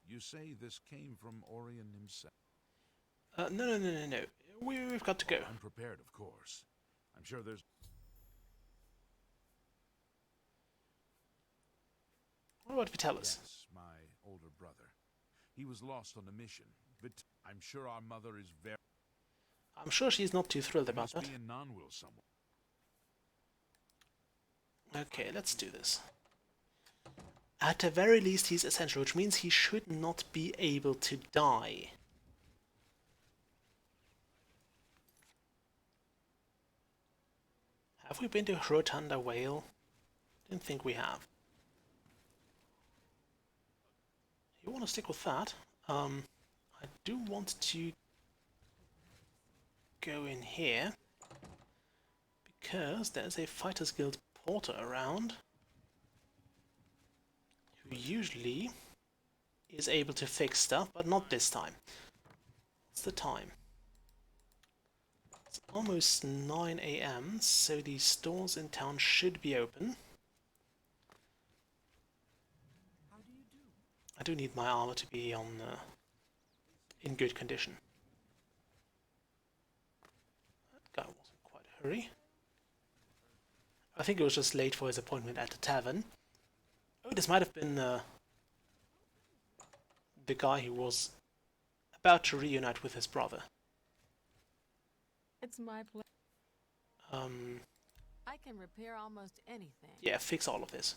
B: You say this came from Orion himself?
A: No. We've got to go.
B: I'm prepared, of course. I'm sure there's...
A: What about Vitalis?
B: Yes, my older brother. He was lost on a mission, but I'm sure our mother is very...
A: I'm sure she's not too thrilled about that.
B: Must be in Non-Will somewhere.
A: Okay, let's do this. At the very least, he's essential, which means he should not be able to die. Have we been to Rotunda Whale? Didn't think we have. You want to stick with that? I do want to go in here because there's a Fighters Guild porter around who usually is able to fix stuff, but not this time. What's the time? It's almost 9 AM, so the stores in town should be open. I do need my armor to be on in good condition. That guy wasn't quite a hurry. I think he was just late for his appointment at the tavern. Oh, this might have been the guy who was about to reunite with his brother.
C: It's my pleasure. I can repair almost anything.
A: Yeah, fix all of this.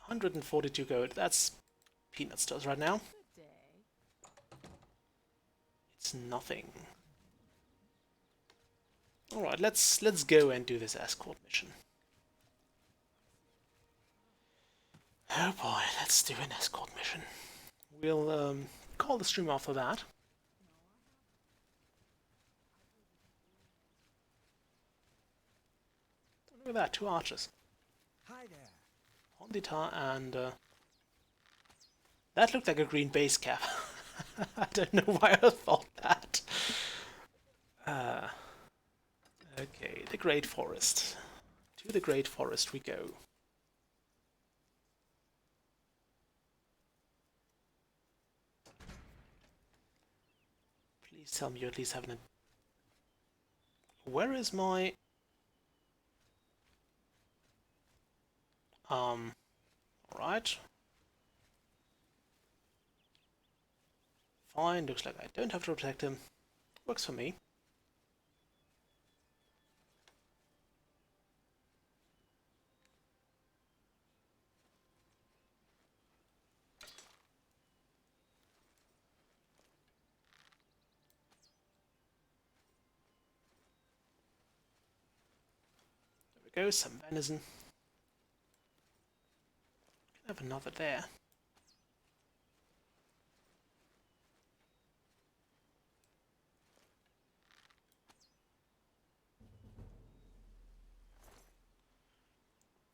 A: 142 gold, that's peanuts to us right now.
C: Good day.
A: It's nothing. Alright, let's go and do this escort mission. Oh boy, let's do an escort mission. We'll call the stream after that. Look at that, 2 archers.
D: Hi there.
A: Hondita and... that looked like a green base cap. I don't know why I thought that. Okay, the Great Forest. To the Great Forest we go. Please tell me you at least have an... Where is my... Alright. Fine, looks like I don't have to protect him. Works for me. There we go, some venison. Can have another there.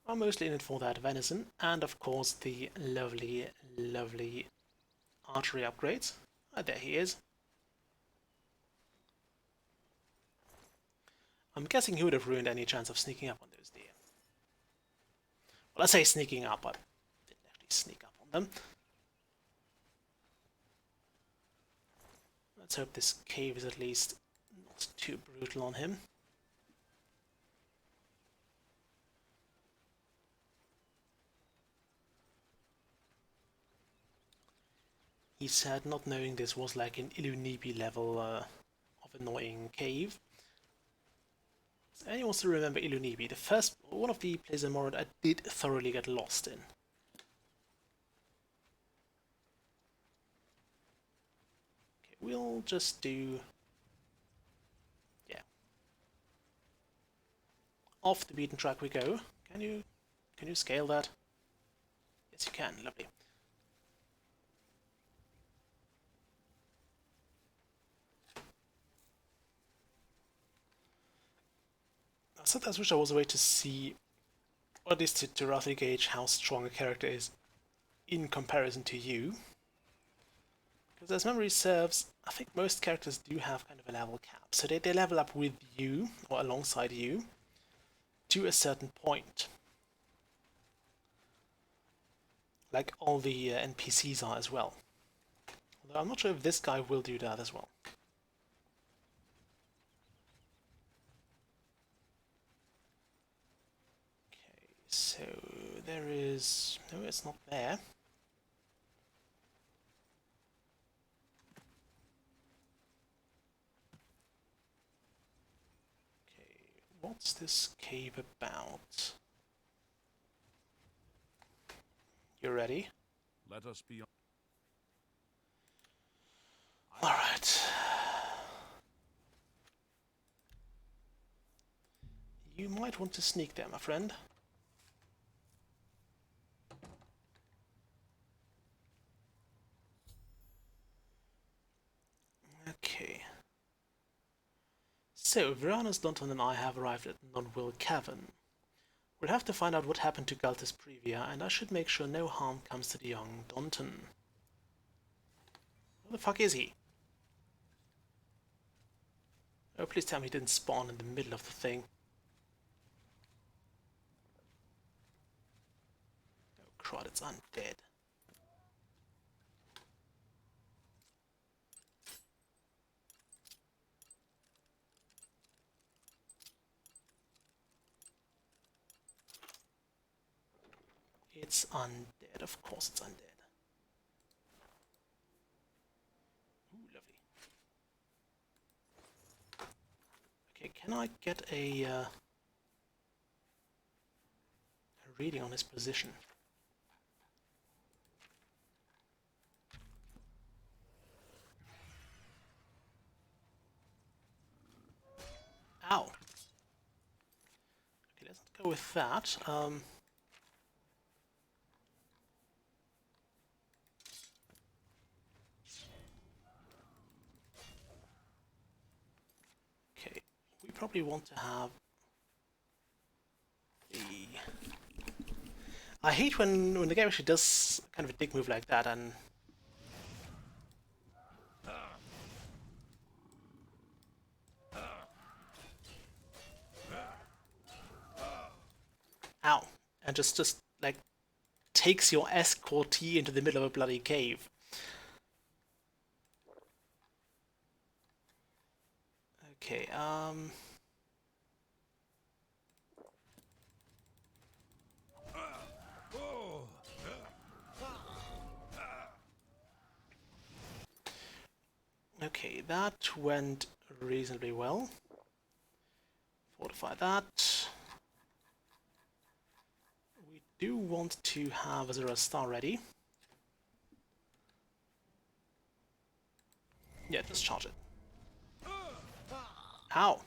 A: I'm mostly in it for that venison, and of course the lovely, lovely archery upgrades. Ah, there he is. I'm guessing he would have ruined any chance of sneaking up on those deer. Well, I say sneaking up, I didn't actually sneak up on them. Let's hope this cave is at least not too brutal on him. He said, not knowing this was like an Ilunibi level of annoying cave. So anyone wants to remember Ilunibi? The first one of the places in Morrowind I did thoroughly get lost in. Okay, we'll just do... yeah. Off the beaten track we go. Can you scale that? Yes, you can. Lovely. sometimes wish there was a way to see, or at least to roughly gauge how strong a character is in comparison to you. Because as memory serves, I think most characters do have kind of a level cap. So they level up with you, or alongside you, to a certain point. Like all the NPCs are as well. Although I'm not sure if this guy will do that as well. Okay, so there is... no, it's not there. Okay, what's this cave about? You ready?
B: Let us be.
A: Alright. You might want to sneak there, my friend. Okay. So, Veranas, Danton and I have arrived at Nonwell Cavern. We'll have to find out what happened to Galtus Previa, and I should make sure no harm comes to the young Danton. Where the fuck is he? Oh, please tell me he didn't spawn in the middle of the thing. Oh crud, it's undead. It's undead, of course it's undead. Ooh, lovely. Okay, can I get a reading on his position? Ow! Okay, let's not go with that. Okay, we probably want to have the... I hate when the game actually does kind of a dick move like that and... Ow! And just like takes your escortee into the middle of a bloody cave. Okay, okay, that went reasonably well. Fortify that. We do want to have Azura's Star ready. Yeah, just charge it. Ow!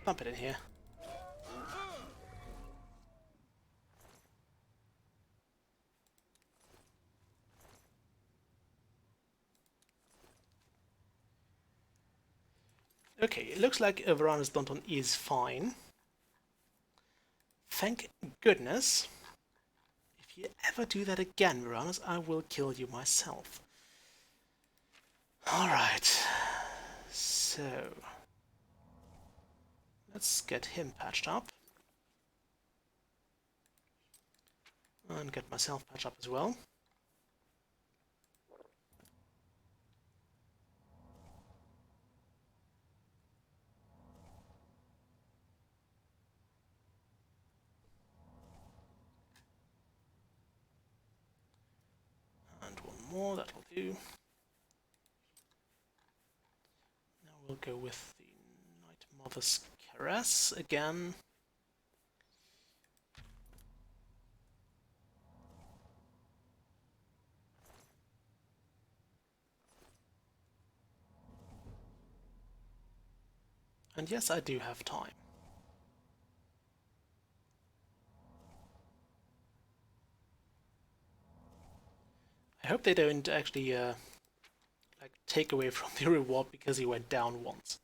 A: Dump it in here. Okay, it looks like Varana's Danton is fine. Thank goodness. If you ever do that again, Varanas, I will kill you myself. Alright. So... let's get him patched up. And get myself patched up as well. And one more, that will do. Now we'll go with the Night Mother's Caress again. And yes, I do have time. hope they don't actually like take away from the reward because he went down once.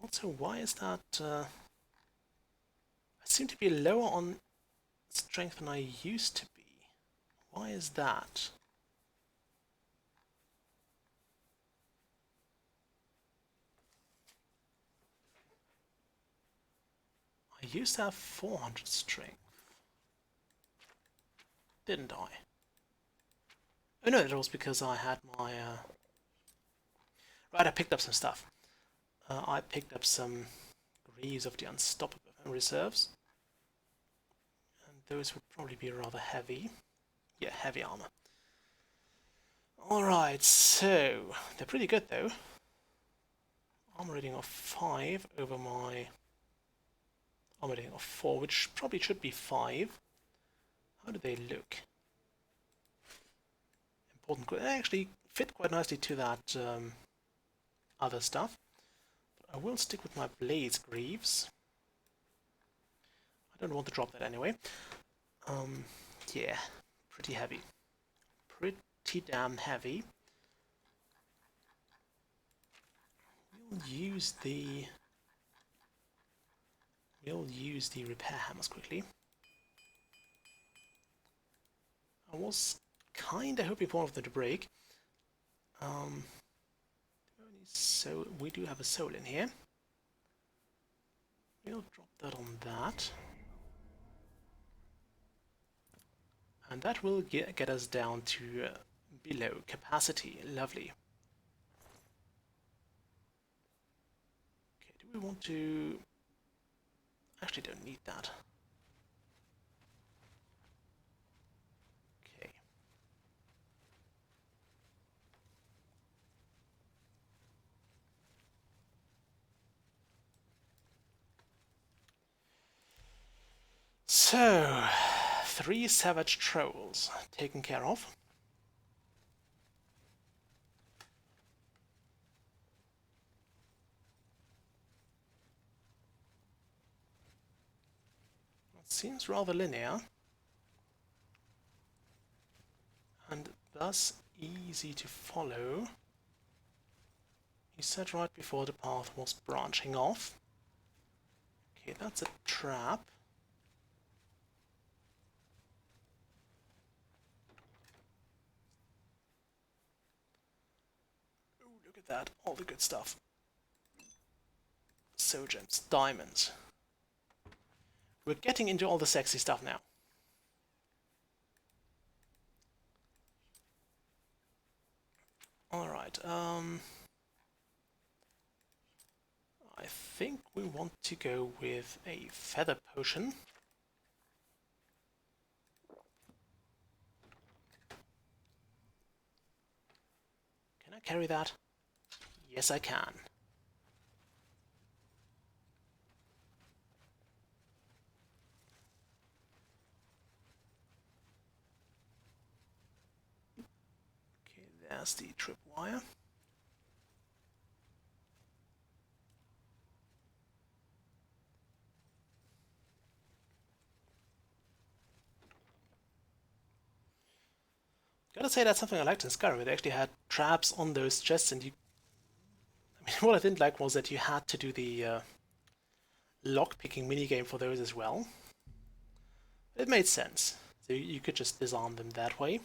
A: Also, why is that? I seem to be lower on strength than I used to be. Why is that? I used to have 400 strength. Didn't I? Oh no, it was because I had my... Right, I picked up some stuff. I picked up some Greaves of the Unstoppable reserves. And those would probably be rather heavy. Yeah, heavy armor. Alright, so... They're pretty good though. Armor rating of 5 over my... Armor rating of 4, which probably should be 5. How do they look? Important. They actually fit quite nicely to that other stuff. But I will stick with my Blaze Greaves. I don't want to drop that anyway. Yeah, pretty heavy. Pretty damn heavy. We'll use the repair hammers quickly. I was kinda hoping for one of them to break. So we do have a soul in here. We'll drop that on that. And that will get us down to below capacity. Lovely. Okay, do we want to... Actually don't need that. Okay. So, 3 savage trolls taken care of. It seems rather linear. And thus easy to follow. He said right before the path was branching off. Okay, that's a trap. Oh, look at that, all the good stuff. So gems, diamonds. We're getting into all the sexy stuff now. Alright, I think we want to go with a feather potion. Can I carry that? Yes, I can. Okay, there's the tripwire. Gotta say that's something I liked in Skyrim. They actually had traps on those chests, and you... I mean, what I didn't like was that you had to do the lock-picking minigame for those as well. It made sense. So you could just disarm them that way.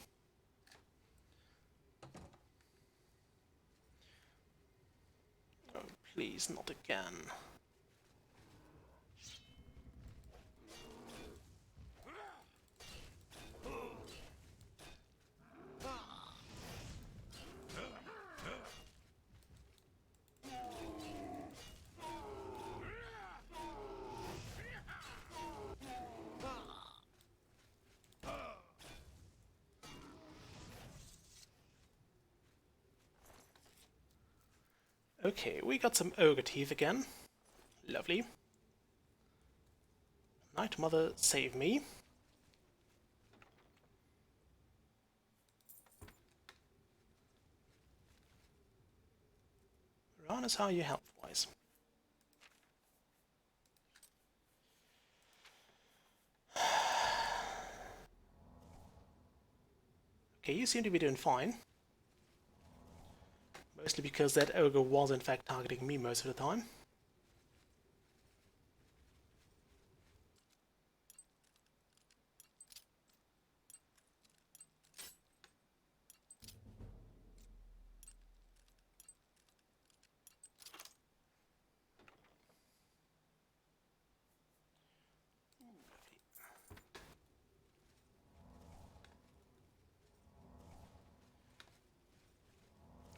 A: Oh, please, not again. Okay, we got some ogre teeth again. Lovely. Night Mother, save me. Ranus, how are you health-wise? Okay, you seem to be doing fine. Mostly because that ogre was in fact targeting me most of the time.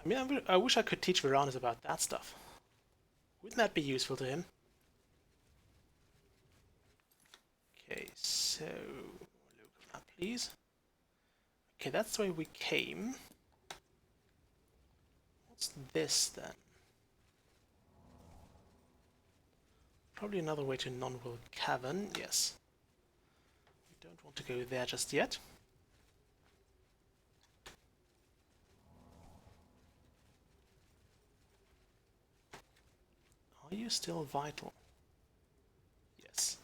A: I mean, I wish I could teach Varanus about that stuff. Wouldn't that be useful to him? Okay, so local map, please. Okay, that's the way we came. What's this then? Probably another way to Numbertwelve Cavern, yes. We don't want to go there just yet. Are you still vital? Yes.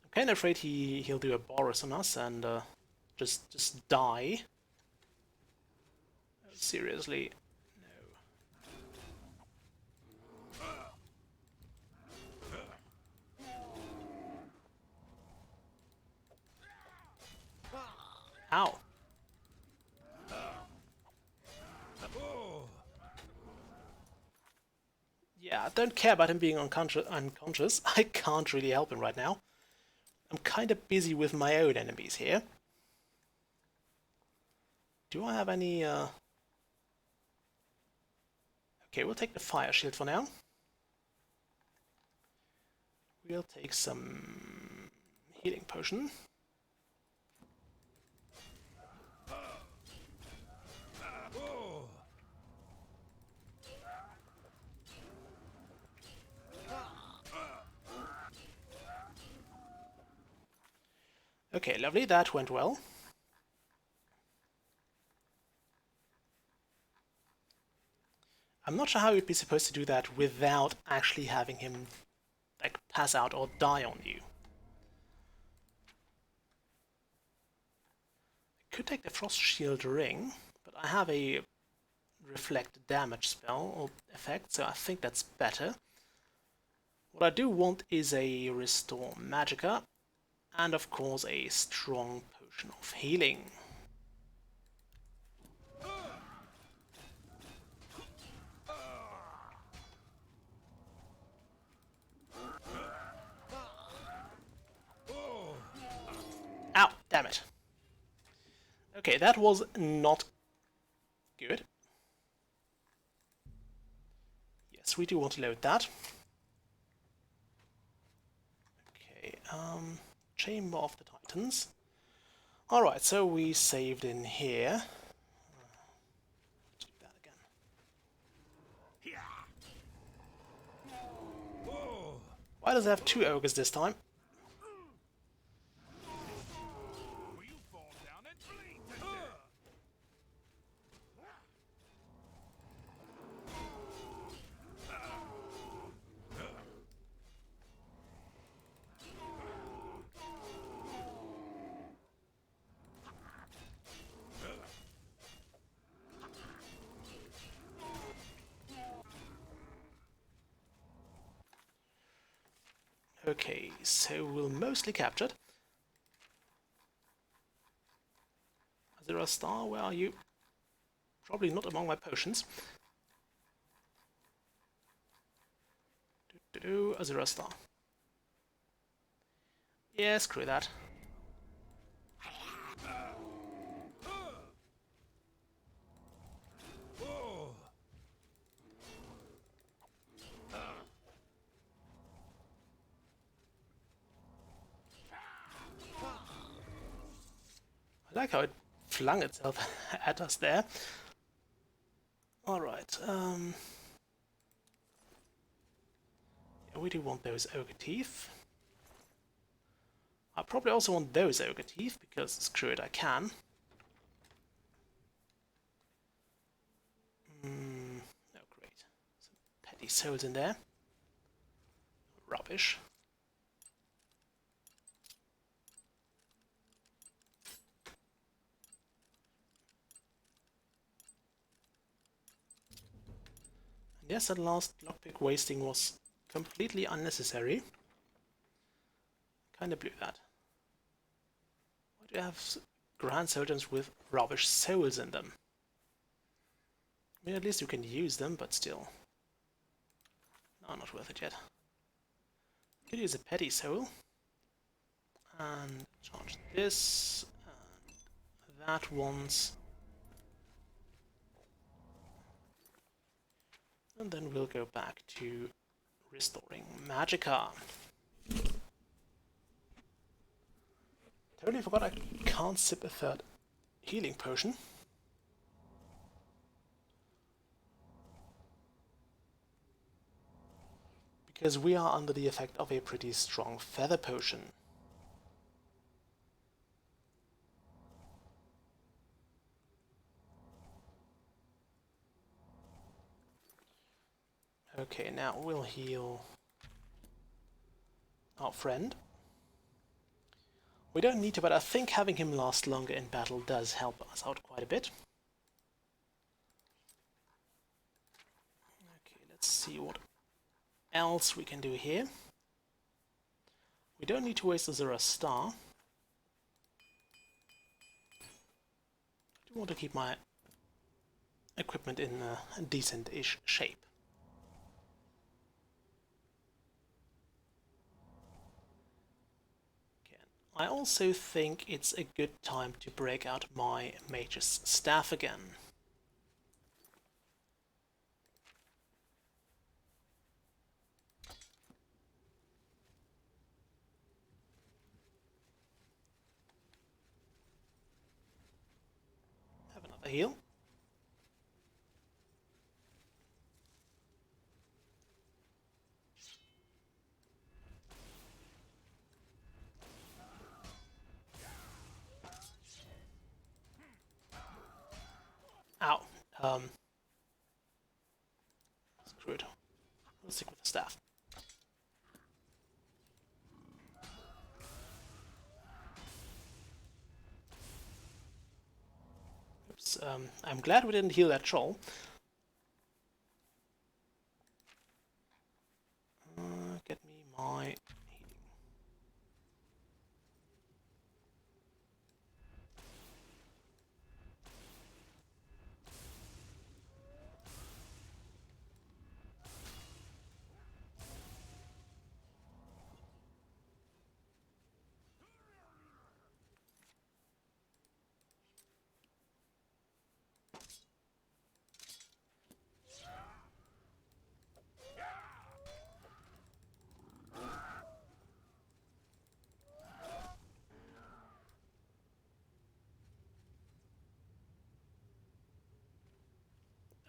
A: I'm kind of afraid he'll do a Boris on us and just die. Seriously, no. Ow. Yeah, I don't care about him being unconscious. I can't really help him right now. I'm kind of busy with my own enemies here. Do I have any... Okay, we'll take the fire shield for now. We'll take some healing potion. Okay, lovely, that went well. I'm not sure how you'd be supposed to do that without actually having him like pass out or die on you. I could take the Frost Shield Ring, but I have a reflect damage spell or effect, so I think that's better. What I do want is a Restore Magicka, and of course a strong potion of healing. Ow, damn it. Okay, that was not good. Yes, we do want to load that. Okay, Chamber of the Titans. Alright, so we saved in here. Let's do that again. Why does it have two ogres this time? Okay, so we'll mostly captured. Azura Star, where are you? Probably not among my potions. Azura Star. Yeah, screw that. I like how it flung itself at us there. Alright, yeah, we do want those ogre teeth. I probably also want those ogre teeth, because screw it, I can. Oh great, some petty souls in there. Rubbish. Yes, that last lockpick wasting was completely unnecessary. Kinda blew that. Why do you have grand sergeants with rubbish souls in them? I mean, at least you can use them, but still. No, not worth it yet. Could use a petty soul. And charge this. And that once. And then we'll go back to restoring Magicka. Totally forgot I can't sip a third healing potion. Because we are under the effect of a pretty strong feather potion. Okay, now we'll heal our friend. We don't need to, but I think having him last longer in battle does help us out quite a bit. Okay, let's see what else we can do here. We don't need to waste a Zera star. I do want to keep my equipment in a decent-ish shape. I also think it's a good time to break out my Mage's Staff again. Have another heal. Ow. Screw it. We'll stick with the staff. Oops. I'm glad we didn't heal that troll. Get me my healing.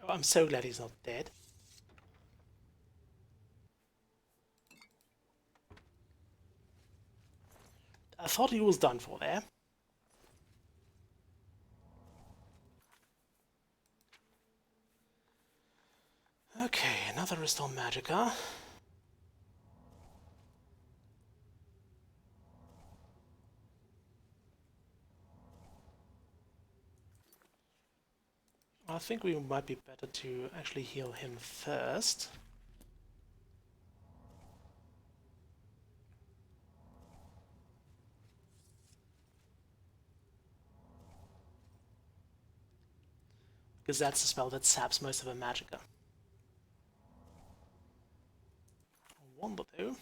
A: Oh, I'm so glad he's not dead. I thought he was done for there. Okay, another Restore Magicka. I think we might be better to actually heal him first. Because that's the spell that saps most of her Magicka. I wonder though.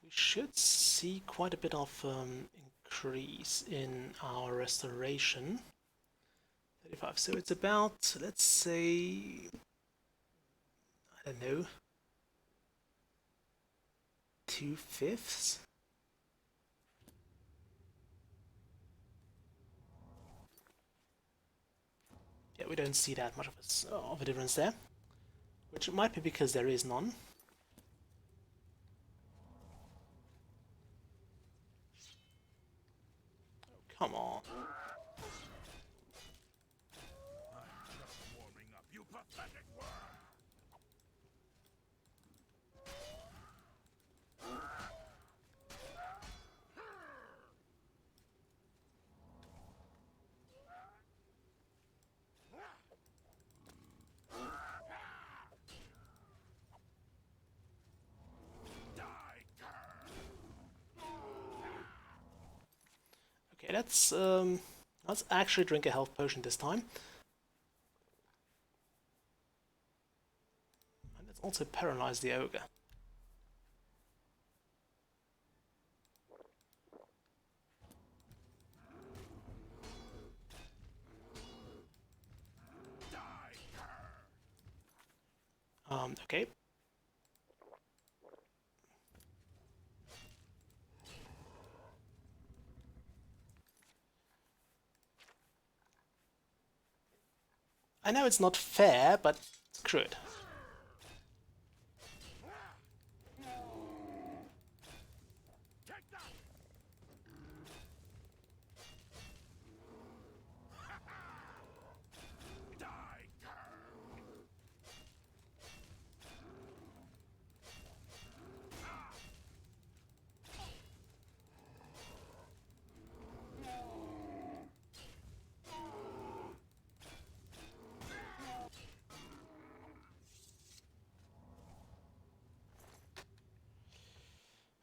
A: We should see quite a bit of increase in our restoration. 35, so it's about, let's say, I don't know, 2/5. Yeah, we don't see that much of a difference there, which might be because there is none. Oh, come on. let's actually drink a health potion this time. And let's also paralyze the ogre. Okay. I know it's not fair, but screw it.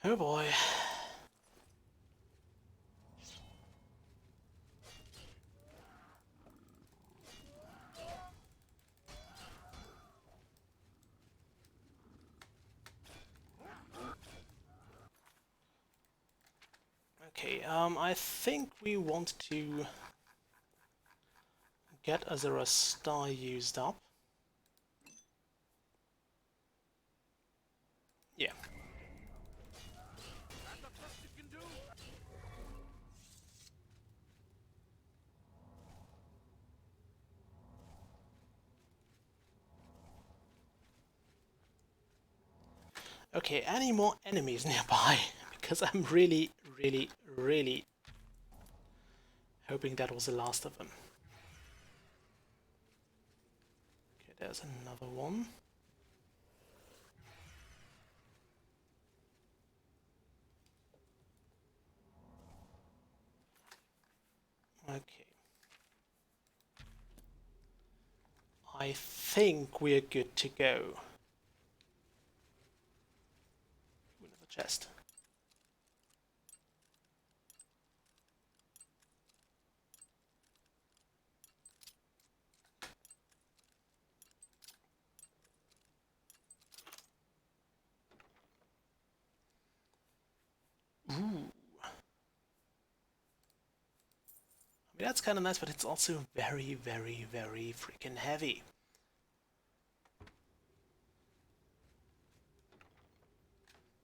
A: Oh boy. Okay, I think we want to get Azura's star used up. Yeah. Okay, any more enemies nearby? Because I'm really hoping that was the last of them. Okay, there's another one. Okay. I think we're good to go. Another chest. Ooh. I mean, that's kind of nice, but it's also very freaking heavy.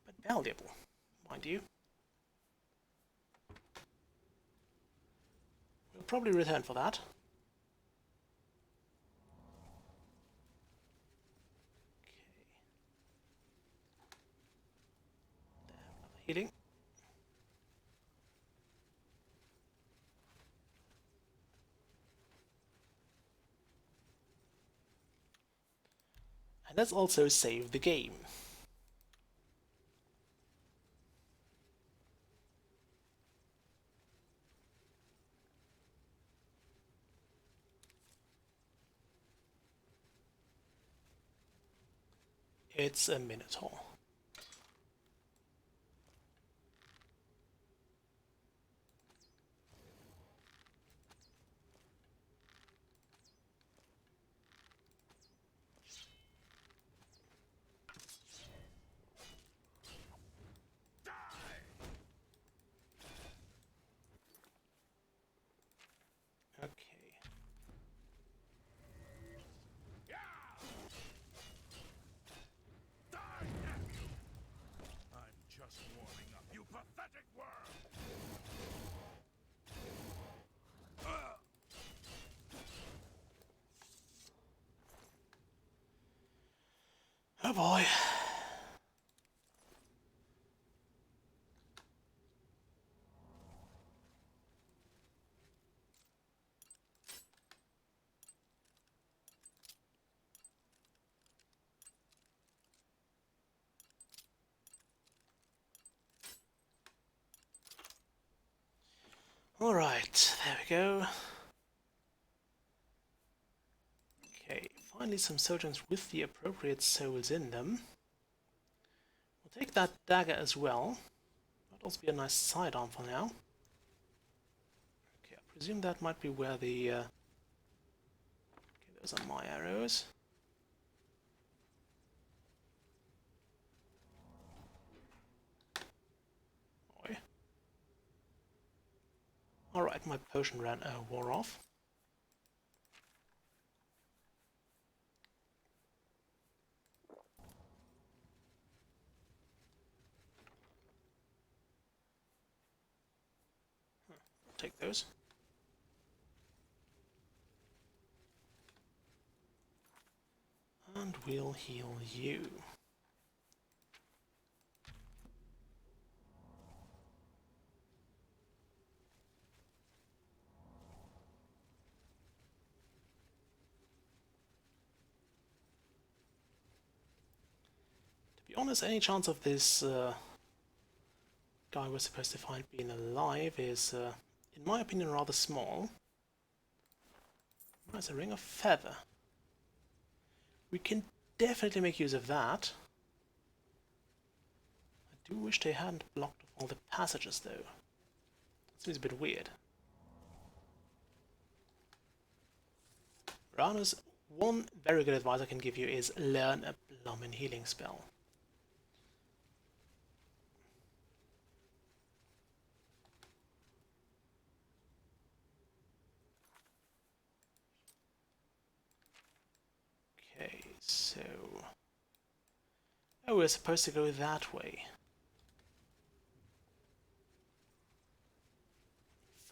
A: But valuable, mind you. We'll probably return for that. Okay. Healing. And let's also save the game. It's a Minotaur. Okay.
F: I'm just warming up, you pathetic worm!
A: Oh boy. Alright, there we go. Okay, finally some sojourns with the appropriate souls in them. We'll take that dagger as well. That'll also be a nice sidearm for now. presume that might be where the... Okay, those are my arrows. Oi. Alright, my potion wore off. Take those. And we'll heal you. To be honest, any chance of this guy we're supposed to find being alive is, in my opinion, rather small. There's a ring of feather. We can definitely make use of that. I do wish they hadn't blocked off all the passages, though. Seems a bit weird. Ranus, one very good advice I can give you is learn a blooming healing spell. Okay, so... Oh, we're supposed to go that way.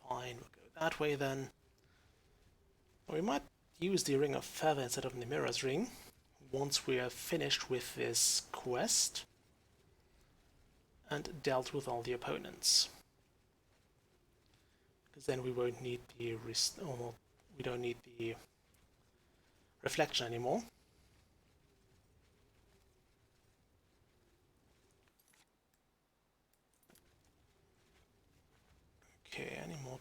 A: Fine, we'll go that way then. We might use the Ring of Feather instead of Nimira's ring once we are finished with this quest and dealt with all the opponents. Because then we won't need the we don't need the reflection anymore. Okay, any more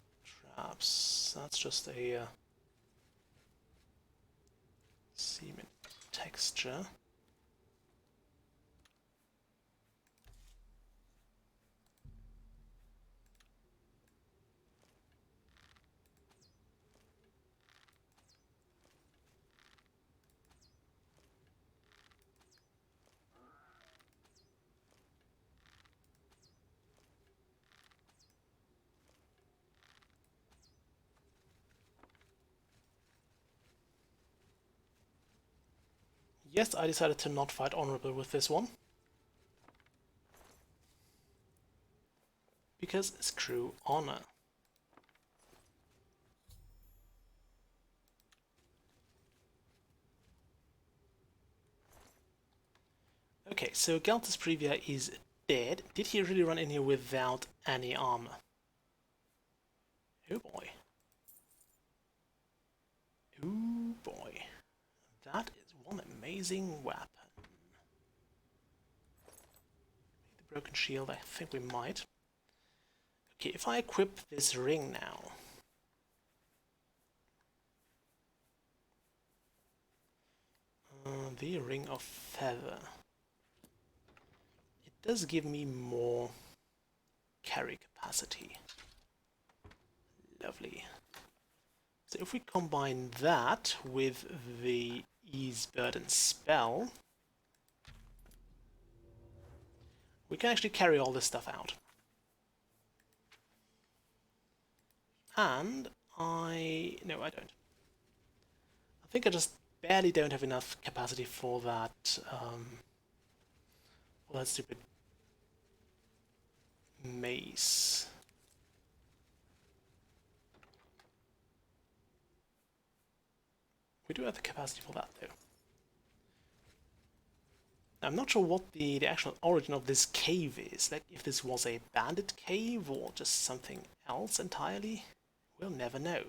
A: traps? That's just a cement texture. Yes, I decided to not fight honorable with this one. Because screw honor. Okay, so Galtus Previa is dead. Did he really run in here without any armor? Oh boy. Oh boy. That is one amazing weapon. The broken shield, I think we might. Okay, if I equip this ring now. The Ring of Feather. It does give me more carry capacity. Lovely. So if we combine that with the Ease Burden spell, we can actually carry all this stuff out. And no, I don't. I think I just barely don't have enough capacity for that, stupid mace. We do have the capacity for that, though. I'm not sure what the actual origin of this cave is. Like, if this was a bandit cave or just something else entirely. We'll never know.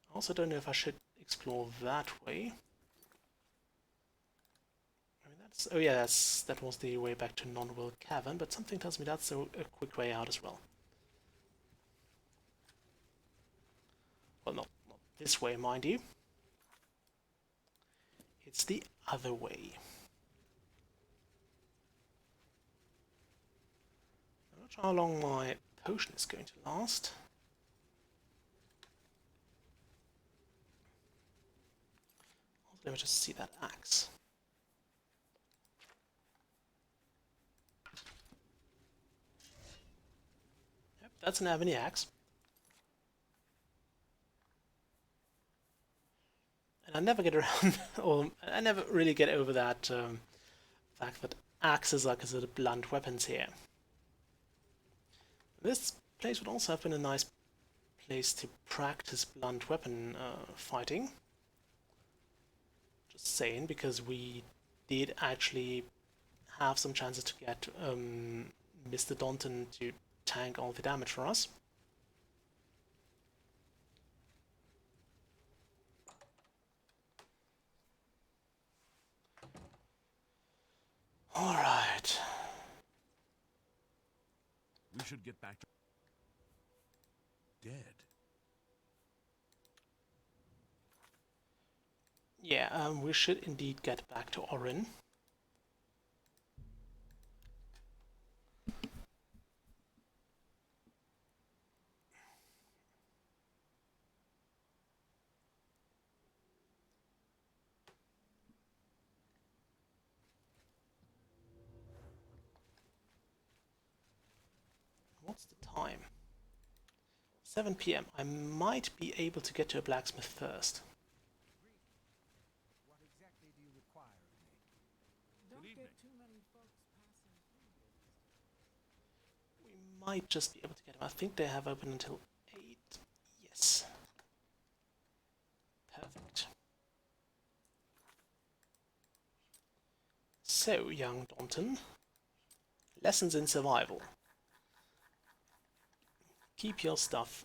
A: I also don't know if I should explore that way. I mean, oh yeah, that was the way back to Non-Will Cavern, but something tells me that's a quick way out as well. Well, not this way, mind you. It's the other way. I'm not Not sure how long my potion is going to last. Also, let me just see that axe. Yep, that's an ebony axe. And I never get around, or I never really get over that fact that axes are considered blunt weapons here. This place would also have been a nice place to practice blunt weapon fighting. Just saying, because we did actually have some chances to get Mr. Daunton to tank all the damage for us. Alright.
B: We should get back to... Dead.
A: Yeah, we should indeed get back to Orin. What's the time? 7 PM. I might be able to get to a blacksmith first.
D: What exactly do you require of me?
H: Don't get too many folks passing through here.
A: We might just be able to get him. I think they have open until 8. Yes. Perfect. So, young Daunton. Lessons in survival. Keep your stuff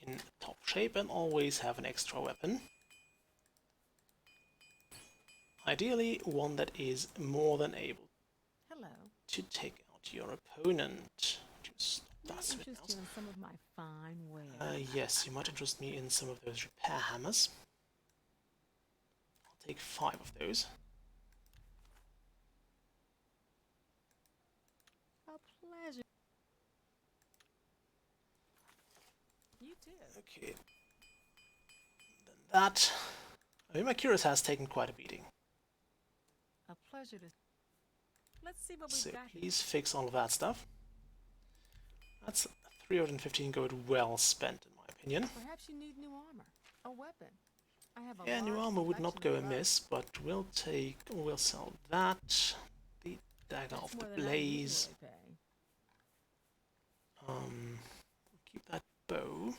A: in top shape and always have an extra weapon. Ideally, one that is more than able
C: Hello.
A: to take out your opponent. Just
C: May I
A: that's it
C: interest you
A: now.
C: in some of my fine wares?
A: Yes, you might interest me in some of those repair hammers. I'll take 5 of those.
C: A pleasure. You too.
A: Okay. Then that... I mean, my Curious has taken quite a beating.
C: A pleasure to... Let's see what we've
A: So
C: got here.
A: please fix all of that stuff. That's 315 gold well spent, in my opinion.
C: Perhaps you need new armor. A weapon. I have a
A: Yeah, new
C: large
A: armor would not go
C: selection of
A: amiss, but we'll sell that. The dagger
C: That's
A: of
C: more
A: the
C: than I
A: blaze.
C: usually pay.
A: Keep that bow.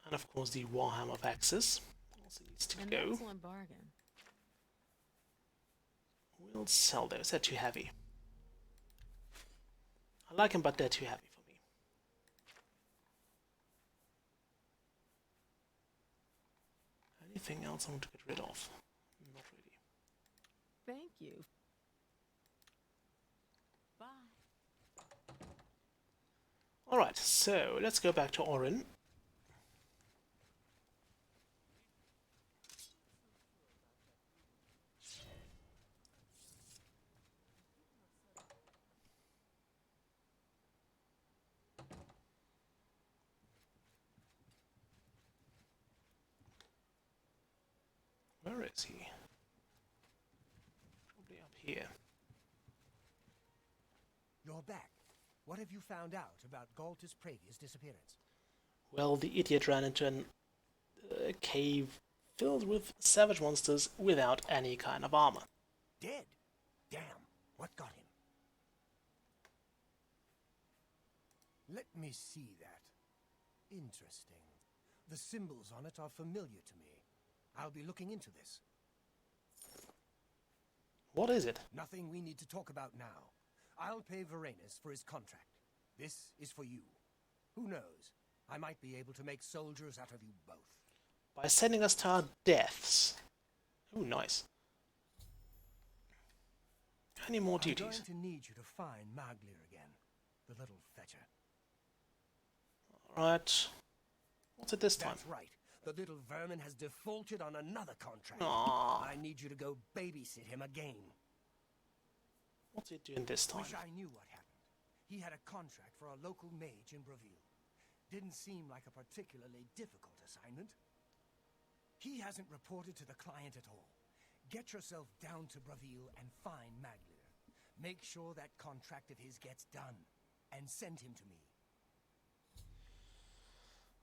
A: And of course the Warhammer of Axis also needs to
C: An
A: go.
C: excellent bargain.
A: We'll sell those, they're too heavy. I like them, but they're too heavy for me. Anything else I want to get rid of? Not really.
C: Thank you. Bye.
A: Alright, so let's go back to Orin. Where is he? Probably up here.
D: You're back. What have you found out about Galtus Pravia's disappearance?
A: Well, the idiot ran into a cave filled with savage monsters without any kind of armor.
D: Dead? Damn. What got him? Let me see that. Interesting. The symbols on it are familiar to me. I'll be looking into this.
A: What is it?
D: Nothing we need to talk about now. I'll pay Varanus for his contract. This is for you. Who knows? I might be able to make soldiers out of you both.
A: By sending us to our deaths. Oh, nice. Any more
D: I'm
A: duties?
D: going to need you to find Maglir again. The little fetcher.
A: Alright. What's it this time?
D: That's right. The little vermin has defaulted on another contract.
A: Aww.
D: I need you to go babysit him again.
A: What's he doing this time?
D: Wish I knew what happened. He had a contract for a local mage in Bravil. Didn't seem like a particularly difficult assignment. He hasn't reported to the client at all. Get yourself down to Bravil and find Maglir. Make sure that contract of his gets done, and send him to me.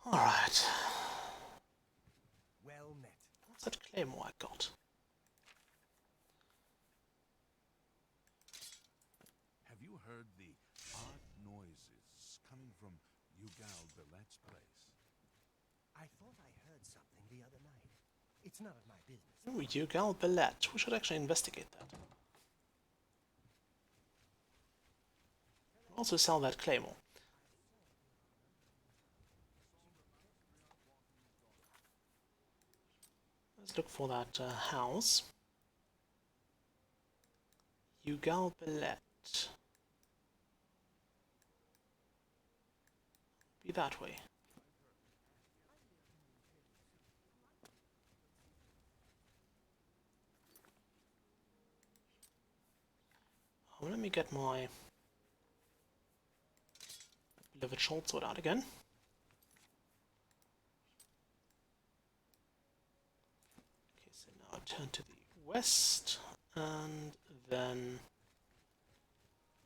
A: Alright.
D: Well met.
A: What's that claymore I got?
B: Have you heard the odd noises coming from Ugal Billet's place?
D: I thought I heard something the other night. It's none of my business.
A: Ooh, Ugal Billet. We should actually investigate that. Also sell that claymore. Let's look for that house. Ugal Billet. Be that way. Oh, let me get my beloved short sword out again. Okay, so now I turn to the west, and then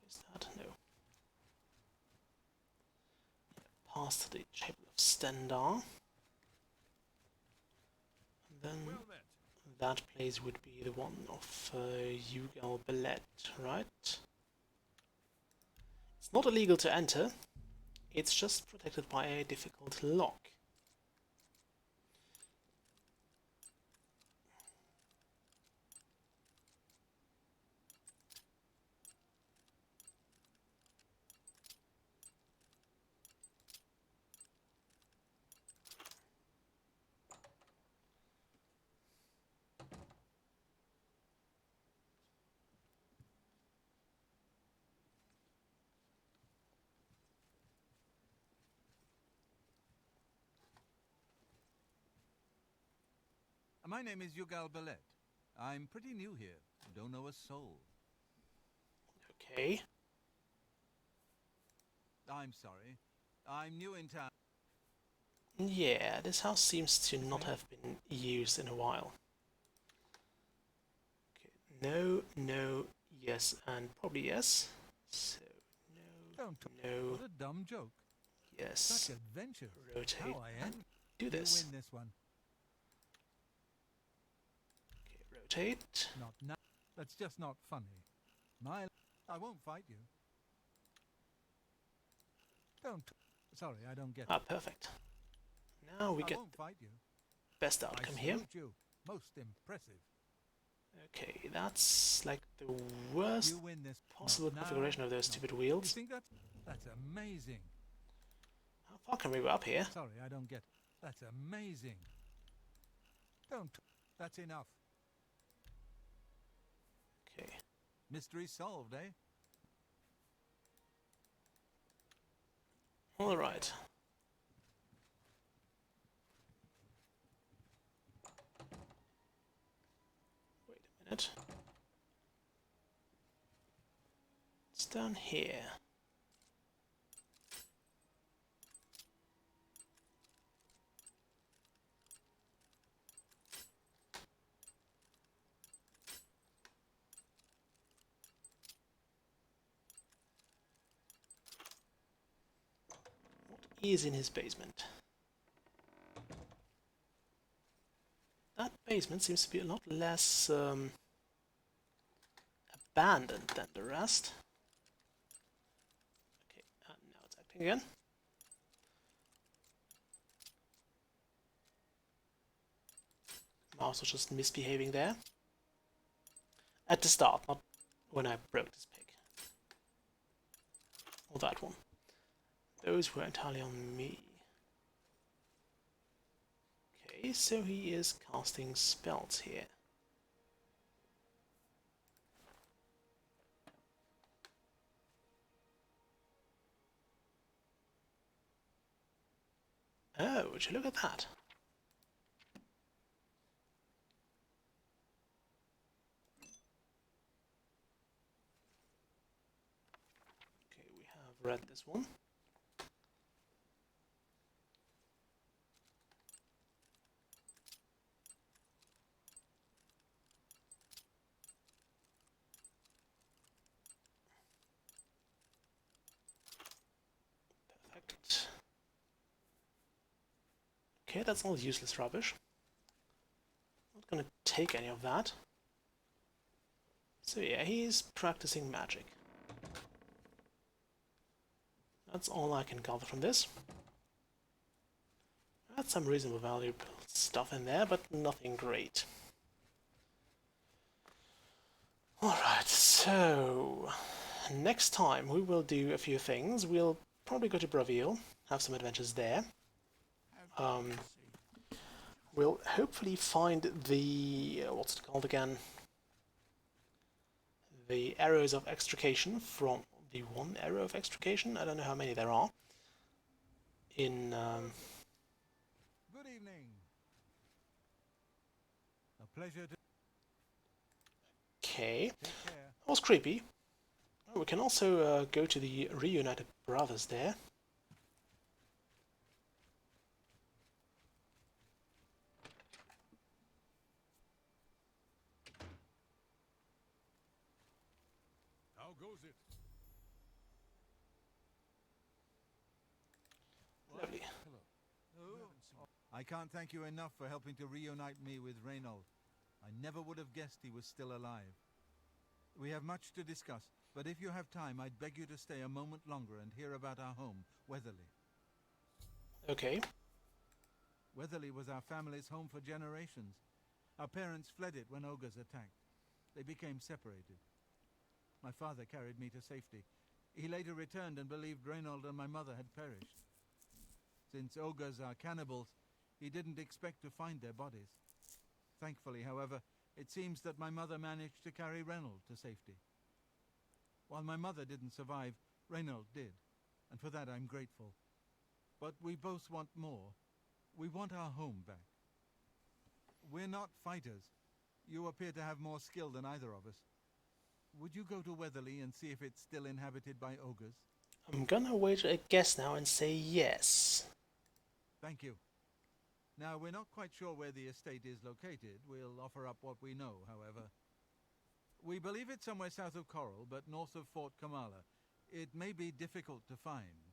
A: is that no? Past the Chapel of Stendar, and then that place would be the one of Ugal Billet, right? It's not illegal to enter. It's just protected by a difficult lock.
I: My name is Ugal Billet. I'm pretty new here. Don't know a soul.
A: Okay.
I: I'm sorry. I'm new in town.
A: Yeah, this house seems to not have been used in a while. Okay. No, no, yes, and probably yes. So, no, no,
I: What a dumb joke.
A: yes.
I: Such adventure.
A: Rotate
I: How I
A: and
I: am.
A: do this.
I: You win this one.
A: Okay, rotate.
I: Not now. That's just not funny. I won't fight you. Don't. Sorry, I don't get
A: Ah,
I: it.
A: perfect. Now we
I: I
A: get
I: won't fight you.
A: best outcome here.
I: You. Most impressive.
A: Okay, that's like the worst
I: You win this.
A: possible
I: Not
A: configuration
I: now.
A: of those
I: No.
A: stupid
I: You
A: wheels.
I: think that's amazing.
A: How far can we go up here?
I: Sorry, I don't get it. That's amazing. Don't. That's enough.
A: Okay.
I: Mystery solved, eh?
A: All right. Wait a minute. It's down here. What is in his basement? That basement seems to be a lot less abandoned than the rest. Okay, and now it's acting again. Mouse was just misbehaving there. At the start, not when I broke this pig. Or that one. Those were entirely on me. Okay, so he is casting spells here. Oh, would you look at that? read this one. Perfect. Okay, that's all useless rubbish. Not gonna take any of that. So yeah, he's practicing magic. That's all I can gather from this. That's some reasonable valuable stuff in there, but nothing great. Alright, so next time we will do a few things. We'll probably go to Bravil, have some adventures there. We'll hopefully find the... what's it called again? The arrows of extrication from the one arrow of extrication. I don't know how many there are. In
I: Good evening. A pleasure to
A: okay,
I: take care.
A: that was creepy. Oh, we can also go to the reunited brothers there.
B: How goes it?
A: Lovely.
I: I can't thank you enough for helping to reunite me with Reynold. I never would have guessed he was still alive. We have much to discuss, but if you have time, I'd beg you to stay a moment longer and hear about our home, Weatherly.
A: Okay.
I: Weatherly was our family's home for generations. Our parents fled it when ogres attacked. They became separated. My father carried me to safety. He later returned and believed Reynold and my mother had perished. Since ogres are cannibals, he didn't expect to find their bodies. Thankfully, however, it seems that my mother managed to carry Reynold to safety. While my mother didn't survive, Reynold did, and for that I'm grateful. But we both want more. We want our home back. We're not fighters. You appear to have more skill than either of us. Would you go to Weatherly and see if it's still inhabited by ogres?
A: I'm gonna wager a guess now and say yes.
I: Thank you. Now, we're not quite sure where the estate is located. We'll offer up what we know, however. We believe it's somewhere south of Coral, but north of Fort Kamala. It may be difficult to find.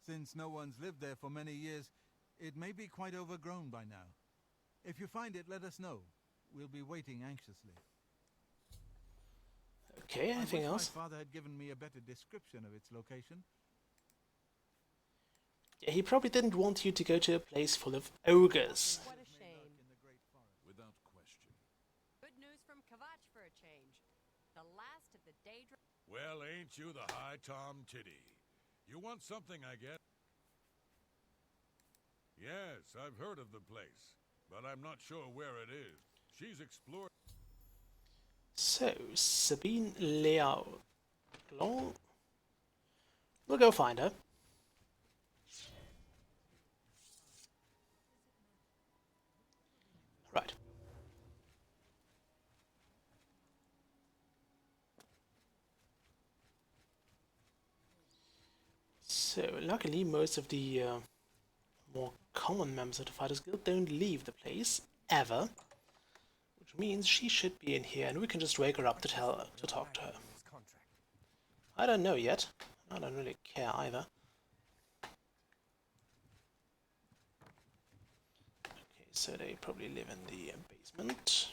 I: Since no one's lived there for many years, it may be quite overgrown by now. If you find it, let us know. We'll be waiting anxiously.
A: Okay, anything
I: I wish
A: else?
I: my father had given me a better description of its location.
A: Yeah, he probably didn't want you to go to a place full of ogres.
K: What a shame.
B: Without question.
K: Good news from Kvatch for a change. The last of the Daedra...
B: Well, ain't you the high Tom Titty? You want something, I guess? Yes, I've heard of the place, but I'm not sure where it is. She's explored...
A: So, Sabine Liao. We'll go find her. Right. So, luckily most of the more common members of the Fighters Guild don't leave the place, ever. Which means she should be in here and we can just wake her up to talk to her. I don't know yet. I don't really care either. Okay, so they probably live in the basement.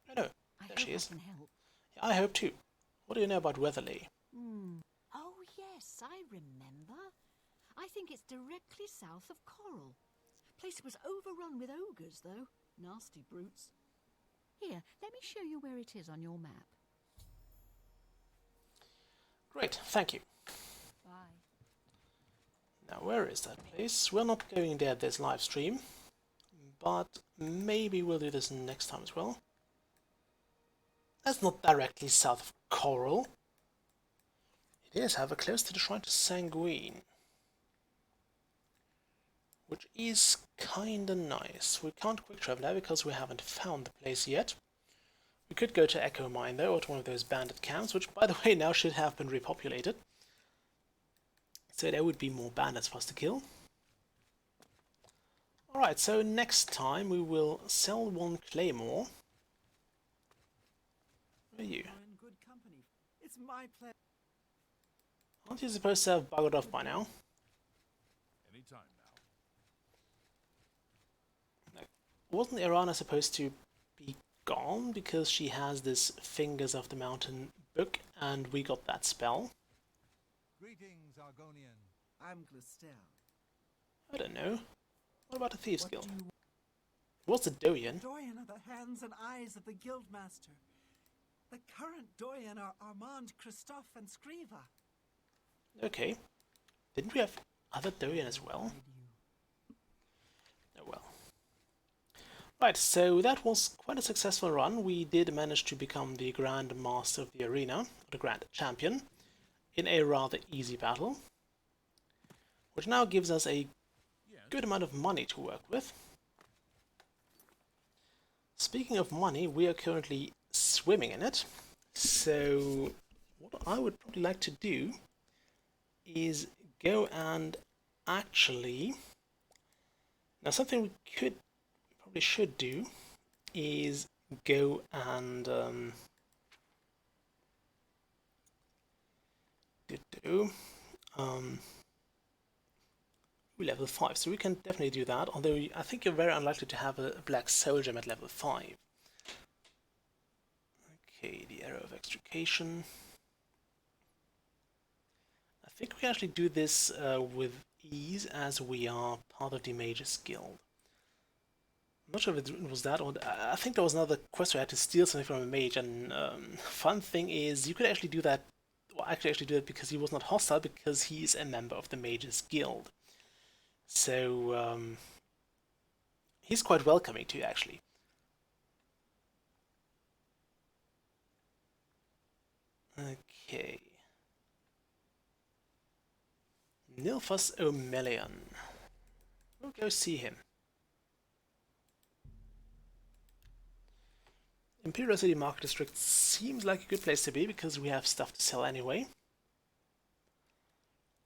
A: Oh no, there she is.
E: I can help.
A: Yeah, I hope too. What do you know about Weatherly?
E: Oh, yes, I remember. I think it's directly south of Coral. Place was overrun with ogres, though. Nasty brutes. Here, let me show you where it is on your map.
A: Great, thank you.
E: Bye.
A: Now, where is that place? We're not going there this live stream, but maybe we'll do this next time as well. That's not directly south of Coral. It is, however, close to the Shrine to Sanguine, which is kinda nice. We can't quick travel there because we haven't found the place yet, We could go to Echo Mine though, or to one of those bandit camps, which by the way now should have been repopulated. So there would be more bandits for us to kill. Alright, so next time we will sell one claymore. Where are you?
H: You're in good company. It's my pleasure.
A: Aren't you supposed to have buggered off by now?
B: Anytime now.
A: Wasn't Irana supposed to be gone because she has this Fingers of the Mountain book and we got that spell?
I: Greetings, Argonian.
H: I'm Glistel.
A: I don't know. What about the Thieves
H: What
A: Guild?
H: do you
A: What's the Doyen?
H: Doyen are the hands and eyes of the Guildmaster. The current Doyen are Armand, Christophe, and Scriva.
A: Okay. Didn't we have other Doyen as well? Oh well. Right, so that was quite a successful run. We did manage to become the Grand Master of the Arena, or the Grand Champion, in a rather easy battle, which now gives us a good amount of money to work with. Speaking of money, we are currently swimming in it, so what I would probably like to do is go and actually... Now something we probably should do is go and we're level 5, so we can definitely do that, although I think you're very unlikely to have a black soul gem at level 5. Okay, the Arrow of Extrication. I think we can actually do this with ease as we are part of the Mage's Guild. I'm not sure if it was that, or I think there was another quest where I had to steal something from a mage, and fun thing is you could actually do that, or actually do it because he was not hostile, because he is a member of the Mage's Guild. So he's quite welcoming to you, actually. Okay. Nilfas O'Melion. We'll go see him. Imperial City Market District seems like a good place to be because we have stuff to sell anyway.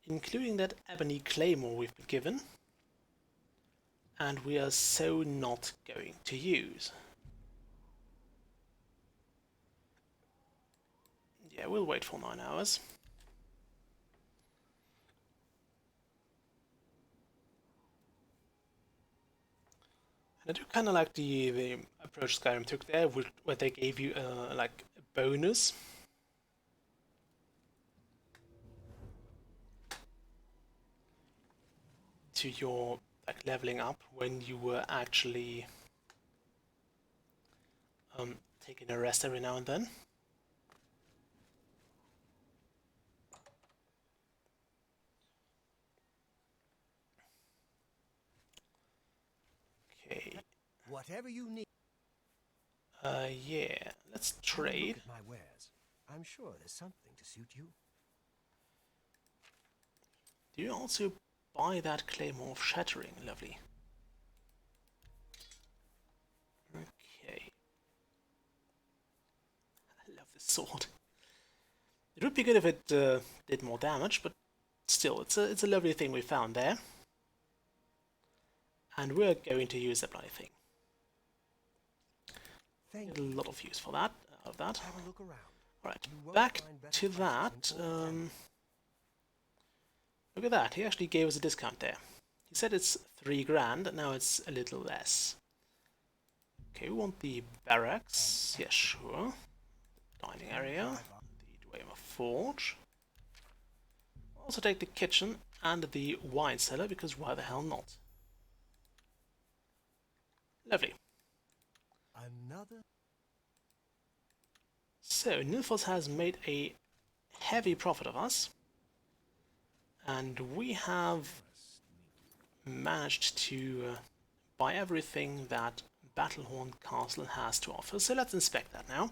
A: Including that ebony claymore we've been given. And we are so not going to use. Yeah, we'll wait for 9 hours. I do kind of like the approach Skyrim took there, where they gave you like a bonus. To your like leveling up when you were actually taking a rest every now and then. Okay.
D: Whatever you need.
A: Yeah, let's
D: Look
A: trade.
D: at my wares. I'm sure there's something to suit you.
A: Do you also buy that claymore of shattering? Lovely. Okay. I love this sword. It would be good if it did more damage, but still, it's a lovely thing we found there. And we're going to use the bloody thing.
D: Thank
A: A
D: you.
A: lot of use for that. Of that.
D: Have a look around.
A: Right,
D: You won't
A: back
D: find better
A: to
D: prices
A: that.
D: in Fort
A: Look at that. He actually gave us a discount there. He said it's 3 grand. Now it's a little less. Okay, we want the barracks. Yeah, sure. Dining area. The Dwemer Forge. Also take the kitchen and the wine cellar, because why the hell not? Lovely.
D: Another.
A: So, Nilfos has made a heavy profit of us. And we have managed to buy everything that Battlehorn Castle has to offer. So let's inspect that now.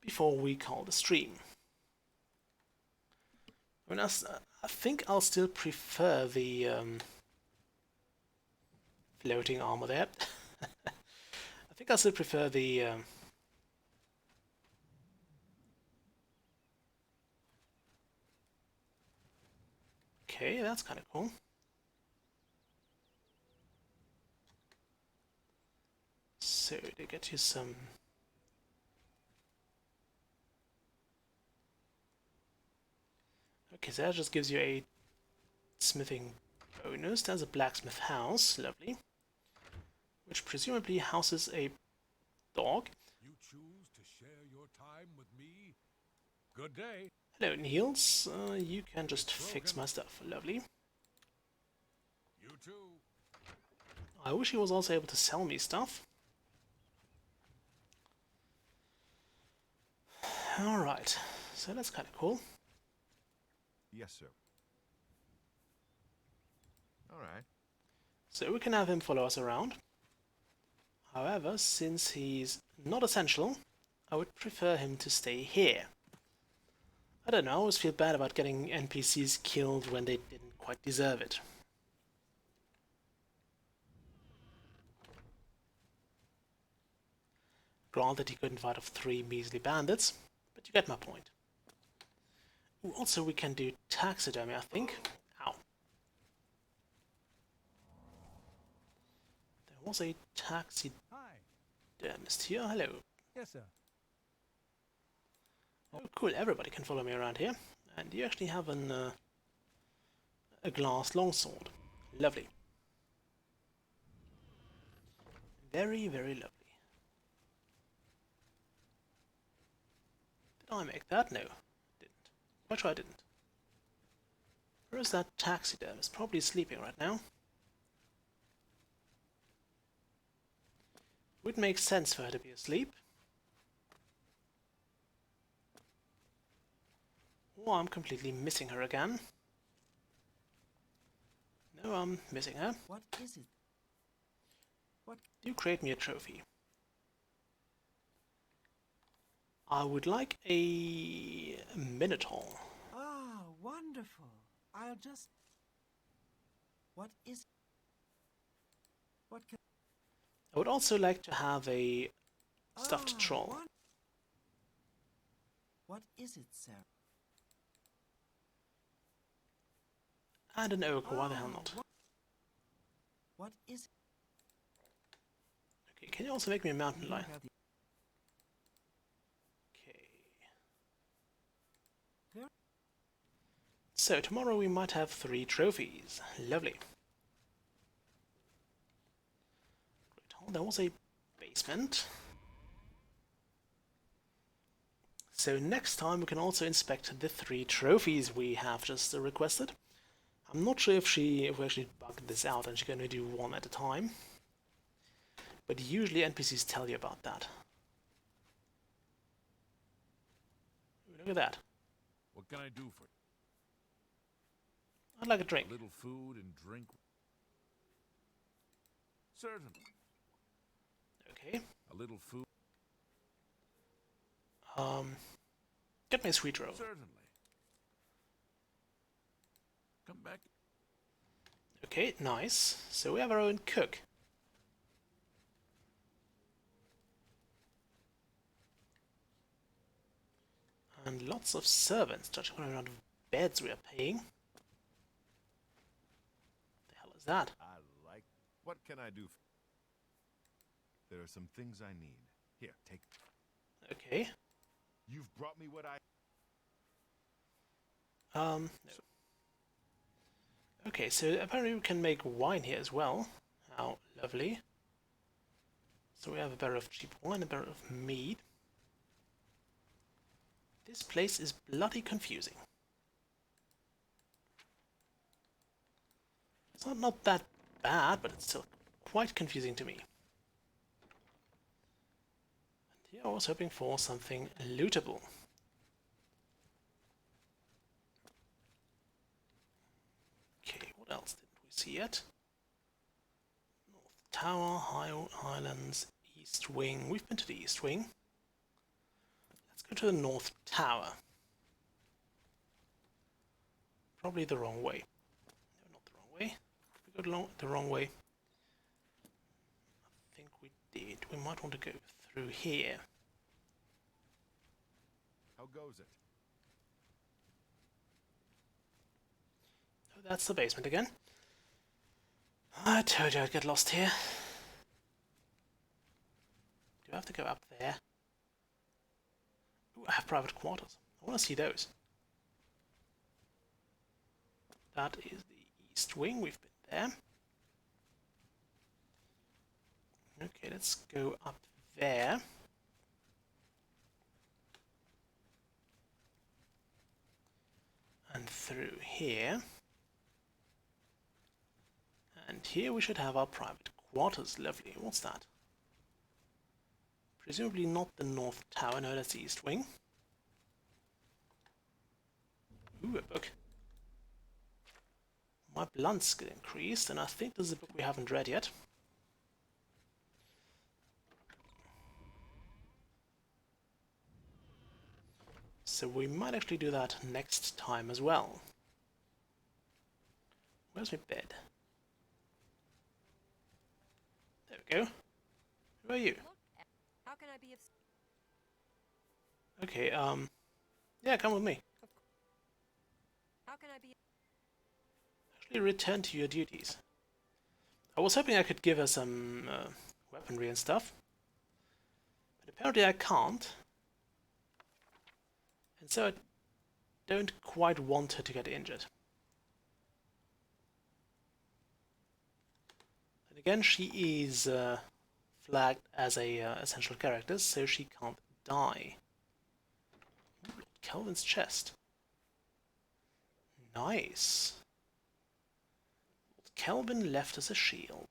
A: Before we call the stream. I mean, I think I'll still prefer the floating armor there. I think I still prefer the... Okay, that's kind of cool. So, they get you some... Okay, so that just gives you a smithing bonus. There's a blacksmith house, lovely. Which presumably houses a dog.
B: You choose to share your time with me? Good day.
A: Hello, Niels. You can just fix my stuff. Lovely.
B: You too.
A: I wish he was also able to sell me stuff. Alright, so that's kind of cool.
G: Yes, sir. All right.
A: So we can have him follow us around. However, since he's not essential, I would prefer him to stay here. I don't know, I always feel bad about getting NPCs killed when they didn't quite deserve it. Granted, he couldn't fight off 3 measly bandits, but you get my point. Ooh, also, we can do taxidermy, I think. Ow. There was a taxidermist here. Hello.
I: Yes, sir.
A: Oh, cool. Everybody can follow me around here. And you actually have a glass longsword. Lovely. Very, very lovely. Did I make that? No. Didn't. Quite sure I didn't. Where is that taxidermist? Probably sleeping right now. Would make sense for her to be asleep. Or I'm completely missing her again. No, I'm missing her.
H: What is it? What?
A: Do create me a trophy. I would like a Minotaur.
H: Ah, wonderful. I'll just... What is... What can...
A: I would also like to have a stuffed troll.
H: What is it, Sarah?
A: And an ogre, why the hell not?
H: What is it?
A: Okay, can you also make me a mountain lion? Okay. So, tomorrow we might have 3 trophies. Lovely. Great hall. There was a basement. So next time we can also inspect the 3 trophies we have just requested. I'm not sure if we actually bugged this out and she's going to do 1 at a time. But usually NPCs tell you about that. Look at that.
B: What can I do for you?
A: I'd like a drink.
B: A little food and drink. Certainly.
A: Okay.
B: A little food.
A: Get me a sweet roll.
B: Certainly. Come back.
A: Okay, nice. So we have our own cook. And lots of servants. Judging by the amount of beds we are paying. The hell is that?
G: I like... What can I do for... There are some things I need. Here, take...
A: Okay.
G: You've brought me what I...
A: No. Okay, so apparently we can make wine here as well. How lovely. So we have a barrel of cheap wine, a barrel of mead. This place is bloody confusing. It's not that bad, but it's still quite confusing to me. And here I was hoping for something lootable. Okay, what else didn't we see yet? North Tower, Highlands, East Wing. We've been to the East Wing. Let's go to the North Tower. Probably the wrong way. No, not the wrong way. We go the wrong way. indeed. We might want to go through here.
G: How goes it?
A: Oh, that's the basement again. I told you I'd get lost here. Do I have to go up there? Ooh, I have private quarters. I want to see those. That is the east wing. We've been there. Okay, let's go up there. And through here. And here we should have our private quarters. Lovely. What's that? Presumably not the north tower. No, that's the east wing. Ooh, a book. My blunt skill increased, and I think this is a book we haven't read yet. So we might actually do that next time as well. Where's my bed? There we go. Who are you?
K: How can I be of...
A: Okay, yeah, come with me.
K: How can I be...
A: Actually return to your duties. I was hoping I could give her some weaponry and stuff. But apparently I can't. And so I don't quite want her to get injured. And again, she is flagged as a essential character, so she can't die. Ooh, Lord Kelvin's chest. Nice. Lord Kelvin left us a shield.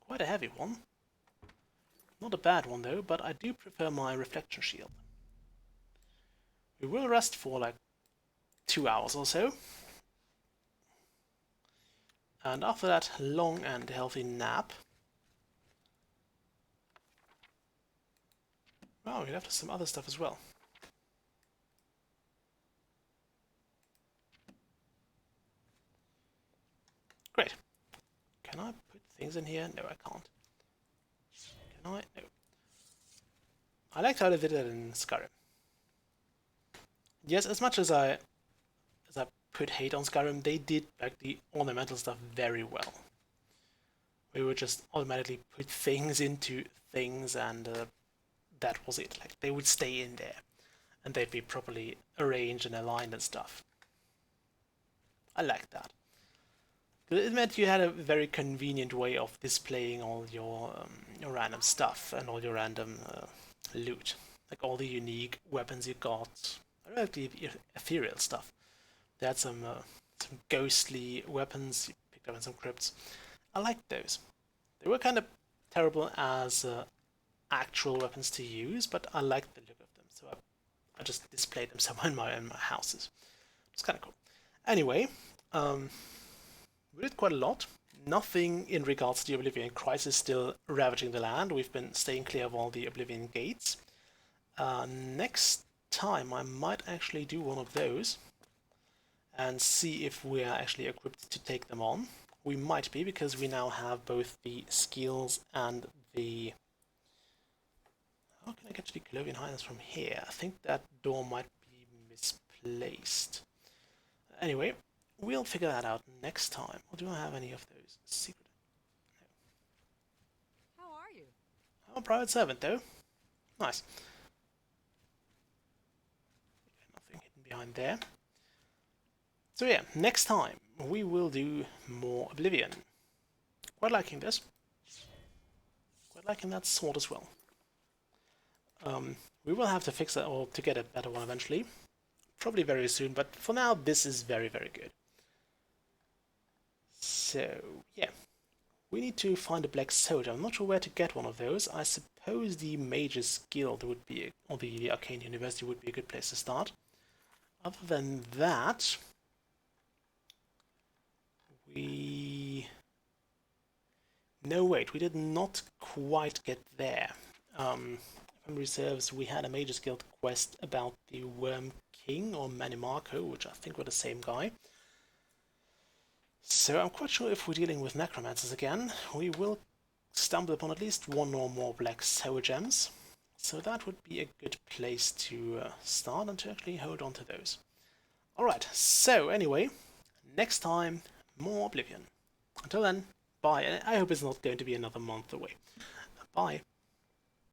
A: Quite a heavy one. Not a bad one though, but I do prefer my reflection shield. We will rest for like 2 hours or so. And after that long and healthy nap... Wow, we left us some other stuff as well. Great. Can I put things in here? No, I can't. Can I? No. I liked how they did it in Skyrim. Yes, as much as I put hate on Skyrim, they did like the ornamental stuff very well. We would just automatically put things into things, and that was it. Like they would stay in there, and they'd be properly arranged and aligned and stuff. I liked that. It meant you had a very convenient way of displaying all your random stuff and all your random loot, like all the unique weapons you got. I like the ethereal stuff. They had some ghostly weapons you picked up in some crypts. I liked those. They were kind of terrible as actual weapons to use, but I liked the look of them, so I just displayed them somewhere in my houses. It's kind of cool. Anyway, we did quite a lot. Nothing in regards to the Oblivion crisis still ravaging the land. We've been staying clear of all the Oblivion gates. Next time I might actually do one of those and see if we are actually equipped to take them on. We might be, because we now have both the skills and the... How can I get to the Clovian Highlands from here? I think that door might be misplaced. Anyway, we'll figure that out next time. Or do I have any of those secret? No.
K: How are you?
A: I'm a private servant, though. Nice. Nothing hidden behind there. So yeah, next time we will do more Oblivion. Quite liking this. Quite liking that sword as well. We will have to fix that, or to get a better one eventually. Probably very soon, but for now this is very, very good. So, yeah. We need to find a black soldier. I'm not sure where to get one of those. I suppose the Mage's Guild would be, or the Arcane University would be a good place to start. Other than that... No, wait, we did not quite get there. If memory serves, we had a Mage's Guild quest about the Worm King, or Manimarco, which I think were the same guy. So I'm quite sure if we're dealing with necromancers again, we will stumbled upon at least one or more black soul gems. So that would be a good place to start and to actually hold on to those. Alright, so anyway, next time, more Oblivion. Until then, bye. I hope it's not going to be another month away. Bye.